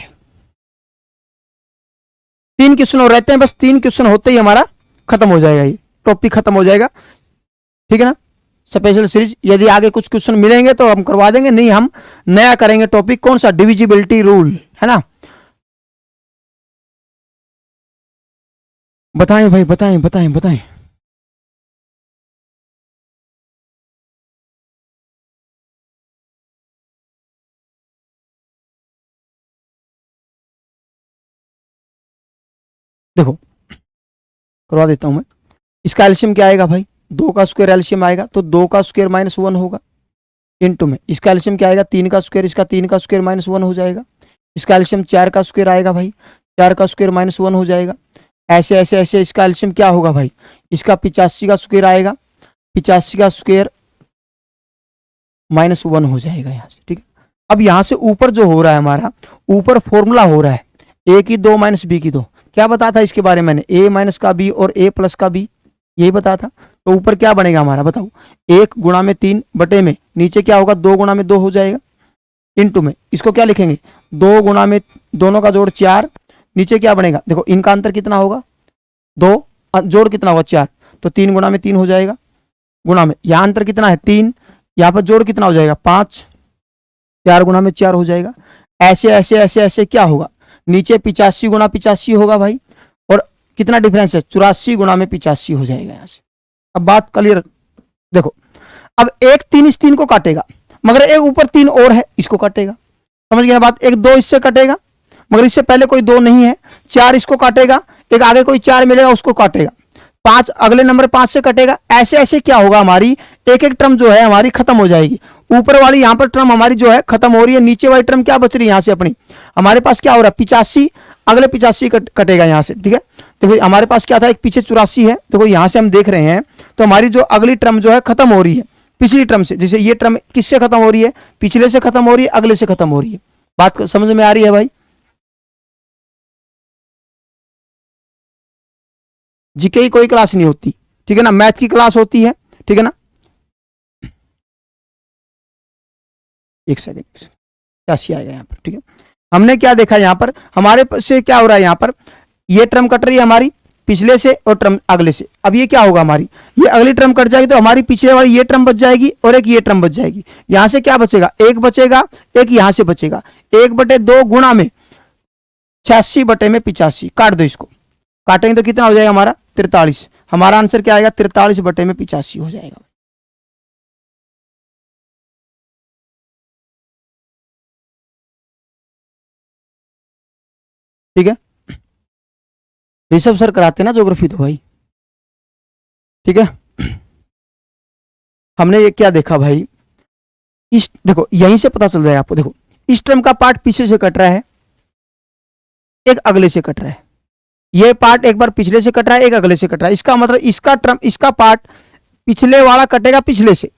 3 क्वेश्चन और रहते हैं बस, 3 क्वेश्चन होते ही हमारा खत्म हो जाएगा, ये टॉपिक खत्म हो जाएगा, ठीक है ना। स्पेशल सीरीज यदि आगे कुछ क्वेश्चन मिलेंगे तो हम करवा देंगे, नहीं हम नया करेंगे टॉपिक, कौन सा, डिविजिबिलिटी रूल, है ना। बताएं भाई, बताएं बताएं बताएं। देखो करवा देता हूं मैं। इसका एलसीएम क्या आएगा भाई, 2 का स्क्वायर एलसीएम आएगा, तो 2 का स्क्वायर -1 होगा। इंटू में इसका एलसीएम क्या आएगा, 3 का स्क्वायर, इसका 3 का स्क्वायर -1 हो जाएगा। इसका एलसीएम 4 का स्क्वायर आएगा भाई, 4 का स्क्वायर -1 हो जाएगा। ऐसे ऐसे ऐसे इसका एलसीएम क्या होगा भाई, इसका 85 का स्क्वायर आएगा, 85 का स्क्वायर -1 हो जाएगा यहाँ से, ठीक है। अब यहाँ से ऊपर जो हो रहा है हमारा, ऊपर फॉर्मूला हो रहा है a की 2 माइनस बी की 2। क्या बताया था इसके बारे में मैंने, a माइनस का b और a प्लस का b, यही बताया था। तो ऊपर क्या बनेगा हमारा बताओ, 1 गुणा में 3 बटे में नीचे क्या होगा, 2 गुणा में 2 हो जाएगा। इंटू में इसको क्या लिखेंगे, 2 गुणा में दोनों का जोड़ 4, नीचे क्या बनेगा, देखो इनका अंतर कितना होगा, 2, जोड़ कितना होगा 4, तो 3 गुणा में 3 हो जाएगा। गुणा में यहाँ अंतर कितना है 3, यहाँ पर जोड़ कितना हो जाएगा 5, 4 गुणा में 4 हो जाएगा। ऐसे ऐसे ऐसे ऐसे क्या होगा, नीचे 85 गुणा 85 होगा भाई, और कितना डिफरेंस है, 84 गुणा में 85 हो जाएगा यहाँ से। अब बात क्लियर, देखो अब एक 3 इस 3 को काटेगा, मगर एक ऊपर 3 और है, इसको काटेगा, समझ गया बात। एक 2 इससे कटेगा, मगर इससे पहले कोई 2 नहीं है, 4 इसको काटेगा, एक आगे कोई 4 मिलेगा उसको काटेगा, 5 अगले नंबर 5 से कटेगा। ऐसे ऐसे क्या होगा, हमारी एक एक टर्म जो है हमारी खत्म हो जाएगी। ऊपर वाली यहाँ पर टर्म हमारी जो है खत्म हो रही है, नीचे वाली टर्म क्या बच रही है यहाँ से अपनी, हमारे पास क्या हो रहा है 85, अगले 85 कटेगा यहाँ से, ठीक है। देखो हमारे पास क्या था, एक पीछे 84 है, देखो यहाँ से हम देख रहे हैं, तो हमारी जो अगली टर्म जो है खत्म हो रही है पिछली टर्म से। जैसे ये टर्म किससे खत्म हो रही है, पिछले से खत्म हो रही है, अगले से खत्म हो रही है। बात समझ में आ रही है भाई। जीके की कोई क्लास नहीं होती, ठीक है ना, मैथ की क्लास होती है, ठीक है ना। एक सेकेंड, क्या सी आएगा यहाँ पर, ठीक है। हमने क्या देखा यहाँ पर, हमारे से क्या हो रहा है, यहाँ पर ये टर्म कट रही है हमारी, पिछले से और टर्म अगले से। अब ये क्या होगा, हमारी ये अगली टर्म कट जाएगी तो हमारी पिछले वाली ये टर्म बच जाएगी और एक ये टर्म बच जाएगी। यहां से क्या बचेगा, एक बचेगा, एक यहां से बचेगा। 1/2 गुणा में 86 बटे में 85, काट दो इसको, काटेंगे तो कितना हो जाएगा हमारा 43। हमारा आंसर क्या आएगा 43 बटे में 85 हो जाएगा। ठीक है, ऋषभ सर कराते ना ज्योग्राफी तो भाई। ठीक है, हमने ये क्या देखा भाई, इस देखो यहीं से पता चल जाएगा आपको। देखो इस टर्म का पार्ट पीछे से कट रहा है, एक अगले से कट रहा है। ये पार्ट एक बार पिछले से कट रहा है, एक अगले से कट रहा है। इसका मतलब इसका टर्म, इसका पार्ट पिछले वाला कटेगा पिछले से,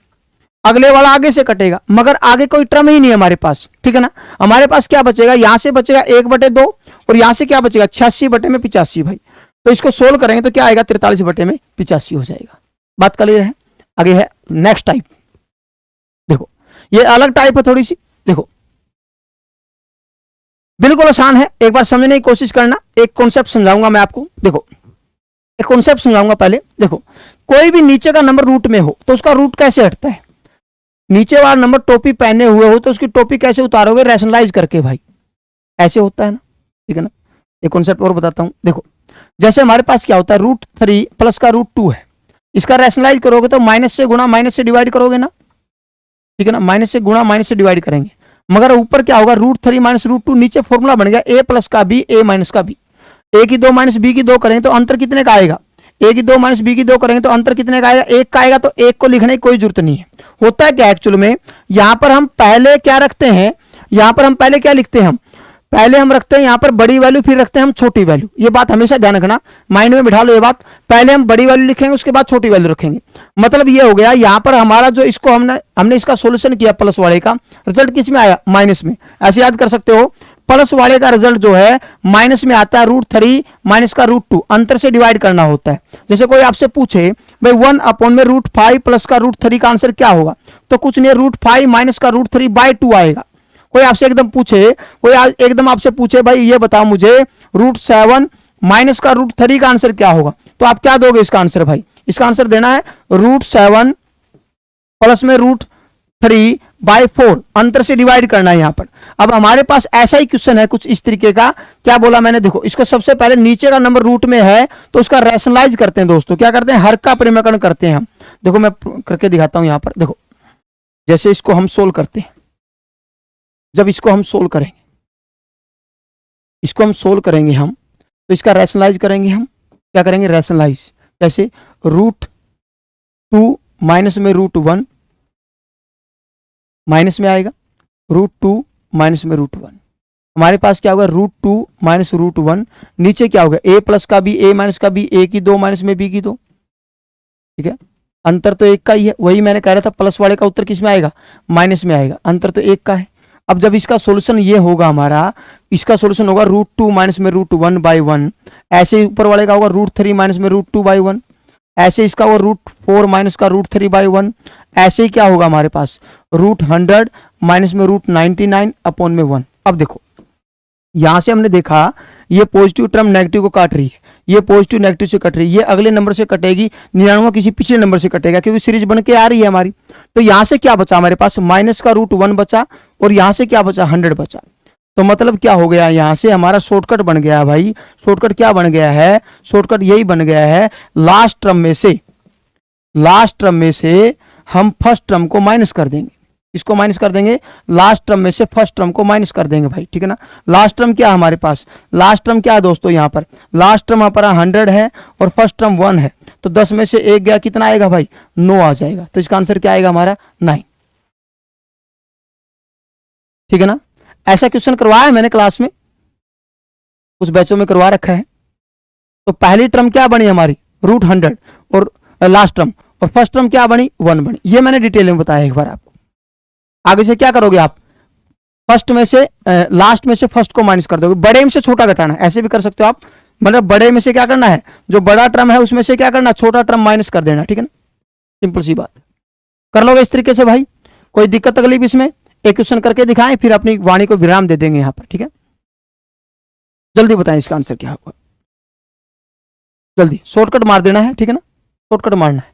अगले वाला आगे से कटेगा, मगर आगे कोई टर्म ही नहीं है हमारे पास। ठीक है ना, हमारे पास क्या बचेगा, यहां से बचेगा 1/2 और यहां से क्या बचेगा 86 बटे में 85 भाई। तो इसको सोल्व करेंगे तो क्या आएगा 43 बटे में 85 हो जाएगा। बात क्लियर है। आगे है नेक्स्ट टाइप। देखो ये अलग टाइप है थोड़ी सी। देखो बिल्कुल आसान है, एक बार समझने की कोशिश करना। एक कॉन्सेप्ट समझाऊंगा मैं आपको। देखो एक कॉन्सेप्ट समझाऊंगा पहले। देखो कोई भी नीचे का नंबर रूट में हो तो उसका रूट कैसे हटता है। नीचे वाला नंबर टोपी पहने हुए हो तो उसकी टोपी कैसे उतारोगे, रैशनलाइज करके भाई, ऐसे होता है ना। ठीक है ना, एक कॉन्सेप्ट और बताता हूं। देखो जैसे हमारे पास क्या होता है, √3 प्लस का √2 है, इसका रैशनलाइज करोगे तो माइनस से गुणा माइनस से डिवाइड करोगे ना। ठीक है ना, माइनस से गुणा माइनस से डिवाइड करेंगे, मगर ऊपर क्या होगा √3 माइनस √2, नीचे फॉर्मूला बन गया a प्लस का b a माइनस का b। a की 2 माइनस b की 2 करेंगे तो अंतर कितने का आएगा, a की 2 माइनस b की 2 करेंगे तो अंतर कितने का आएगा, 1 का आएगा। तो 1 को लिखने की कोई जरूरत नहीं है। होता है क्या एक्चुअल में, यहां पर हम पहले क्या रखते हैं, यहां पर हम पहले क्या लिखते हैं, हम पहले हम रखते हैं यहां पर बड़ी वैल्यू, फिर रखते हैं हम छोटी वैल्यू। ये बात हमेशा ध्यान रखना, माइंड में बिठा लो ये बात। पहले हम बड़ी वैल्यू लिखेंगे, उसके बाद छोटी वैल्यू रखेंगे। मतलब ये हो गया यहां पर हमारा जो इसको हमने इसका सॉल्यूशन किया प्लस वाले का, रिजल्ट किस में आया, माइनस में। ऐसे याद कर सकते हो, प्लस वाले का रिजल्ट जो है माइनस में आता है, √3 माइनस का √2, अंतर से डिवाइड करना होता है। जैसे कोई आपसे पूछे भाई 1 में √5 प्लस का √3 का आंसर क्या होगा, तो कुछ नहीं, √5 माइनस का √3/2 आएगा। कोई आपसे एकदम पूछे, कोई एकदम आपसे पूछे भाई ये बताओ मुझे √7 माइनस का √3 का आंसर क्या होगा, तो आप क्या दोगे इसका आंसर भाई, इसका आंसर देना है √7 प्लस में √3/4, अंतर से डिवाइड करना है यहां पर। अब हमारे पास ऐसा ही क्वेश्चन है कुछ इस तरीके का। क्या बोला मैंने, देखो इसको सबसे पहले नीचे का नंबर रूट में है तो उसका रैशनलाइज करते हैं दोस्तों। क्या करते हैं, हर का परिमाकरण करते हैं हम। देखो मैं करके दिखाता हूं यहां पर। देखो जैसे इसको हम सोल्व करते हैं, जब इसको हम सोल्व करेंगे, इसको हम सोल्व करेंगे हम, तो इसका रैशनलाइज करेंगे हम। क्या करेंगे, रैशनलाइज कैसे, √2 माइनस में √1 माइनस में आएगा, √2 माइनस में √1। हमारे पास क्या होगा, √2 माइनस √1, नीचे क्या होगा, a प्लस का b a माइनस का b, a की 2 माइनस में b की 2। ठीक है, अंतर तो 1 का ही है, वही मैंने कह रहा था प्लस वाले का उत्तर किस में आएगा, माइनस में आएगा, अंतर तो 1 का है। अब जब इसका सॉल्यूशन ये होगा हमारा, इसका सॉल्यूशन होगा √2 माइनस में √1/1, ऐसे ही ऊपर वाले का होगा √3 माइनस में √2/1, ऐसे इसका होगा √4 माइनस का √3/1, ऐसे ही क्या होगा हमारे पास √100 माइनस में √99/1। अब देखो यहां से हमने देखा ये पॉजिटिव टर्म नेगेटिव को काट रही है, ये पॉजिटिव नेगेटिव से कट रही है, ये अगले नंबर से कटेगी, 99 किसी पिछले नंबर से कटेगा, क्योंकि सीरीज बन के आ रही है हमारी। तो यहां से क्या बचा हमारे पास, माइनस का √1 बचा, और यहां से क्या बचा, 100 बचा। तो मतलब क्या हो गया, यहां से हमारा शॉर्टकट बन गया है भाई। शॉर्टकट क्या बन गया है, शॉर्टकट यही बन गया है, लास्ट टर्म में से हम फर्स्ट टर्म को माइनस कर देंगे। इसको माइनस कर देंगे, लास्ट टर्म में से फर्स्ट टर्म को माइनस कर देंगे भाई। ठीक है ना, लास्ट टर्म क्या है हमारे पास, लास्ट टर्म क्या है दोस्तों, यहाँ पर लास्ट टर्म हमारा 100 है और फर्स्ट टर्म 1 है, तो 10 में से 1 गया, कितना आएगा भाई, 9 आ जाएगा। तो इसका आंसर क्या आएगा हमारा, 9। ठीक है ना, ऐसा क्वेश्चन करवाया है मैंने क्लास में, कुछ बैचों में करवा रखा है। तो पहली टर्म क्या बनी हमारी, √100, और लास्ट टर्म, और फर्स्ट टर्म क्या बनी, 1 बनी। ये मैंने डिटेल में बताया एक बार आपको। आगे से क्या करोगे आप, फर्स्ट में से लास्ट में से फर्स्ट को माइनस कर दोगे, बड़े में से छोटा घटाना, ऐसे भी कर सकते हो आप। मतलब बड़े में से क्या करना है, जो बड़ा टर्म है उसमें से क्या करना, छोटा टर्म माइनस कर देना। ठीक है ना, सिंपल सी बात, कर लोगे इस तरीके से भाई। कोई दिक्कत तकलीफ इसमें, एक क्वेश्चन करके दिखाएं, फिर अपनी वाणी को विराम दे देंगे यहां पर। ठीक है, जल्दी बताएं इसका आंसर क्या होगा। जल्दी शॉर्टकट मार देना है, ठीक है ना, शॉर्टकट मारना है।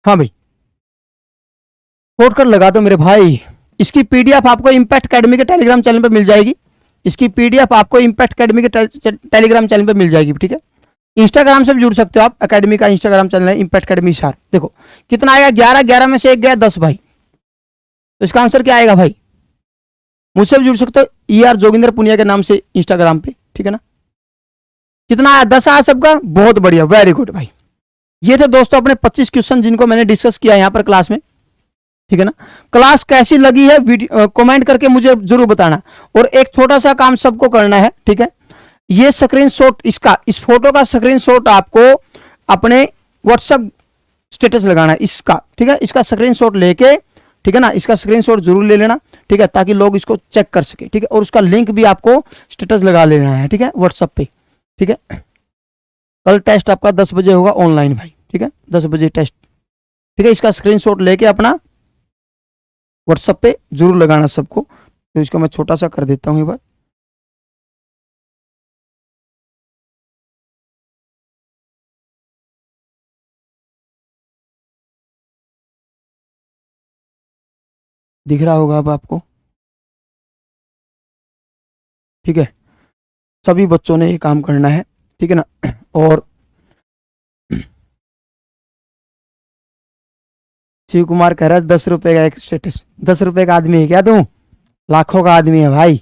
हाँ भाई शॉर्टकट लगा दो मेरे भाई। इसकी पीडीएफ आपको इंपैक्ट एकेडमी के टेलीग्राम चैनल पे मिल जाएगी। इसकी पीडीएफ आपको इंपैक्ट एकेडमी के टेलीग्राम चैनल पे मिल जाएगी, ठीक है। इंस्टाग्राम से भी जुड़ सकते हो आप, एकेडमी का इंस्टाग्राम चैनल है इंपैक्ट एकेडमी शार। देखो कितना आएगा, 11, 11 में से एक गया 10 भाई, तो इसका आंसर क्या आएगा भाई। मुझसे भी जुड़ सकते हो ER जोगिंदर पुनिया के नाम से इंस्टाग्राम पे, ठीक है ना। कितना आया, 10 आया सबका, बहुत बढ़िया, वेरी गुड भाई। ये थे दोस्तों अपने 25 क्वेश्चन जिनको मैंने डिस्कस किया यहाँ पर क्लास में, ठीक है ना। क्लास कैसी लगी है वीडियो कमेंट करके मुझे जरूर बताना। और एक छोटा सा काम सबको करना है, ठीक है। ये स्क्रीनशॉट इसका, इस फोटो का स्क्रीनशॉट आपको अपने व्हाट्सएप स्टेटस लगाना है इसका, ठीक है। इसका स्क्रीनशॉट लेके, ठीक है ना, इसका स्क्रीनशॉट जरूर ले लेना, ठीक है, ताकि लोग इसको चेक कर सके, ठीक है। और उसका लिंक भी आपको स्टेटस लगा लेना है, ठीक है, व्हाट्सएप पे, ठीक है। कल टेस्ट आपका 10 बजे होगा ऑनलाइन भाई, ठीक है, 10 बजे टेस्ट, ठीक है। इसका स्क्रीनशॉट लेके अपना व्हाट्सएप पे जरूर लगाना सबको। तो इसको मैं छोटा सा कर देता हूं एक बार। दिख रहा होगा अब आपको, ठीक है। सभी बच्चों ने ये काम करना है, ठीक है ना। और शिव कुमार कह रहा है 10 रुपए का एक स्टेटस, 10 रुपए का आदमी है क्या तू, लाखों का आदमी है भाई,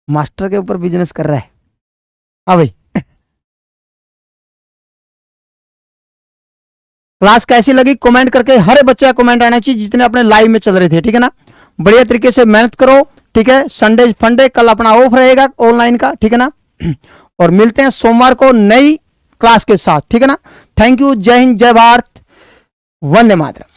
मास्टर के ऊपर बिजनेस कर रहा है। हाँ भाई क्लास कैसी लगी कमेंट करके, हर बच्चे का कमेंट आना चाहिए जितने अपने लाइव में चल रहे थे, ठीक है ना। बढ़िया तरीके से मेहनत करो, ठीक है। संडे फंडे कल अपना ऑफ रहेगा ऑनलाइन का, ठीक है ना। और मिलते हैं सोमवार को नई क्लास के साथ, ठीक है ना। थैंक यू, जय हिंद, जय भारत, वंदे मातरम।